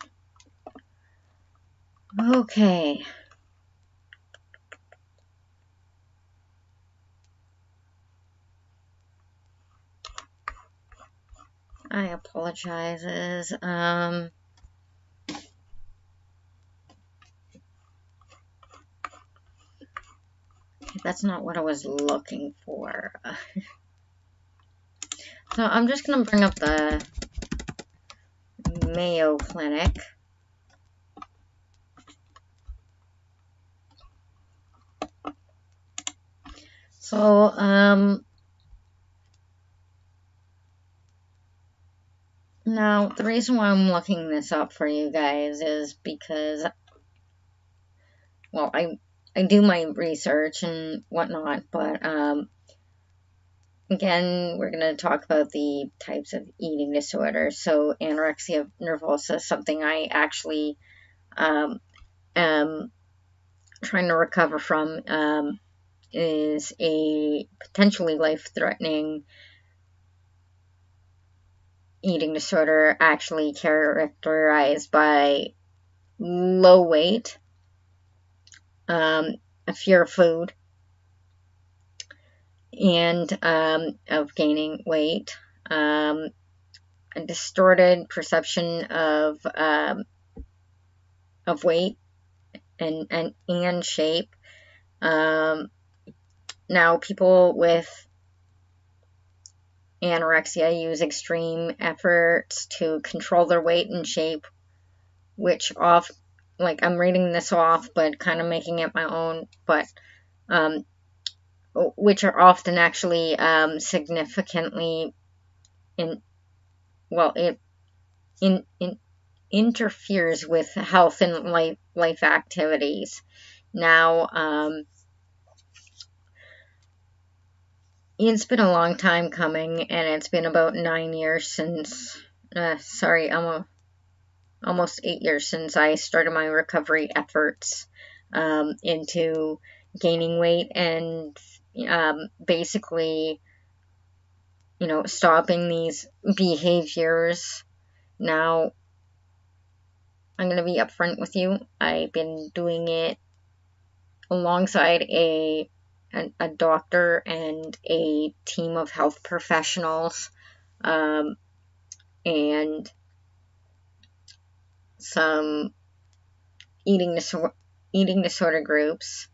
okay. I apologizes. That's not what I was looking for. So I'm just gonna bring up the Mayo Clinic. So now the reason why I'm looking this up for you guys is because, well, I do my research and whatnot, but again, we're going to talk about the types of eating disorders. So anorexia nervosa is something I actually am trying to recover from. Is a potentially life-threatening eating disorder, actually characterized by low weight, a fear of food, and of gaining weight, a distorted perception of weight and shape. Now, people with anorexia use extreme efforts to control their weight and shape, which like I'm reading this off, but kind of making it my own, but which are often actually significantly interferes with health and life activities. Now, it's been a long time coming, and it's been about 9 years since, almost 8 years since I started my recovery efforts into gaining weight and basically, stopping these behaviors. Now, I'm going to be upfront with you. I've been doing it alongside a doctor and a team of health professionals, and some eating disorder groups,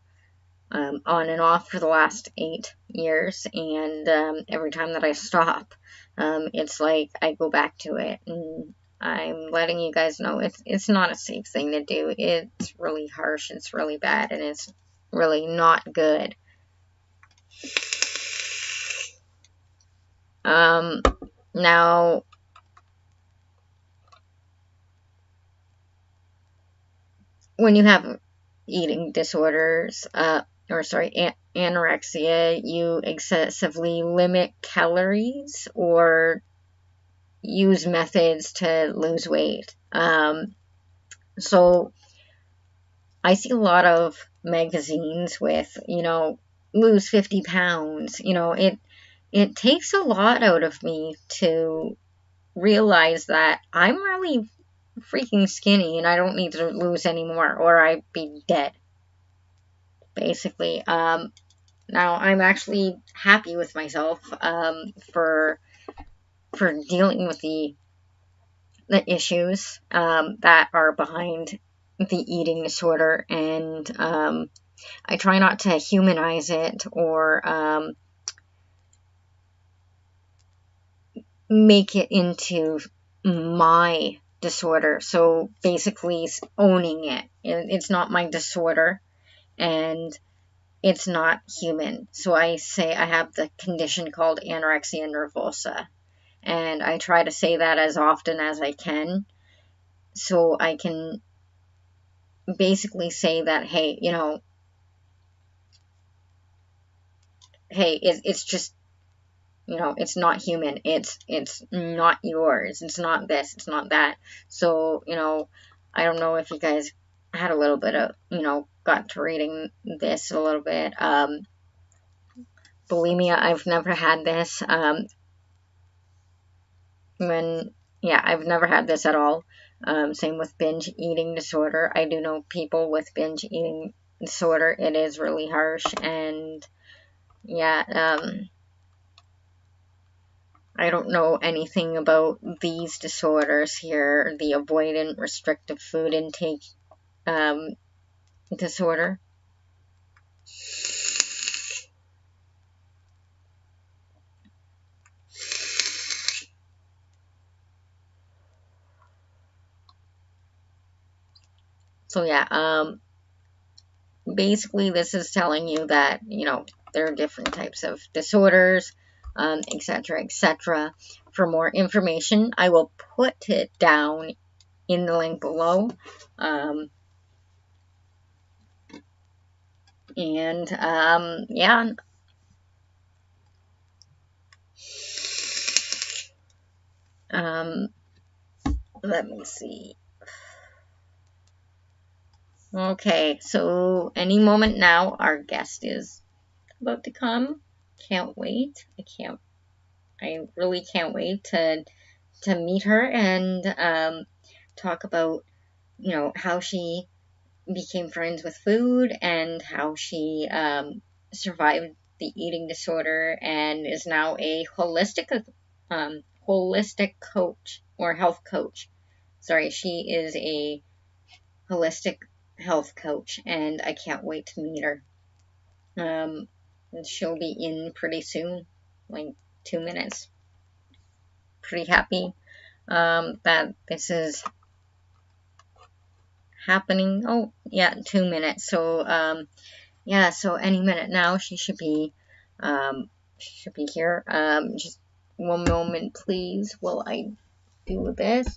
on and off for the last 8 years. And every time that I stop, it's like I go back to it, and I'm letting you guys know it's not a safe thing to do. It's really harsh, it's really bad, and it's really not good. Now, when you have eating disorders, anorexia, you excessively limit calories or use methods to lose weight. So I see a lot of magazines with, lose 50 pounds. It takes a lot out of me to realize that I'm really freaking skinny and I don't need to lose any more, or I'd be dead, basically. Now I'm actually happy with myself for dealing with the issues that are behind the eating disorder, and I try not to humanize it or make it into my disorder. So basically owning it. It's not my disorder, and it's not human. So I say I have the condition called anorexia nervosa, and I try to say that as often as I can, so I can basically say that, hey, you know, hey, it's just, you know, it's not human. It's not yours. It's not this. It's not that. So, you know, I don't know if you guys had a little bit of, you know, got to reading this a little bit. Bulimia, I've never had this. I've never had this at all. Same with binge eating disorder. I do know people with binge eating disorder. It is really harsh, and yeah, I don't know anything about these disorders here, the avoidant restrictive food intake disorder. So yeah, basically this is telling you that, you know, there are different types of disorders, etc., etc. For more information, I will put it down in the link below. Yeah. Let me see. Okay, so any moment now, our guest is about to come. Can't wait. I really can't wait to meet her and talk about, you know, how she became friends with food and how she survived the eating disorder and is now a holistic coach or health coach. Sorry, she is a holistic health coach, and I can't wait to meet her. She'll be in pretty soon, like 2 minutes. Pretty happy that this is happening. Oh, yeah, 2 minutes. So, yeah, so any minute now she should be here. Just one moment, please, while I do this.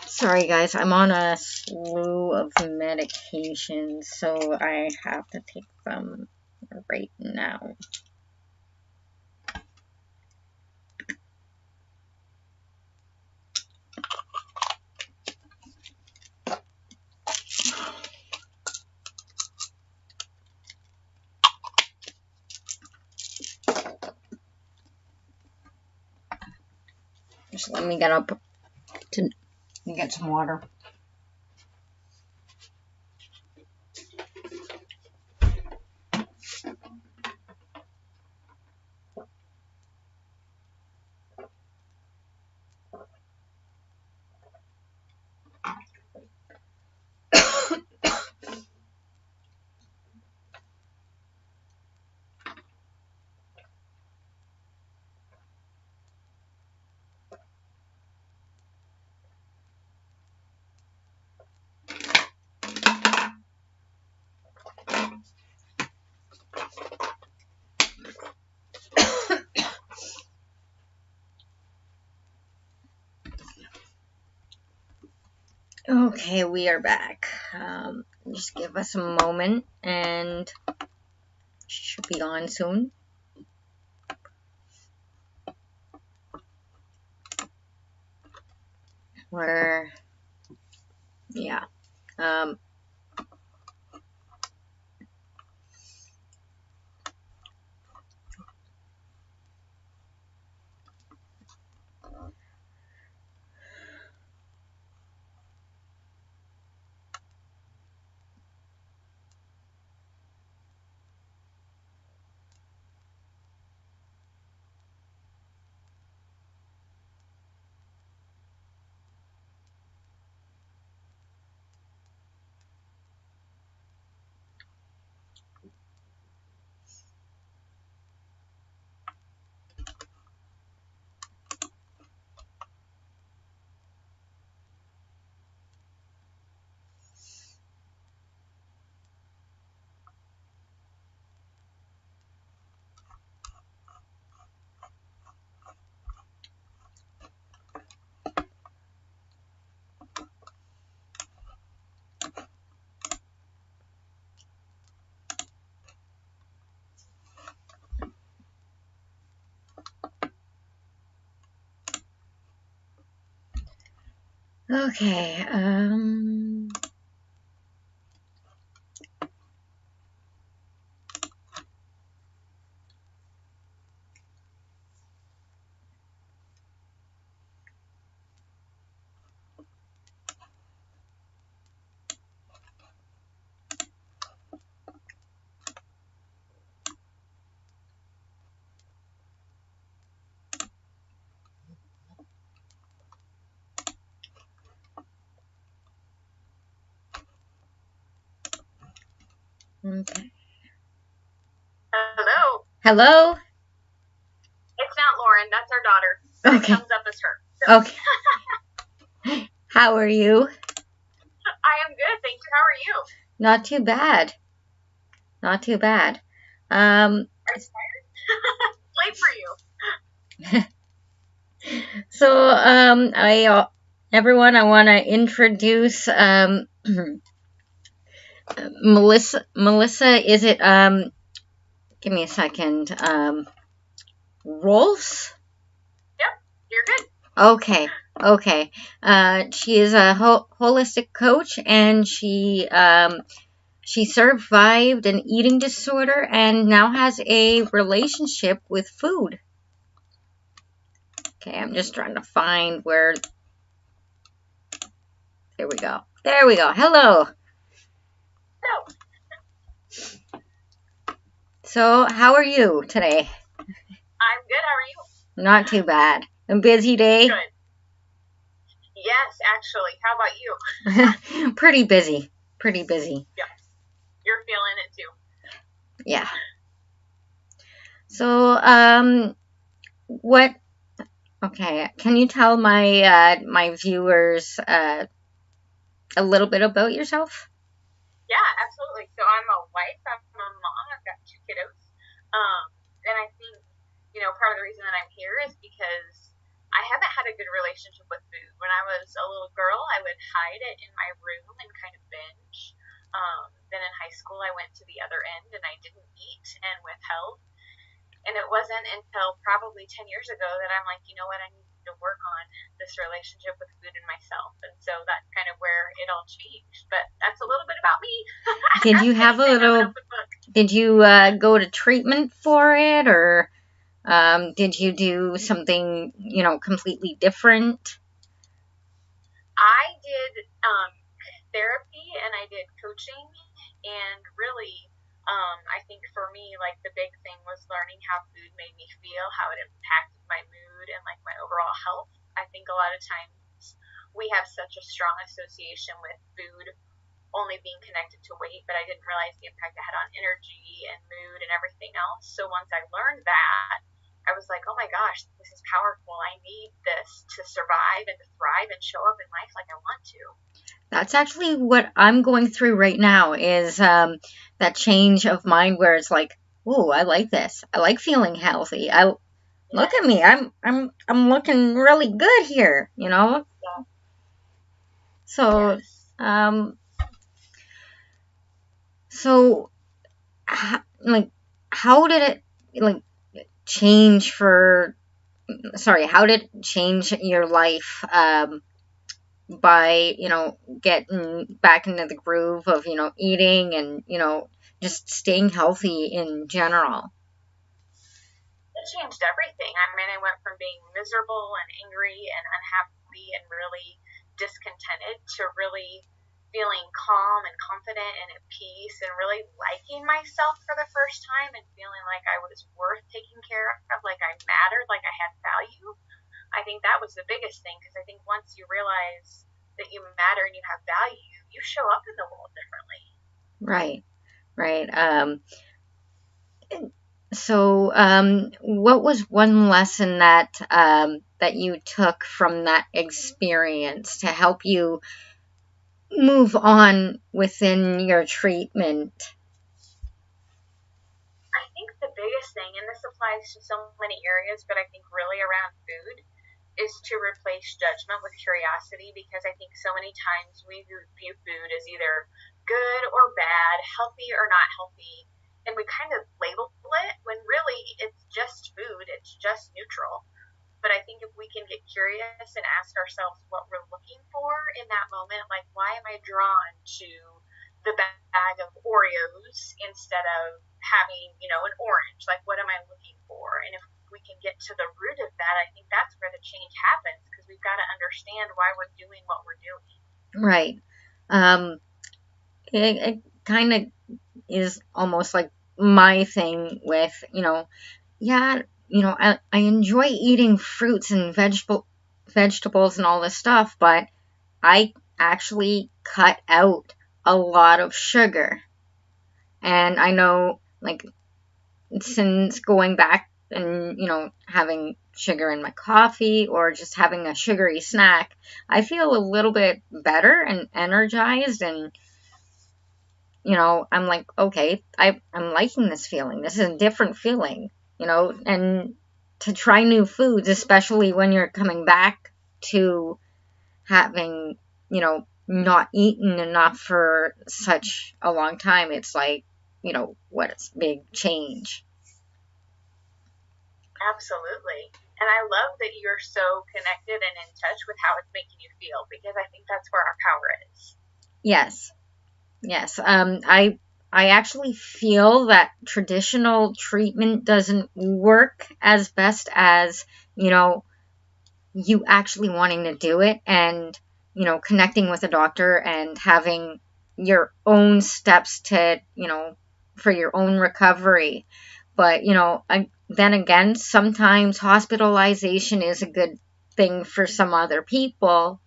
Sorry guys, I'm on a slew of medications, so I have to take them right now. Just let me get up to get some water. Okay, we are back. Just give us a moment and should be on soon. Yeah. Okay. Okay. Hello. Hello? It's not Lauren. That's our daughter. Okay. It comes up as her. Okay. How are you? I am good. Thank you. How are you? Not too bad. Not too bad. Are you tired? Late for you. So, everyone, I want to introduce, Melissa, is it, give me a second, Rholfs? Yep, you're good. Okay. She is a holistic coach, and she survived an eating disorder and now has a relationship with food. Okay, I'm just trying to find where. There we go. Hello. No. So, how are you today? I'm good. How are you? Not too bad. A busy day? Good. Yes, actually. How about you? Pretty busy. Yeah. You're feeling it too. Yeah. So, okay, can you tell my viewers a little bit about yourself? Yeah, absolutely. So I'm a wife. I'm a mom. I've got 2 kiddos. And I think, part of the reason that I'm here is because I haven't had a good relationship with food. When I was a little girl, I would hide it in my room and kind of binge. Then in high school, I went to the other end and I didn't eat and withheld. And it wasn't until probably 10 years ago that I'm like, you know what, I need to work on this relationship with food and myself. And so that's kind of where it all changed. But that's a little bit about me. Did you have did you go to treatment for it, or did you do something, completely different? I did therapy and I did coaching, and really, I think for me, like the big thing was learning how food made me feel, how it impacted my mood and like my overall health. I think a lot of times we have such a strong association with food only being connected to weight, but I didn't realize the impact it had on energy and mood and everything else. So once I learned that, I was like, oh my gosh, this is powerful. I need this to survive and to thrive and show up in life like I want to. That's actually what I'm going through right now, is that change of mind where it's like, ooh, I like this. I like feeling healthy. Look at me. I'm looking really good here, Yeah. So, Yes. So, how did it change how did it change your life by, getting back into the groove of, eating and, just staying healthy in general? It changed everything. I mean, I went from being miserable and angry and unhappy and really discontented to really feeling calm and confident and at peace and really liking myself for the first time and feeling like I was worth taking care of, like I mattered, like I had value. I think that was the biggest thing, because I think once you realize that you matter and you have value, you show up in the world differently. Right. So, what was one lesson that you took from that experience to help you move on within your treatment? I think the biggest thing, and this applies to so many areas, but I think really around food, is to replace judgment with curiosity, because I think so many times we view food as either good or bad, healthy or not healthy, and we kind of label it when really it's just food, it's just neutral. But I think if we can get curious and ask ourselves what we're looking for in that moment, like, why am I drawn to the bag of Oreos instead of having, an orange? Like, what am I looking for? And if we can get to the root of that, I think that's where the change happens, because we've got to understand why we're doing what we're doing. Right. It kind of is almost like my thing with, I enjoy eating fruits and vegetables and all this stuff, but I actually cut out a lot of sugar. And I know, like, since going back and, having sugar in my coffee or just having a sugary snack, I feel a little bit better and energized, and, I'm like, okay, I'm liking this feeling. This is a different feeling, and to try new foods, especially when you're coming back to having, not eaten enough for such a long time, it's like, what's big change. Absolutely. And I love that you're so connected and in touch with how it's making you feel, because I think that's where our power is. Yes. I actually feel that traditional treatment doesn't work as best as, you actually wanting to do it and, connecting with a doctor and having your own steps to, for your own recovery. But, then again, sometimes hospitalization is a good thing for some other people.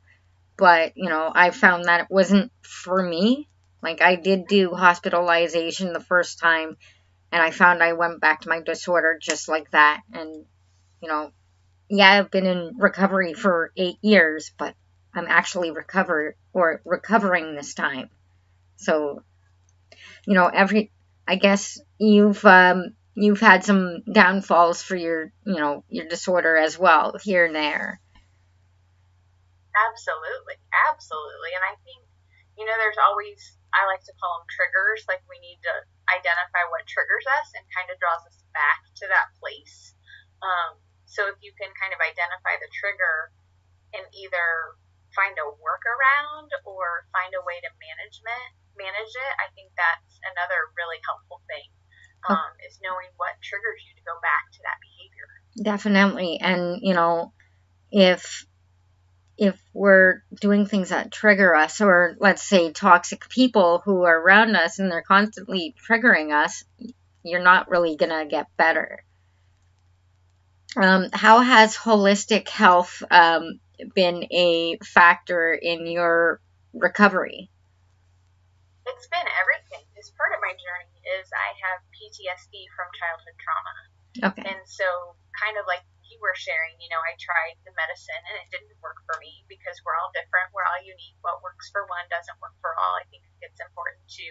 But, I found that it wasn't for me. Like, I did do hospitalization the first time, and I found I went back to my disorder just like that. And, I've been in recovery for 8 years, but I'm actually recovering this time. So, I guess you've had some downfalls for your disorder as well, here and there. Absolutely. And I think, there's always, I like to call them triggers. Like, we need to identify what triggers us and kind of draws us back to that place. So if you can kind of identify the trigger and either find a workaround or find a way to manage it, I think that's another really helpful thing, is knowing what triggers you to go back to that behavior. Definitely. And, if we're doing things that trigger us, or let's say toxic people who are around us and they're constantly triggering us, you're not really going to get better. How has holistic health been a factor in your recovery? It's been everything. This part of my journey is I have PTSD from childhood trauma. Okay. And so, kind of like you were sharing, I tried the medicine and it didn't work for me, because we're all different. We're all unique. What works for one doesn't work for all. I think it's important to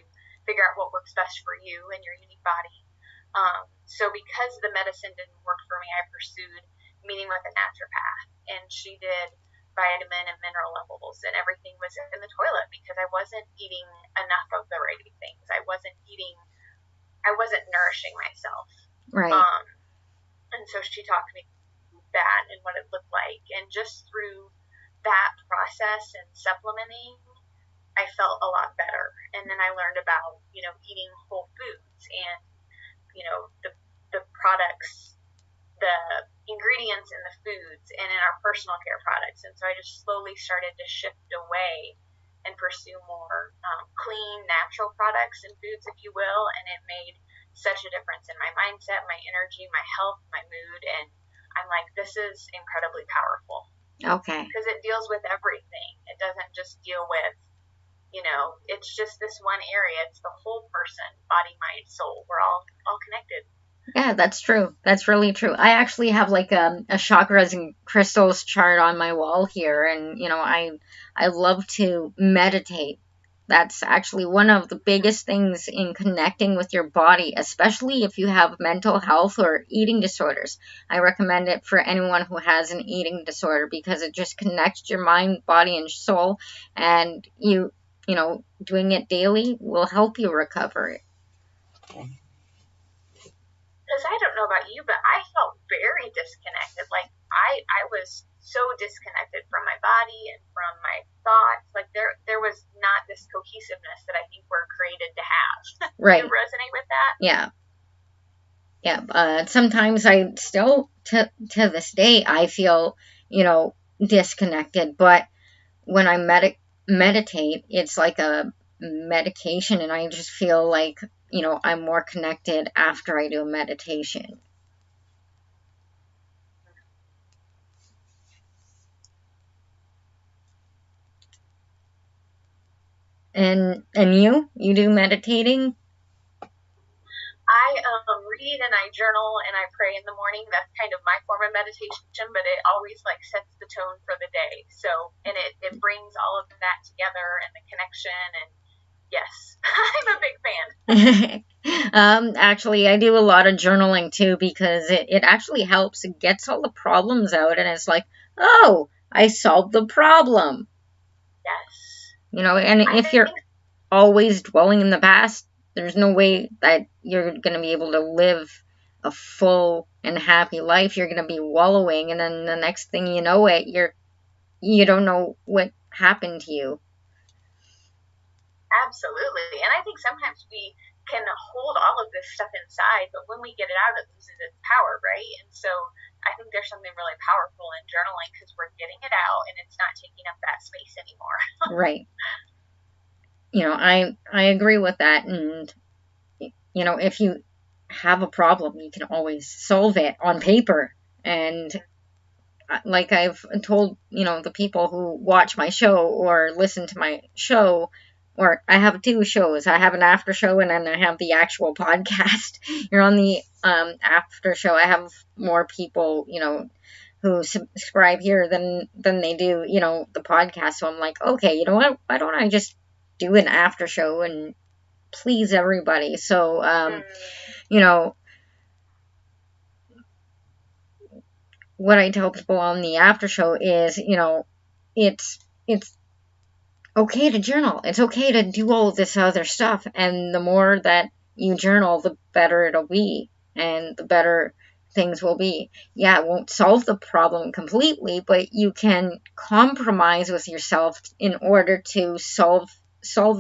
figure out what works best for you and your unique body. So because the medicine didn't work for me, I pursued meeting with a naturopath, and she did vitamin and mineral levels, and everything was in the toilet because I wasn't eating enough of the right things. I wasn't nourishing myself. Right. And so she talked me through that and what it looked like, and just through that process and supplementing, I felt a lot better. And then I learned about, eating whole foods and, the products, the ingredients in the foods and in our personal care products. And so I just slowly started to shift away and pursue more clean, natural products and foods, if you will. And it made such a difference in my mindset, my energy, my health, my mood. And I'm like, this is incredibly powerful. Okay. Because it deals with everything. It doesn't just deal with, it's just this one area. It's the whole person, body, mind, soul. We're all connected. Yeah, that's true. That's really true. I actually have like a chakras and crystals chart on my wall here, and I love to meditate. That's actually one of the biggest things in connecting with your body, especially if you have mental health or eating disorders. I recommend it for anyone who has an eating disorder, because it just connects your mind, body, and soul, and doing it daily will help you recover. Because I don't know about you, but I felt very disconnected. Like, I was so disconnected from my body and from my thoughts. Like there was not this cohesiveness that I think we're created to have. Right. Do you resonate with that? Yeah. Yeah. Sometimes I still, to this day, I feel, disconnected. But when I meditate, it's like a medication, and I just feel like, I'm more connected after I do a meditation. And you do meditating? I read and I journal and I pray in the morning. That's kind of my form of meditation, but it always like sets the tone for the day. So, and it brings all of that together and the connection. And yes, I'm a big fan. Actually, I do a lot of journaling too, because it actually helps. It gets all the problems out, and it's like, oh, I solved the problem. Yes. And if you're always dwelling in the past, there's no way that you're going to be able to live a full and happy life. You're going to be wallowing, and then the next thing you know you don't know what happened to you. Absolutely. And I think sometimes we can hold all of this stuff inside, but when we get it out, it loses its power, right? And so I think there's something really powerful in journaling because we're getting it out and it's not taking up that space anymore. Right. I agree with that. And, if you have a problem, you can always solve it on paper. And like I've told, the people who watch my show or listen to my show, or I have 2 shows. I have an after show and then I have the actual podcast. You're on the after show. I have more people, who subscribe here than they do, the podcast. So I'm like, okay, you know what? Why don't I just do an after show and please everybody? So, what I tell people on the after show is, it's okay to journal. It's okay to do all this other stuff. And the more that you journal, the better it'll be. And the better things will be. Yeah, it won't solve the problem completely, but you can compromise with yourself in order to solve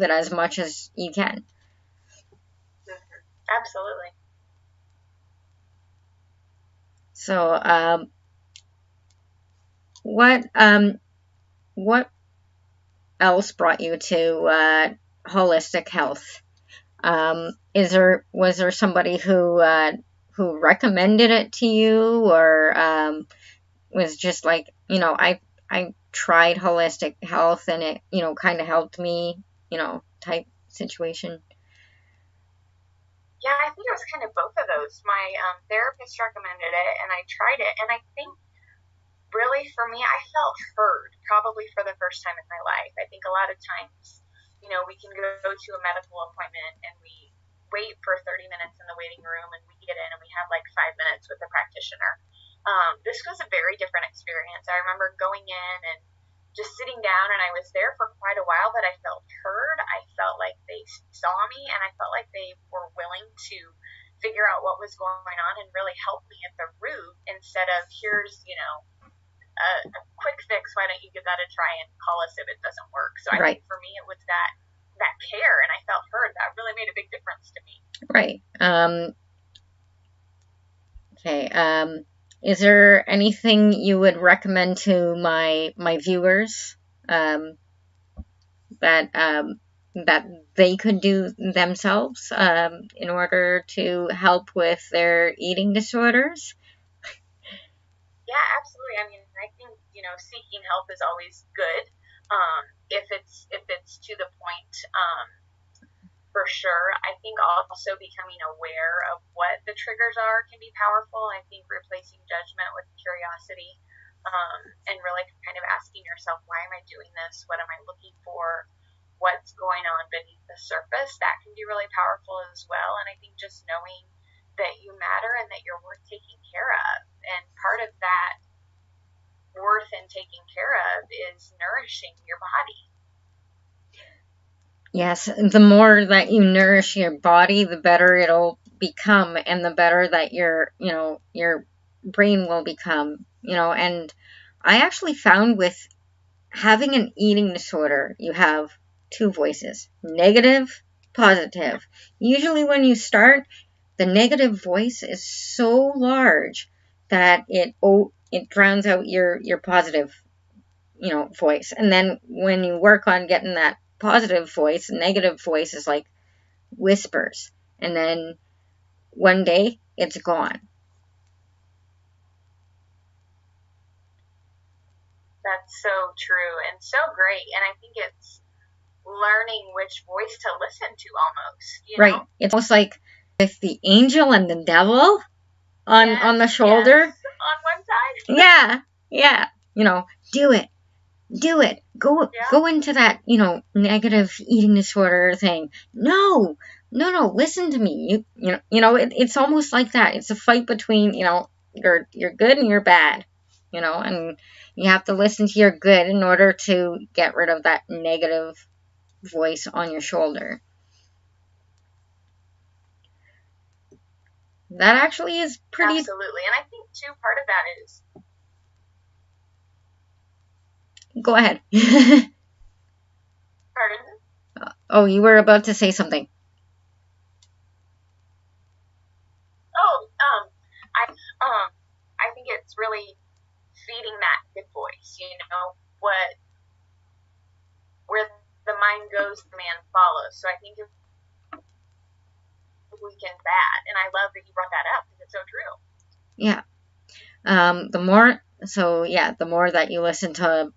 it as much as you can. Absolutely. So, what else brought you to holistic health? Was there somebody who recommended it to you, or was just like, I tried holistic health and it, kind of helped me, type situation? Yeah, I think it was kind of both of those. My therapist recommended it and I tried it, and I think really for me, I felt heard probably for the first time in my life. I think a lot of times, we can go to a medical appointment and we wait for 30 minutes in the waiting room and we get in and we have like 5 minutes with a practitioner. This was a very different experience. I remember going in and just sitting down, and I was there for quite a while, but I felt heard. I felt like they saw me, and I felt like they were willing to figure out what was going on and really help me at the root instead of here's, a quick fix. Why don't you give that a try and call us if it doesn't work? So I think for me, it was that care, and I felt heard. That really made a big difference to me. Right. Okay. Is there anything you would recommend to my viewers that they could do themselves in order to help with their eating disorders? Yeah, absolutely. I mean, I think seeking help is always good. If it's to the point. For sure. I think also becoming aware of what the triggers are can be powerful. I think replacing judgment with curiosity, and really kind of asking yourself, why am I doing this? What am I looking for? What's going on beneath the surface? That can be really powerful as well. And I think just knowing that you matter and that you're worth taking care of. And part of that worth and taking care of is nourishing your body. Yes, the more that you nourish your body, the better it'll become, and the better that your brain will become, and I actually found with having an eating disorder, you have two voices, negative, positive. Usually when you start, the negative voice is so large that it drowns out your positive, voice. And then when you work on getting that positive voice, negative voice is like whispers. And then one day it's gone. That's so true and so great. And I think it's learning which voice to listen to almost, Right. know? It's almost like with the angel and the devil on the shoulder. Yes, on one side. Yeah. Do it. Go into that, negative eating disorder thing. No, listen to me. It's almost like that. It's a fight between, you're good and you're bad, and you have to listen to your good in order to get rid of that negative voice on your shoulder. That actually is pretty... Absolutely. And I think, too, part of that is... Go ahead. Pardon? Oh, you were about to say something. I think it's really feeding that good voice, where the mind goes, the man follows. So I think if we can that, and I love that you brought that up because it's so true. Yeah. The more that you listen to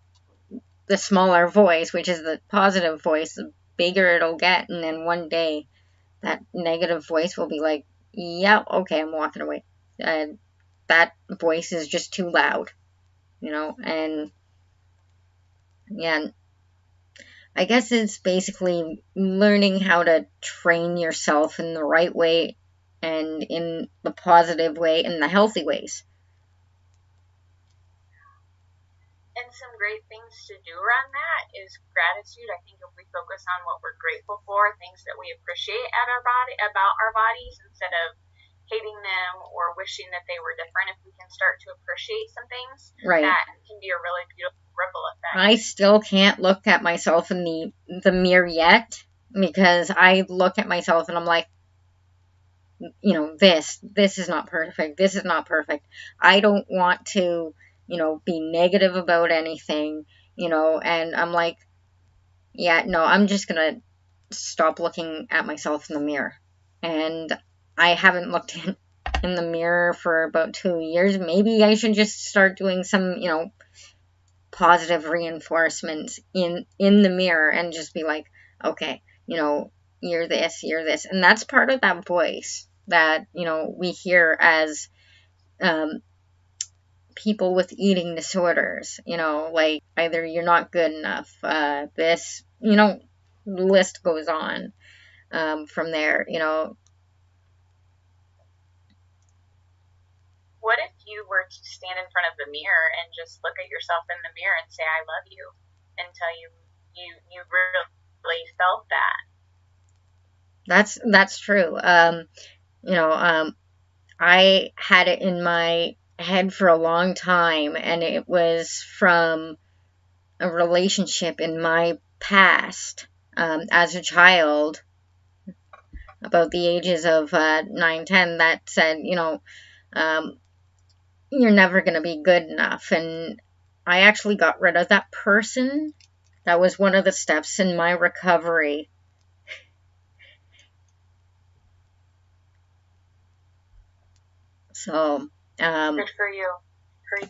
the smaller voice, which is the positive voice, the bigger it'll get, and then one day that negative voice will be like, yeah, okay, I'm walking away. That voice is just too loud, and yeah, I guess it's basically learning how to train yourself in the right way and in the positive way and the healthy ways. And some great things to do around that is gratitude. I think if we focus on what we're grateful for, things that we appreciate about our bodies, instead of hating them or wishing that they were different, if we can start to appreciate some things, right, that can be a really beautiful ripple effect. I still can't look at myself in the mirror yet, because I look at myself and I'm like, this is not perfect. This is not perfect. I don't want to, be negative about anything, and I'm like, yeah, no, I'm just going to stop looking at myself in the mirror. And I haven't looked in the mirror for about 2 years. Maybe I should just start doing some, positive reinforcements in the mirror and just be like, okay, you're this. And that's part of that voice that, we hear as people with eating disorders, like either you're not good enough, this, the list goes on from there, What if you were to stand in front of the mirror and just look at yourself in the mirror and say, I love you, until you really felt that? That's true. I had it in my head for a long time, and it was from a relationship in my past as a child, about the ages of 9, 10, that said, you're never going to be good enough. And I actually got rid of that person. That was one of the steps in my recovery. So, good for you. Great.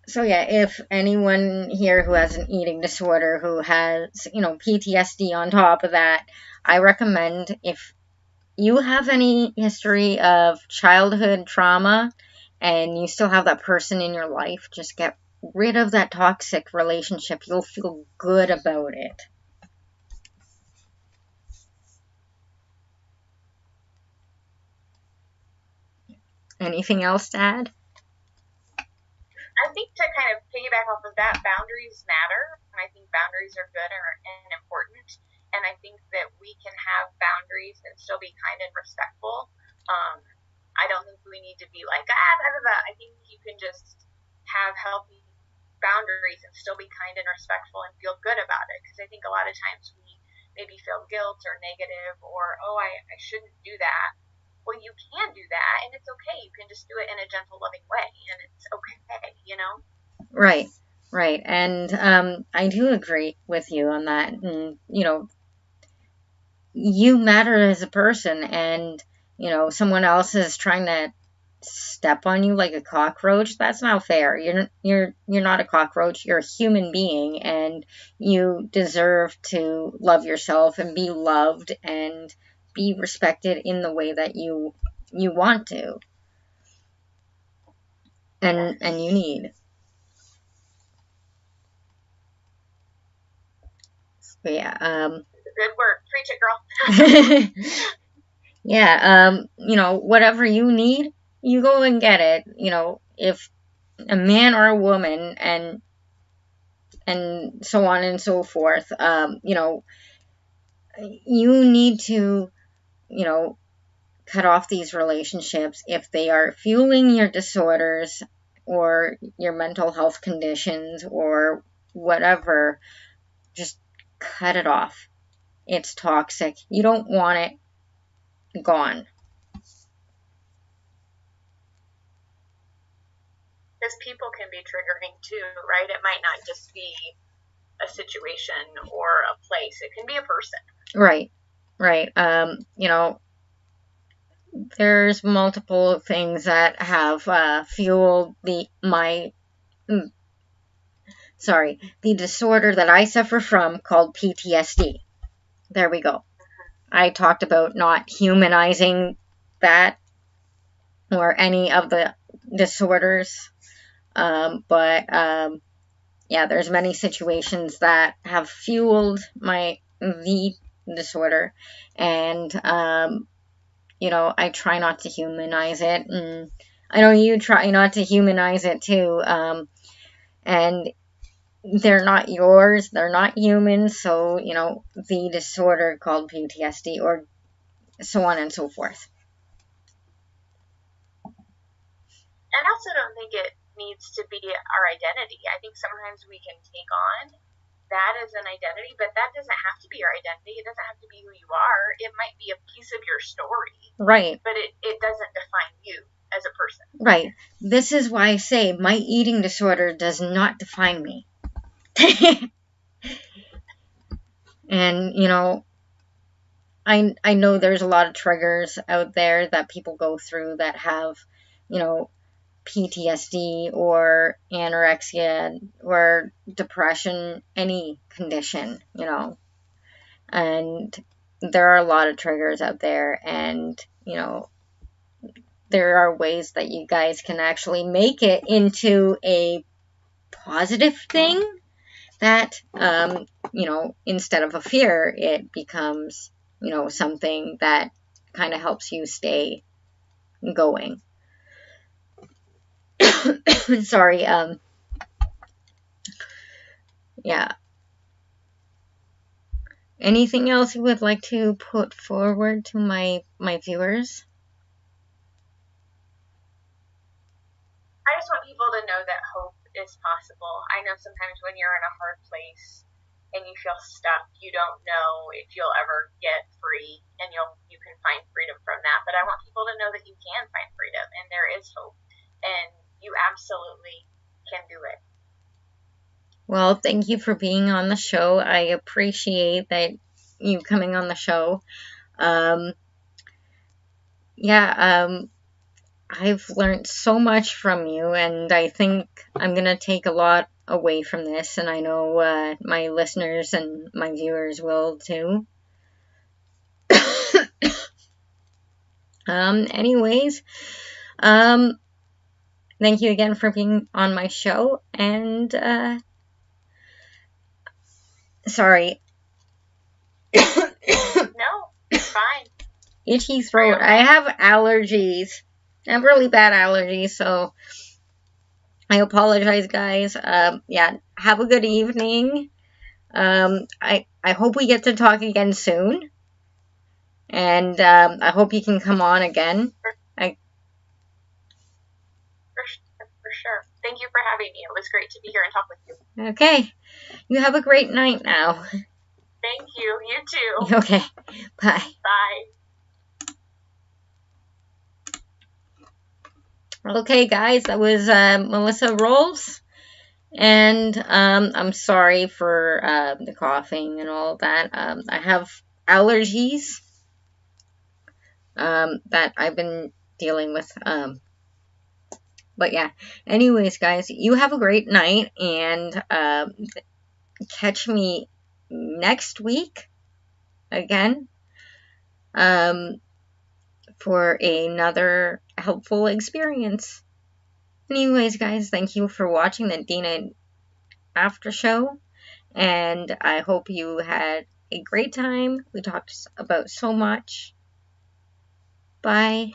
So yeah, if anyone here who has an eating disorder, who has, PTSD on top of that, I recommend, if you have any history of childhood trauma and you still have that person in your life, just get rid of that toxic relationship. You'll feel good about it. Anything else to add? I think to kind of piggyback off of that, boundaries matter. And I think boundaries are good and important. And I think that we can have boundaries and still be kind and respectful. I don't think we need to be like, blah, blah, blah. I think you can just have healthy still be kind and respectful and feel good about it. Because I think a lot of times we maybe feel guilt or negative or, oh, I shouldn't do that. Well, you can do that, and it's okay. You can just do it in a gentle, loving way, and it's okay, you know? Right, right. And I do agree with you on that. And, you know, you matter as a person, and, you know, someone else is trying to step on you like a cockroach. That's not fair. You're not a cockroach. You're a human being, and you deserve to love yourself and be loved and be respected in the way that you want to and you need. So yeah, Good word. Preach it, girl. yeah, you know, whatever you need, you go and get it. You know, if a man or a woman and so on and so forth, you know, you need to, you know, cut off these relationships if they are fueling your disorders or your mental health conditions or whatever. Just cut it off. It's toxic. You don't want it gone. Because people can be triggering too, right? It might not just be a situation or a place. It can be a person. Right, right. You know, there's multiple things that have fueled the disorder that I suffer from called PTSD. There we go. I talked about not humanizing that or any of the disorders, but yeah, there's many situations that have fueled the disorder, and you know, I try not to humanize it, and I know you try not to humanize it too, and they're not yours, they're not human, so, you know, the disorder called PTSD, or so on and so forth. And I also don't think it needs to be our identity. I think sometimes we can take on that as an identity, but that doesn't have to be your identity. It doesn't have to be who you are. It might be a piece of your story. Right. But it doesn't define you as a person. Right. This is why I say my eating disorder does not define me. And, you know, I know there's a lot of triggers out there that people go through that have, you know, PTSD or anorexia or depression, any condition, you know. And there are a lot of triggers out there, and, you know, there are ways that you guys can actually make it into a positive thing that, you know, instead of a fear, it becomes, you know, something that kind of helps you stay going. Sorry, yeah. Anything else you would like to put forward to my viewers? I just want people to know that hope is possible. I know sometimes when you're in a hard place and you feel stuck, you don't know if you'll ever get free, and you can find freedom from that. But I want people to know that you can find freedom, and there is hope, and you absolutely can do it. Well, thank you for being on the show. I appreciate that you coming on the show. Yeah, I've learned so much from you, and I think I'm going to take a lot away from this, and I know my listeners and my viewers will too. Anyways, thank you again for being on my show, and sorry. No, it's fine. Itchy throat. I have allergies. I have really bad allergies, so I apologize, guys. Yeah, have a good evening. I hope we get to talk again soon, and I hope you can come on again. For sure. thank you for having me. It was great to be here and talk with you. Okay. You have a great night now. Thank you. You too. Okay. Bye. Bye. Okay, guys, that was Melissa Rholfs. And I'm sorry for the coughing and all that. I have allergies that I've been dealing with. But yeah, anyways, guys, you have a great night, and catch me next week again for another helpful experience. Anyways, guys, thank you for watching the Deanna After Show, and I hope you had a great time. We talked about so much. Bye.